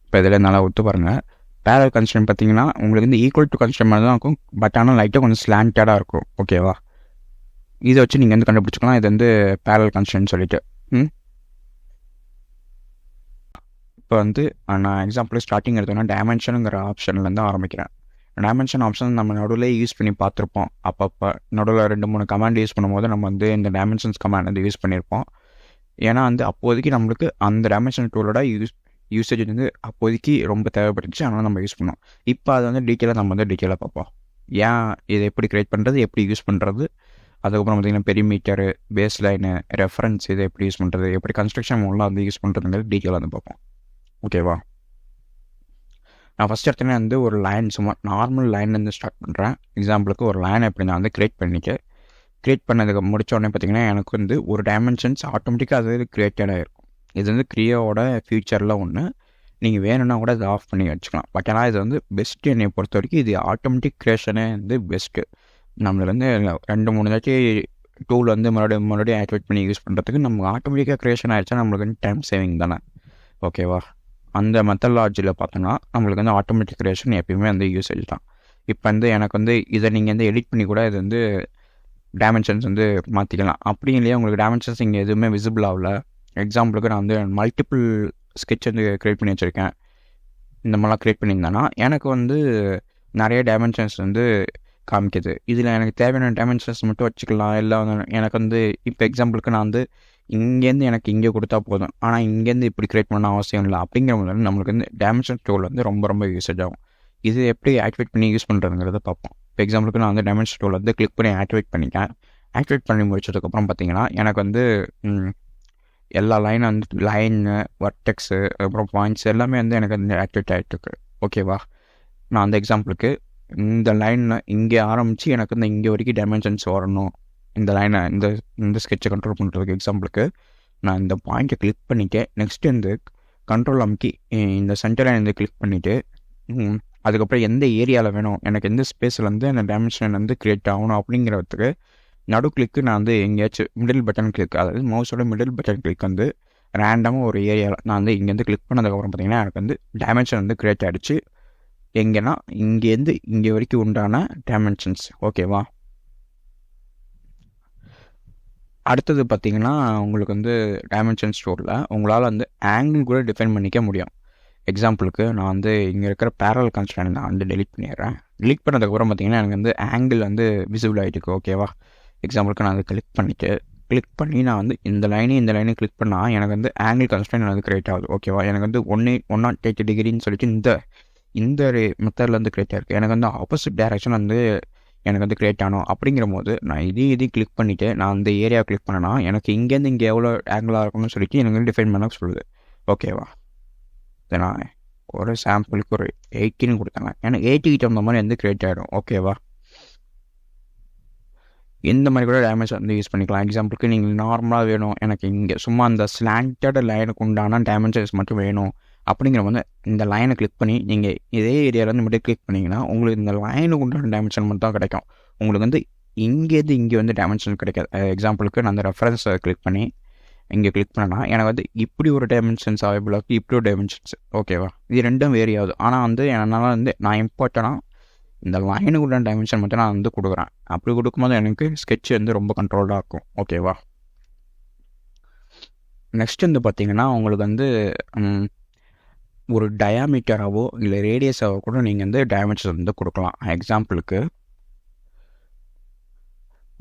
இப்போ இதில் நல்லா ஒத்து பாருங்கள். பேரல் கன்ஸ்ட்ரெயின்ட் பார்த்தீங்கன்னா உங்களுக்கு வந்து ஈக்குவல் டு கன்ஸ்ட்ரெயின்ட் மாதிரி தான் இருக்கும். பட் ஆனால் லைட்டாக கொஞ்சம் ஸ்லாண்டடாக இருக்கும். ஓகேவா? இதை வச்சு நீங்கள் வந்து கண்டுபிடிச்சிக்கலாம் இது வந்து பேரல் கன்ஸ்ட்ரெயின்ட் சொல்லிட்டு. இப்போ வந்து நான் எக்ஸாம்பிள் ஸ்டார்டிங் எடுத்தோன்னா டைமென்ஷனுங்கிற ஆப்ஷன்லேருந்து ஆரம்பிக்கிறேன். டைமென்ஷன் ஆப்ஷன் நம்ம நடுவில் யூஸ் பண்ணி பார்த்துருப்போம். அப்பப்போ நடுவில் 2-3 கமாண்ட் யூஸ் பண்ணும்போது நம்ம வந்து இந்த டைமென்ஷன்ஸ் கமாண்ட் வந்து யூஸ் பண்ணியிருப்போம். ஏன்னா வந்து அப்போதைக்கு நம்மளுக்கு அந்த டைமென்ஷன் டூலோட யூசேஜ் வந்து அப்போதைக்கு ரொம்ப தேவைப்பட்டுச்சு. அதனால் நம்ம யூஸ் பண்ணோம். இப்போ அதை வந்து நம்ம வந்து டீட்டெயிலாக பார்ப்போம். ஏன் இதை எப்படி கிரியேட் பண்ணுறது, எப்படி யூஸ் பண்ணுறது, அதுக்கப்புறம் பார்த்திங்கன்னா பெரிமீட்டரு, பேஸ் லைனு, ரெஃபரன்ஸ் இதை எப்படி யூஸ் பண்ணுறது, எப்படி கன்ஸ்ட்ரக்ஷன் மோட்லாம் வந்து யூஸ் பண்ணுறதுங்கிறது டீட்டெயிலாக வந்து பார்ப்போம். ஓகேவா? நான் ஃபஸ்ட் எடுத்தோன்னே வந்து ஒரு லைன் சும்மா நார்மல் லைன்லேருந்து ஸ்டார்ட் பண்ணுறேன். எக்ஸாம்பிளுக்கு ஒரு லைன் எப்படி நான் வந்து க்ரியேட் பண்ணதுக்கு முடித்தோடனே பார்த்திங்கன்னா எனக்கு வந்து ஒரு டைமென்ஷன்ஸ் ஆட்டோமேட்டிக்காக அது க்ரியேட்டடாக இருக்கும். இது வந்து க்ரியோட ஃபியூச்சரில் ஒன்று. நீங்கள் வேணும்னா கூட இதை ஆஃப் பண்ணி வச்சுக்கலாம். பட் ஆனால் இது வந்து பெஸ்ட்டு என்னை பொறுத்த வரைக்கும் இது ஆட்டோமேட்டிக் க்ரியேஷனே வந்து பெஸ்ட்டு. நம்மளுக்கு வந்து 2-3 தாட்டி டூல் வந்து மறுபடியும் ஆக்டிவேட் பண்ணி யூஸ் பண்ணுறதுக்கு நம்ம ஆட்டோமேட்டிக்காக க்ரியேஷன் ஆகிடுச்சா நம்மளுக்கு வந்து டைம் சேவிங் தானே. ஓகேவா? அந்த மெத்தடாலஜியில் பார்த்தோன்னா நம்மளுக்கு வந்து ஆட்டோமேட்டிக் க்ரியேஷன் எப்பயுமே வந்து யூசேஜ் தான். இப்போ வந்து எனக்கு வந்து இதை நீங்கள் வந்து எடிட் பண்ணி கூட இது வந்து டைமென்ஷன்ஸ் வந்து மாற்றிக்கலாம். அப்படி இல்லையா உங்களுக்கு டைமென்ஷன்ஸ் இங்கே எதுவுமே விசிபிள் ஆகல. எக்ஸாம்பிளுக்கு நான் வந்து மல்டிபிள் ஸ்கெட்ச் வந்து க்ரியேட் பண்ணி வச்சுருக்கேன். இந்த மாதிரிலாம் க்ரியேட் பண்ணியிருந்தேன்னா எனக்கு வந்து நிறைய டைமென்ஷன்ஸ் வந்து காமிக்குது. இதில் எனக்கு தேவையான டைமென்ஷன்ஸ் மட்டும் வச்சுக்கலாம். இல்லை எனக்கு வந்து இப்போ எக்ஸாம்பிளுக்கு நான் வந்து இங்கேருந்து எனக்கு இங்கே கொடுத்தா போதும், ஆனால் இங்கேருந்து இப்படி க்ரியேட் பண்ண அவசியம் இல்லை. அப்படிங்கிற போது நம்மளுக்கு வந்து டைமென்ஷன் டூல் வந்து ரொம்ப யூசேஜ் ஆகும். இது எப்படி ஆக்டிவேட் பண்ணி யூஸ் பண்ணுறதுங்கிறத பார்ப்போம். இப்போ எக்ஸாம்பிளுக்கு நான் வந்து டைமென்ஷன் டூல் வந்து கிளிக் பண்ணி ஆக்டிவேட் பண்ணிட்டேன். ஆக்டிவேட் பண்ணி முடிச்சதுக்கப்புறம் பார்த்தீங்கன்னா எனக்கு வந்து எல்லா லைனும் வந்து லைனு, வர்டெக்ஸு, அப்புறம் பாயிண்ட்ஸ் எல்லாமே வந்து எனக்கு வந்து ஆக்டிவேட் ஆகிட்டுருக்கு. ஓகேவா? நான் அந்த எக்ஸாம்பிளுக்கு இந்த லைனில் இங்கே ஆரம்பித்து எனக்கு வந்து இங்கே வரைக்கும் டைமென்ஷன்ஸ் வரணும். இந்த லைனை இந்த ஸ்கெட்சை கண்ட்ரோல் பண்ணுறதுக்கு எக்ஸாம்பிளுக்கு நான் இந்த பாயிண்ட்டை கிளிக் பண்ணிவிட்டு நெக்ஸ்ட்டு இந்த கண்ட்ரோல் அமுக்கி இந்த சென்டர் லைன் வந்து கிளிக் பண்ணிவிட்டு அதுக்கப்புறம் எந்த ஏரியாவில் வேணும், எனக்கு எந்த ஸ்பேஸில் வந்து அந்த டைமென்ஷன் வந்து க்ரியேட் ஆகணும் அப்படிங்கிறதுக்கு நடு கிளிக்கு நான் வந்து எங்கேயாச்சும் மிடில் பட்டன் கிளிக், அதாவது மவுஸோட மிடில் பட்டன் கிளிக் வந்து ரேண்டமாக ஒரு ஏரியாவில் நான் வந்து இங்கேருந்து கிளிக் பண்ணதுக்கப்புறம் பார்த்திங்கன்னா எனக்கு வந்து டைமென்ஷன் வந்து க்ரியேட் ஆகிடுச்சு. எங்கேன்னா இங்கேருந்து இங்கே வரைக்கும் உண்டான டைமென்ஷன்ஸ். ஓகேவா? அடுத்தது பார்த்திங்கன்னா உங்களுக்கு வந்து டைமென்ஷன் ஸ்டோரில் உங்களால் வந்து ஆங்கிள் கூட டிஃபைன் பண்ணிக்க முடியும். எக்ஸாம்பிளுக்கு நான் வந்து இங்கே இருக்கிற பேரல் கன்ஸ்ட்ரெயின்ட் நான் வந்து டெலிட் பண்ணிடுறேன். டெலிட் பண்ணதுக்கப்புறம் பார்த்திங்கன்னா எனக்கு வந்து ஆங்கிள் வந்து விசிபிள் ஆகிட்டுருக்கு. ஓகேவா? எக்ஸாம்பிளுக்கு நான் வந்து கிளிக் பண்ணி நான் வந்து இந்த லைனையும் கிளிக் பண்ணால் எனக்கு வந்து ஆங்கிள் கன்ஸ்ட்ரெயின்ட் வந்து க்ரியேட் ஆகுது. ஓகேவா? எனக்கு வந்து 180 டிகிரின்னு சொல்லிட்டு இந்த மெத்தட்லேருந்து க்ரியேட் ஆகிருக்கு. எனக்கு வந்து ஆப்போசிட் டைரக்ஷன் வந்து எனக்கு வந்து க்ரியேட் ஆகணும். அப்படிங்கிற போது நான் இதையும் கிளிக் பண்ணிவிட்டு நான் அந்த ஏரியாவை கிளிக் பண்ணேன்னா எனக்கு இங்கேருந்து இங்கே எவ்வளோ ஆங்கிளாக இருக்கணும்னு சொல்லிட்டு எனக்கு வந்து டிஃபைன் பண்ண சொல்லுது. ஓகேவா? இதை நான் ஒரு சாம்பிளுக்கு ஒரு 80ன்னு கொடுத்தாங்க. எனக்கு 80 தகுந்த மாதிரி வந்து க்ரியேட் ஆகிடும். ஓகேவா? இந்த மாதிரி கூட டைமென்ஷன் வந்து யூஸ் பண்ணிக்கலாம். எக்ஸாம்பிளுக்கு நீங்கள் நார்மலாக வேணும், எனக்கு இங்கே சும்மா அந்த ஸ்லாண்டட் லைனுக்கு உண்டான டைமென்ஷன்ஸ் மட்டும் வேணும் அப்படிங்கிற வந்து இந்த லைனை கிளிக் பண்ணி நீங்கள் இதே ஏரியாவிலேருந்து மட்டும் கிளிக் பண்ணிங்கன்னா உங்களுக்கு இந்த லைனுக்கு உண்டான டைமென்ஷன் மட்டும் தான் கிடைக்கும். உங்களுக்கு வந்து இங்கேருந்து இங்கே வந்து டைமென்ஷன் கிடைக்காது. எக்ஸாம்பிளுக்கு நான் அந்த ரெஃபரன்ஸை கிளிக் பண்ணி இங்கே கிளிக் பண்ணேன்னா எனக்கு வந்து இப்படி ஒரு டைமென்ஷன்ஸ் அவைபிள் ஆகுது, இப்படி ஒரு டைமென்ஷன்ஸ். ஓகேவா? இது ரெண்டும் வேரி ஆகுது. ஆனால் வந்து என்னால் வந்து நான் இம்பார்ட்டனாக இந்த லைனுக்கு உண்டான டைமென்ஷன் மட்டும் நான் வந்து கொடுக்குறேன். அப்படி கொடுக்கும்போது எனக்கு ஸ்கெட்ச் வந்து ரொம்ப கண்ட்ரோல்டாக இருக்கும். ஓகேவா? நெக்ஸ்ட் வந்து பார்த்திங்கன்னா உங்களுக்கு வந்து ஒரு டயாமீட்டராகவோ இல்லை ரேடியஸாகவோ கூட நீங்கள் வந்து டைமென்ஷன் வந்து கொடுக்கலாம். எக்ஸாம்பிளுக்கு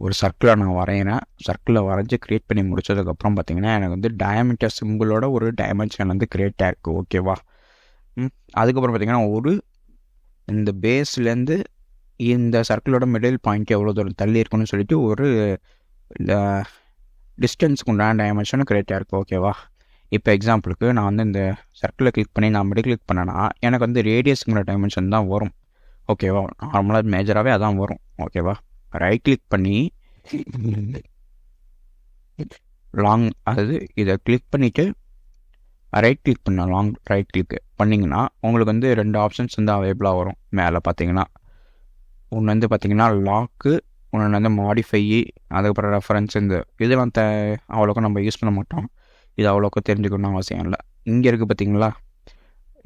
ஒரு சர்க்கிளை நான் வரைகிறேன். சர்க்கிளை வரைஞ்சி க்ரியேட் பண்ணி முடிச்சதுக்கப்புறம் பார்த்திங்கன்னா எனக்கு வந்து டயாமீட்டர் சிம்பிளோட ஒரு டைமென்ஷன் வந்து க்ரியேட் ஆகிருக்கு. ஓகேவா? அதுக்கப்புறம் பார்த்திங்கன்னா இந்த பேஸ்லேருந்து இந்த சர்க்கிளோட மிடில் பாயிண்ட் எவ்வளோ தூரம் தள்ளி இருக்குன்னு சொல்லிட்டு ஒரு டிஸ்டன்ஸுக்கு உண்டான டைமென்ஷனும் க்ரியேட் ஆகிருக்கு. ஓகேவா? இப்போ எக்ஸாம்பிளுக்கு நான் வந்து இந்த சர்க்கிளை கிளிக் பண்ணி நான் மிடில் கிளிக் பண்ணேன்னா எனக்கு வந்து ரேடியஸுங்கிற டைமென்ஷன் தான் வரும். ஓகேவா? நார்மலாக மேஜராகவே அதான் வரும். ஓகேவா? ரைட் கிளிக் பண்ணி லாங், அதாவது இதை கிளிக் பண்ணிவிட்டு ரைட் கிளிக் பண்ண, லாங் ரைட் கிளிக் பண்ணிங்கன்னா உங்களுக்கு வந்து 2 ஆப்ஷன்ஸ் வந்து அவைலபிளாக வரும். மேலே பார்த்தீங்கன்னா ஒன்று வந்து பார்த்தீங்கன்னா லாக்கு, ஒன்று வந்து மாடிஃபை, அதுக்கப்புறம் ரெஃபரன்ஸ். இதெல்லாம் அவ்வளோக்கும் நம்ம யூஸ் பண்ண மாட்டோம், இது அவ்வளோக்கும் தெரிஞ்சுக்கணும்னு அவசியம் இல்லை. இங்கே இருக்குது பார்த்தீங்களா,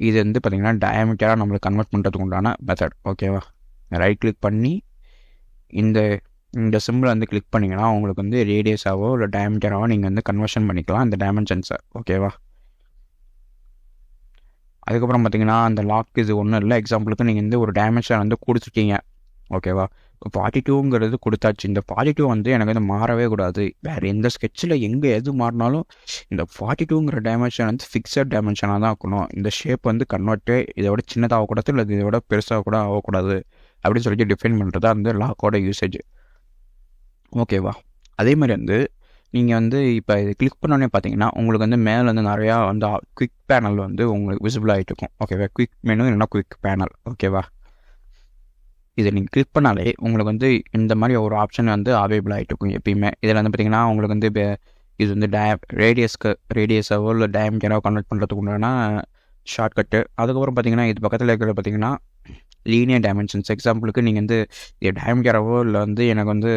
இது வந்து பார்த்திங்கன்னா டயாமீட்டராக நம்மளுக்கு கன்வெர்ட் பண்ணுறதுக்கு உண்டான மெத்தட். ஓகேவா, ரைட் கிளிக் பண்ணி இந்த சிம்பிளை வந்து கிளிக் பண்ணிங்கன்னா உங்களுக்கு வந்து ரேடியஸாவோ இல்லை டயாமீட்டராவோ நீங்கள் வந்து கன்வர்ஷன் பண்ணிக்கலாம் இந்த டைமென்ஷன்ஸை. ஓகேவா, அதுக்கப்புறம் பார்த்தீங்கன்னா அந்த லாக் இது ஒன்றும் இல்லை. எக்ஸாம்பிளுக்கு நீங்கள் வந்து ஒரு டைமென்ஷன் வந்து கொடுத்துட்டீங்க. ஓகேவா, இப்போ 42ங்கிறது கொடுத்தாச்சு. இந்த 42 வந்து எனக்கு வந்து மாறவே கூடாது. வேறு எந்த ஸ்கெட்சில் எங்கே எது மாறினாலும் இந்த 42ங்கிற டைமென்ஷன் வந்து ஃபிக்ஸட் டைமென்ஷனாக தான் இருக்கணும். இந்த ஷேப் வந்து கன்வெர்ட்டு இதோட சின்னதாகக்கூடாது, இல்லை இதோட பெருசாக கூட ஆகக்கூடாது அப்படின்னு சொல்லிட்டு டிஃபைன் பண்ணுறது அந்த லாக்கோட யூசேஜ். ஓகேவா, அதே மாதிரி வந்து நீங்கள் வந்து இப்போ இது கிளிக் பண்ணோன்னே பார்த்தீங்கன்னா உங்களுக்கு வந்து மேலே வந்து நிறையா வந்து குவிக் பேனல் வந்து உங்களுக்கு விசிபிள் ஆகிட்டு இருக்கும். ஓகேவா, குவிக் மெனு இல்லைனா குவிக் பேனல். ஓகேவா, இதை நீங்கள் கிளிக் பண்ணாலே உங்களுக்கு வந்து இந்த மாதிரி ஒரு ஆப்ஷன் வந்து அவைலபிள் ஆகிட்டு இருக்கும் எப்பயுமே. இதில் வந்து பார்த்திங்கன்னா உங்களுக்கு வந்து இது வந்து ரேடியஸாவோ இல்லை டயாமீட்டராவோ கன்வெர்ட் பண்ணுறதுக்கு உண்டான ஷார்ட்கட்டு. அதுக்கப்புறம் பார்த்திங்கன்னா இது பக்கத்தில் இருக்கிற பார்த்திங்கன்னா லீனியர் டைமென்ஷன்ஸ். எக்ஸாம்பிளுக்கு நீங்கள் வந்து இது டயாமீட்டராவோ இல்லை வந்து எனக்கு வந்து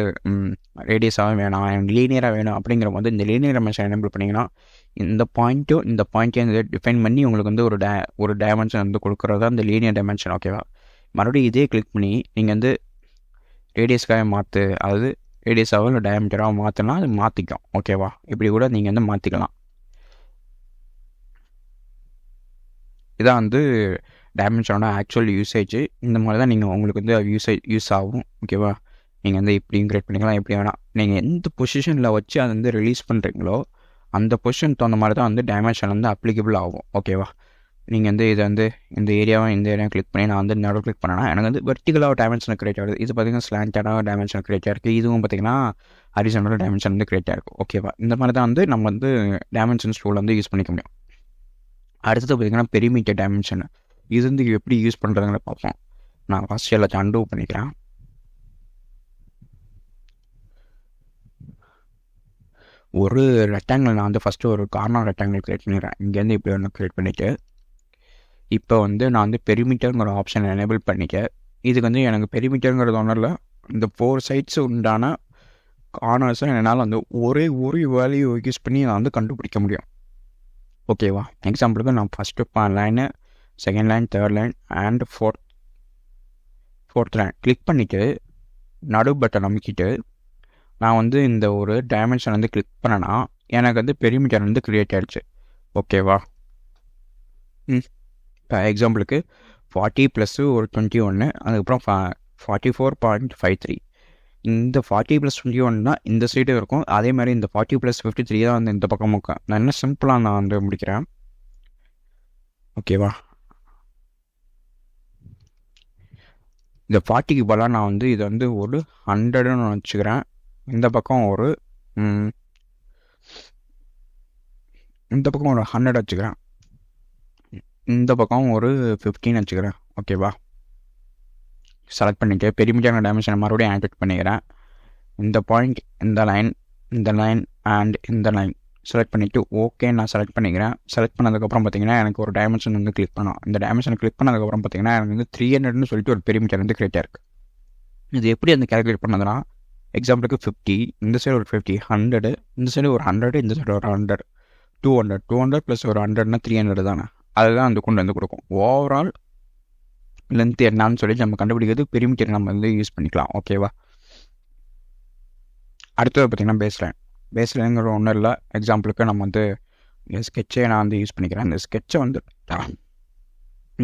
ரேடியஸாகவும் வேணாம், எனக்கு லீனியராக வேணும் அப்படிங்கிற போது இந்த லீனியர் டைமென்ஷன் எனேபிள் பண்ணிங்கன்னா இந்த பாயிண்ட்டையும் வந்து டிஃபைன் பண்ணி உங்களுக்கு வந்து ஒரு டைமென்ஷன் வந்து கொடுக்குறது அந்த லீனியர் டைமென்ஷன். ஓகேவா, மறுபடியும் இதே கிளிக் பண்ணி நீங்கள் வந்து ரேடியஸ்க்காக மாற்று, அதாவது ரேடியஸாவோ இல்லை டயாமீட்டராக மாற்றினா அது மாற்றிக்கும். ஓகேவா, இப்படி கூட நீங்கள் வந்து மாற்றிக்கலாம். இதான் வந்து டைமென்ஷனோட ஆக்சுவல் யூசேஜ். இந்த மாதிரி தான் நீங்கள் உங்களுக்கு வந்து யூஸ் ஆகும். ஓகேவா, நீங்கள் வந்து இப்படியும் கிரியேட் பண்ணிக்கலாம், எப்படி வேணால். நீங்கள் எந்த பொசிஷனில் வச்சு அதை வந்து ரிலீஸ் பண்ணுறீங்களோ அந்த பொசிஷன் தகுந்த மாதிரி தான் வந்து டைமென்ஷன் வந்து அப்ளிகபிள் ஆகும். ஓகேவா, நீங்கள் வந்து இதை வந்து இந்த ஏரியாவும் கிளிக் பண்ணி நான் வந்து நடு கிளிக் பண்ணேன்னா எனக்கு வந்து வெர்டிகலாக டைமென்ஷன் கிரியேட் ஆகுது. இது பார்த்திங்கன்னா ஸ்லாண்டடாக டைமென்ஷன் கிரியேட் ஆகிருக்கு. இதுவும் பார்த்திங்கன்னா ஹரிசாண்டல் டைமென்ஷன் வந்து கிரியேட் ஆகிருக்கும். ஓகேவா, இந்த மாதிரி தான் வந்து நம்ம வந்து டைமென்ஷன்ஸ் டூல் வந்து யூஸ் பண்ணிக்க முடியும். அடுத்தது பார்த்திங்கன்னா பெரிமீட்டர் டைமென்ஷன். இது வந்து எப்படி யூஸ் பண்ணுறதுங்கிற பார்ப்போம். நான் ஃபஸ்ட் எல்லாத்தையும் அன்டூ பண்ணிக்கிறேன். ஒரு ரெக்டாங்கிள் நான் வந்து ஃபஸ்ட்டு ஒரு கார்னர் ரெக்டாங்கிள் க்ரியேட் பண்ணிடுறேன். இங்கேருந்து இப்படி ஒன்று க்ரியேட் பண்ணிவிட்டு இப்போ வந்து நான் வந்து பெரிமீட்டருங்கிற ஆப்ஷனை எனேபிள் பண்ணிக்க. இதுக்கு வந்து எனக்கு பெரிமீட்டருங்கிறது ஒன்றும் இல்லை, இந்த 4 சைட்ஸ் உண்டான கார்னர்ஸை என்னால் வந்து ஒரே ஒரு வேல்யூ யூஸ் பண்ணி நான் வந்து கண்டுபிடிக்க முடியும். ஓகேவா, எக்ஸாம்பிளுக்கு நான் first line, second line, third line and fourth line click பண்ணிவிட்டு நடு பட்டன் அமைக்கிட்டு நான் வந்து இந்த ஒரு டைமென்ஷன் வந்து கிளிக் பண்ணேன்னா எனக்கு வந்து பெரிமீட்டர் வந்து க்ரியேட் ஆகிடுச்சு. ஓகேவா, இப்போ எக்ஸாம்பிளுக்கு 40 + ஒரு 21, அதுக்கப்புறம் 44.53. இந்த 40 + 21 தான் இந்த சைடும் இருக்கும். அதே மாதிரி இந்த 40 + 53 தான் வந்து இந்த பக்கமும் இருக்கும். நான் என்ன சிம்பிளாக நான் வந்து முடிக்கிறேன். ஓகேவா, இந்த 40க்கு பதிலாக நான் வந்து இதை வந்து ஒரு 100ன்னு வச்சுக்கிறேன். இந்த பக்கம் ஒரு 100 வச்சுக்கிறேன். இந்த பக்கம் ஒரு 15 வச்சுக்கிறேன். ஓகேவா, செலக்ட் பண்ணிவிட்டு பெரிமீட்டர் டைமென்ஷனை மறுபடியும் ஆக்டிவேட் பண்ணிக்கிறேன். இந்த பாயிண்ட், இந்த லைன் அண்ட் இந்த லைன் செலக்ட் பண்ணிவிட்டு ஓகே நான் செலக்ட் பண்ணிக்கிறேன். செலக்ட் பண்ணதுக்கப்புறம் பார்த்திங்கன்னா எனக்கு ஒரு டைமென்ஷன் வந்து கிளிக் பண்ணோம். இந்த டைமென்ஷன் கிளிக் பண்ணதுக்கப்புறம் பார்த்திங்கன்னா எனக்கு வந்து 300ன்னு சொல்லிட்டு ஒரு பெரிமீட்டர் வந்து கிரியேட் ஆயிருக்கு. இது எப்படி வந்து கேல்குலேட் பண்ணதுன்னா எக்ஸாம்பிளுக்கு 50, இந்த சைடு ஒரு 50, 100, இந்த சைடு ஒரு 100, இந்த சைடு ஒரு 100, 200 + ஒரு 100னா 300 தானே. அதுதான் அந்த கொண்டு வந்து கொடுக்கும். ஓவரால் லென்த் என்னான்னு சொல்லி நம்ம கண்டுபிடிக்கிறது பெரிமீட்டர் நம்ம வந்து யூஸ் பண்ணிக்கலாம். ஓகேவா, அடுத்தது பார்த்திங்கன்னா பேஸ் லைனுங்கிற ஒன்றும் இல்லை. எக்ஸாம்பிளுக்கு நம்ம வந்து ஸ்கெட்சை நான் வந்து யூஸ் பண்ணிக்கிறேன். இந்த ஸ்கெட்சை வந்து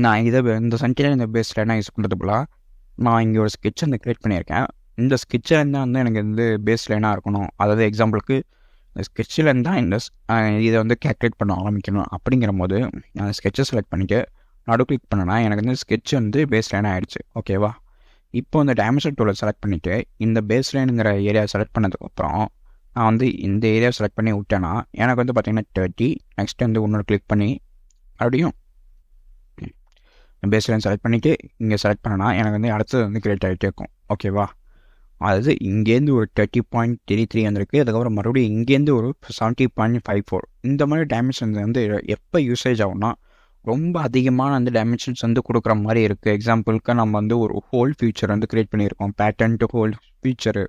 நான் இந்த சென்டரில் இந்த பேஸ் லைனாக யூஸ் பண்ணுறது போல் நான் இங்கே ஒரு ஸ்கெட்ச் வந்து க்ரியேட் பண்ணியிருக்கேன். இந்த ஸ்கெட்சில் இருந்தால் வந்து எனக்கு வந்து பேஸ் லைனாக இருக்கணும். அதாவது எக்ஸாம்பிளுக்கு இந்த ஸ்கெட்சில் இருந்தால் இதை வந்து கேல்குலேட் பண்ண ஆரம்பிக்கணும். அப்படிங்கிற போது நான் ஸ்கெட்சை செலக்ட் பண்ணிவிட்டு நடு கிளிக் பண்ணேன்னா எனக்கு வந்து ஸ்கெட்ச் வந்து பேஸ் லைனாக ஆகிடுச்சு. ஓகேவா, இப்போ இந்த டைமென்ஷன் டூலை செலக்ட் பண்ணிவிட்டு இந்த பேஸ் லைனுங்கிற ஏரியா செலக்ட் பண்ணதுக்கப்புறம் நான் வந்து இந்த ஏரியா செலக்ட் பண்ணி விட்டேன்னா எனக்கு வந்து பார்த்திங்கன்னா 30. நெக்ஸ்ட் வந்து இன்னொரு கிளிக் பண்ணி மறுபடியும் பேஸ் லைன் செலக்ட் பண்ணிவிட்டு இங்கே செலக்ட் பண்ணேன்னா எனக்கு வந்து அடுத்தது வந்து க்ரியேட் ஆகிட்டே இருக்கும். ஓகேவா, அதாவது இங்கேருந்து ஒரு 30.33 வந்திருக்கு. அதுக்கப்புறம் மறுபடியும் இங்கேருந்து ஒரு 70.54. இந்த மாதிரி டைமென்ஷன்ஸ் வந்து எப்போ யூசேஜ் ஆகும்னா ரொம்ப அதிகமான அந்த டைமென்ஷன்ஸ் வந்து கொடுக்குற மாதிரி இருக்குது. எக்ஸாம்பிளுக்கு நம்ம வந்து ஒரு ஹோல் ஃபியூச்சர் வந்து க்ரியேட் பண்ணியிருக்கோம். பேட்டர்ன் டு ஹோல் ஃபியூச்சரு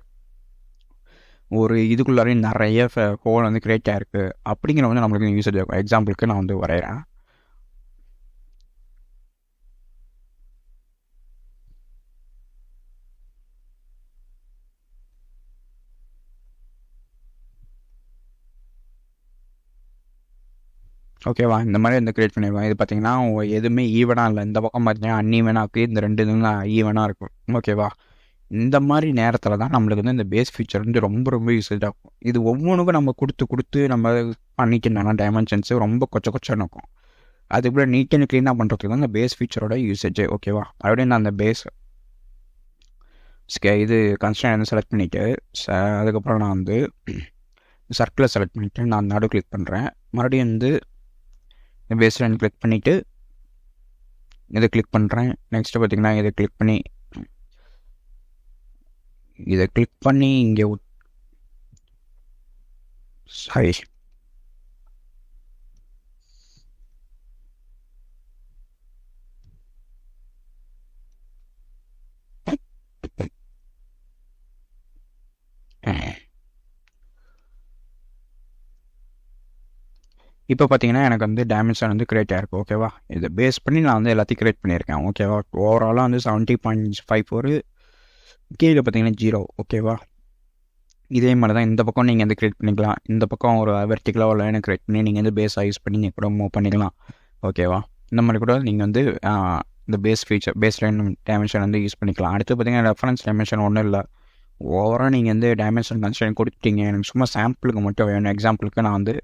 ஒரு இதுக்குள்ளாரையும் நிறைய ஹோல் வந்து க்ரியேட் ஆகிருக்கு. அப்படிங்கிற வந்து நம்மளுக்கு யூசேஜ் ஆகும். எக்ஸாம்பிளுக்கு நான் வந்து வரைகிறேன். ஓகேவா, இந்த மாதிரி வந்து க்ரியேட் பண்ணிடுவேன். இது பார்த்தீங்கன்னா எதுவுமே ஈவனாக இல்லை. இந்த பக்கம் பார்த்தீங்கன்னா அன்ஈவனாக இருக்குது, இந்த ரெண்டு இதுவும் ஈவனாக இருக்கும். ஓகேவா, இந்த மாதிரி நேரத்தில் தான் நம்மளுக்கு வந்து இந்த பேஸ் ஃபீச்சர் வந்து ரொம்ப ரொம்ப யூசேஜ் ஆகும். இது ஒவ்வொன்றுக்கும் நம்ம கொடுத்து நம்ம பண்ணிட்டு இருந்தோம்னா டைமென்ஷன்ஸு ரொம்ப கொச்சன்னு இருக்கும். அதுக்குள்ளே நீட் அண்ட் க்ளீனாக பண்ணுறதுக்கு தான் இந்த பேஸ் ஃபீச்சரோட யூசேஜ். ஓகேவா, மறுபடியும் நான் அந்த பேஸ் இது கன்ஸ்ட்ரக்ட் வந்து செலக்ட் பண்ணிவிட்டு அதுக்கப்புறம் நான் வந்து சர்க்கிளை செலக்ட் பண்ணிவிட்டு நான் நடு கிளிக் பண்ணுறேன். மறுபடியும் வந்து பேஸ் லைன் கிளிக் பண்ணிவிட்டு இதை கிளிக் பண்ணுறேன். நெக்ஸ்ட்டு பார்த்திங்கன்னா இதை கிளிக் பண்ணி இங்கே சாரி இப்போ பார்த்தீங்கன்னா எனக்கு வந்து டைமென்ஷன் வந்து கிரியேட் ஆகிருக்கு. ஓகேவா, இதை பேஸ் பண்ணி நான் வந்து எல்லாத்தையும் கிரியேட் பண்ணியிருக்கேன். ஓகேவா, ஓவராலாக வந்து 70.54 கீழே பார்த்தீங்கன்னா 0. ஓகேவா, இதே மாதிரி தான் இந்த பக்கம் நீங்கள் வந்து கிரியேட் பண்ணிக்கலாம். இந்த பக்கம் ஒரு வெர்டிகலாக ஒரு லைனை கிரியேட் பண்ணி நீங்கள் வந்து பேஸாக யூஸ் பண்ணி நீங்கள் கூட மூவ் பண்ணிக்கலாம். ஓகேவா, இந்த மாதிரி கூட நீங்கள் வந்து இந்த பேஸ் லைன் டைமென்ஷன் வந்து யூஸ் பண்ணிக்கலாம். அடுத்து பார்த்தீங்கன்னா ரெஃபரன்ஸ் டைமென்ஷன் ஒன்றும் இல்லை. ஓவராக நீங்கள் வந்து டைமென்ஷன் கன்ஸ்ட்ரெயின் கொடுத்துட்டீங்க. எனக்கு சும்மா சாம்பிளுக்கு மட்டும் வேணும். எக்ஸாம்பிளுக்கு நான் வந்து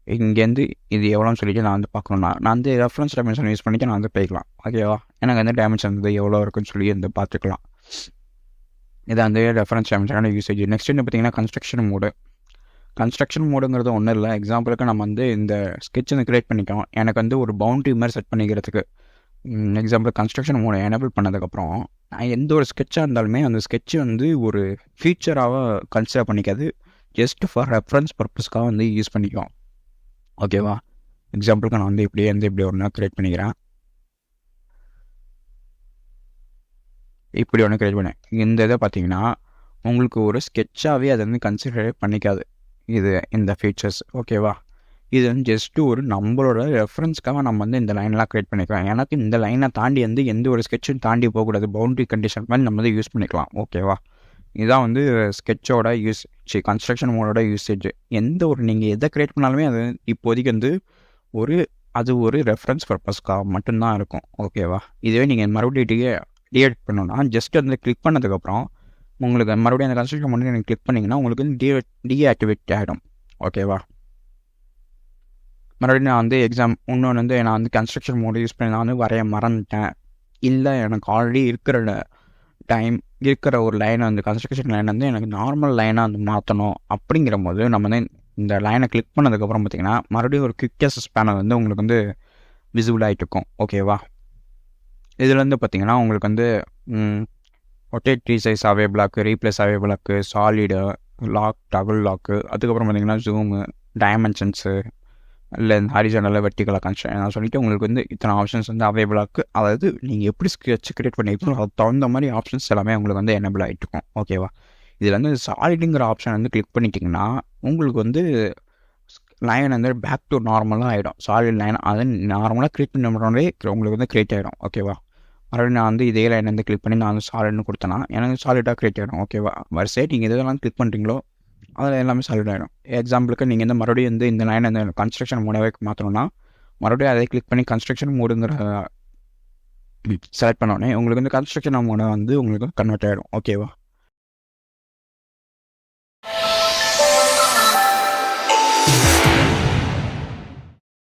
இங்கேருந்து இது எவ்வளோன்னு சொல்லிட்டு நான் வந்து பார்க்கணுன்னா நான் வந்து ரெஃபரன்ஸ் டைமென்ஷன் யூஸ் பண்ணிவிட்டு நான் வந்து போய்க்கலாம். ஓகேவா, எனக்கு வந்து டைமென்ஷன் வந்து எவ்வளோ இருக்குன்னு சொல்லி வந்து பார்த்துக்கலாம். இதை வந்து ரெஃபரன்ஸ் டைமென்ஷனான யூசேஜ். நெக்ஸ்ட் என்ன பார்த்தீங்கன்னா கன்ஸ்ட்ரக்ஷன் மோடுங்கிறது ஒன்றும் இல்லை. எக்ஸாம்பிளுக்கு நம்ம வந்து இந்த ஸ்கெட்ச் வந்து க்ரியேட் பண்ணிக்கலாம். எனக்கு வந்து ஒரு பவுண்ட்ரி மாதிரி செட் பண்ணிக்கிறதுக்கு எக்ஸாம்பிள் கன்ஸ்ட்ரக்ஷன் மோடை எனேபிள் பண்ணதுக்கப்புறம் நான் எந்த ஒரு ஸ்கெட்சாக இருந்தாலுமே அந்த ஸ்கெட்சை வந்து ஒரு ஃபீச்சராக கன்சிடர் பண்ணிக்காது, ஜஸ்ட் ஃபார் ரெஃபரன்ஸ் பர்பஸ்க்காக வந்து யூஸ் பண்ணிக்குவோம். ஓகேவா, எக்ஸாம்பிளுக்கு நான் வந்து இப்படி ஒன்று க்ரியேட் பண்ணிக்கிறேன். இப்படி ஒன்று க்ரியேட் பண்ணேன். இந்த இதை பார்த்தீங்கன்னா உங்களுக்கு ஒரு ஸ்கெட்சாகவே அதை வந்து கன்சிடரே பண்ணிக்காது இந்த ஃபீச்சர்ஸ். ஓகேவா, இது வந்து ஜஸ்ட்டு ஒரு நம்மளோட ரெஃபரன்ஸ்க்காக நம்ம வந்து இந்த லைன்லாம் க்ரியேட் பண்ணிக்கலாம். எனக்கு இந்த லைனை தாண்டி வந்து எந்த ஒரு ஸ்கெட்சும் தாண்டி போகக்கூடாது. பவுண்ட்ரி கண்டிஷன் மாதிரி நம்ம வந்து யூஸ் பண்ணிக்கலாம். ஓகேவா, இதுதான் வந்து ஸ்கெட்சோட கன்ஸ்ட்ரக்ஷன் மோடோட யூசேஜ். எந்த ஒரு நீங்கள் எதை க்ரியேட் பண்ணாலுமே அது இப்போதைக்கு வந்து அது ஒரு ரெஃபரன்ஸ் பர்பஸ்க்காக மட்டும்தான் இருக்கும். ஓகேவா, இதுவே நீங்கள் மறுபடியும் டிஎட் பண்ணணும்னா ஜஸ்ட் வந்து கிளிக் பண்ணதுக்கப்புறம் உங்களுக்கு மறுபடியும் அந்த கன்ஸ்ட்ரக்ஷன் மோட் நீங்கள் கிளிக் பண்ணிங்கன்னா உங்களுக்கு வந்து டீஆக்டிவேட் ஆகிடும். ஓகேவா, மறுபடியும் நான் வந்து இன்னொன்று வந்து நான் வந்து கன்ஸ்ட்ரக்ஷன் மோடு யூஸ் பண்ணி நான் வந்து வரைய மறந்துட்டேன், இல்லை எனக்கு ஆல்ரெடி இருக்கிற ஒரு லைனை வந்து கன்ஸ்ட்ரக்ஷன் லைன் வந்து எனக்கு நார்மல் லைனாக வந்து மாற்றணும். அப்படிங்கிற போது நம்ம வந்து இந்த லைனை கிளிக் பண்ணதுக்கப்புறம் பார்த்திங்கன்னா மறுபடியும் ஒரு குவிக் ஆக்சஸ் பேனல் வந்து உங்களுக்கு வந்து விசிபிள் ஆகிட்டு இருக்கும். ஓகேவா, இதில் வந்து பார்த்திங்கன்னா உங்களுக்கு வந்து ரொட்டேட் ரீசைஸ் அவைபிளாக்கு, ரீப்ளேஸ் அவைபிளாக்கு, சாலிடு லாக், டபுள் லாக்கு, அதுக்கப்புறம் பார்த்திங்கன்னா ஜூமு, டைமென்ஷன்ஸு, இல்லை இந்த ஹாரிசான்டலாக வெர்டிகலாக கன்ஸ்ட்ரக்ட் சொல்லிட்டு உங்களுக்கு வந்து இத்தனை ஆப்ஷன்ஸ் வந்து அவைபிளாக்கு. அதாவது நீங்கள் எப்படி ஸ்கெட்ச் கிரியேட் பண்ணியிருக்கோ அதுக்கு தகுந்த மாதிரி ஆப்ஷன்ஸ் எல்லாமே உங்களுக்கு வந்து எனேபிள் ஆகிட்டு இருக்கும். ஓகேவா, இதில் வந்து சாலிடுங்கிற ஆப்ஷன் வந்து கிளிக் பண்ணிட்டிங்கன்னா உங்களுக்கு வந்து லைன் வந்து பேக் டு நார்மலாக ஆகிடும். சாலிட் லைன் அது நார்மலாக கிரியேட் பண்ணுறோடே உங்களுக்கு வந்து கிரியேட் ஆகிடும். ஓகேவா, மறுபடியும் நான் வந்து இதே லைன் வந்து கிளிக் பண்ணி நான் வந்து சாலிட்னு கொடுத்தேன்னா எனக்கு சாலிடாக கிரியேட் ஆகிடும். ஓகேவா, வரிசை நீங்கள் எதெல்லாம் கிளிக் பண்ணுறீங்களோ அதில் எல்லாமே சாலிட் ஆகிடும். எக்ஸாம்பிளுக்கு நீங்கள் வந்து மறுபடியும் வந்து இந்த லைன் அந்த கன்ஸ்ட்ரக்ஷன் மோடாவே மாற்றணும்னா மறுபடியும் அதை கிளிக் பண்ணி கன்ஸ்ட்ரக்ஷன் மோடுங்கிற செலக்ட் பண்ணோடனே உங்களுக்கு வந்து கன்ஸ்ட்ரக்ஷன் மோடை வந்து உங்களுக்கு கன்வெர்ட் ஆகிடும். ஓகேவா,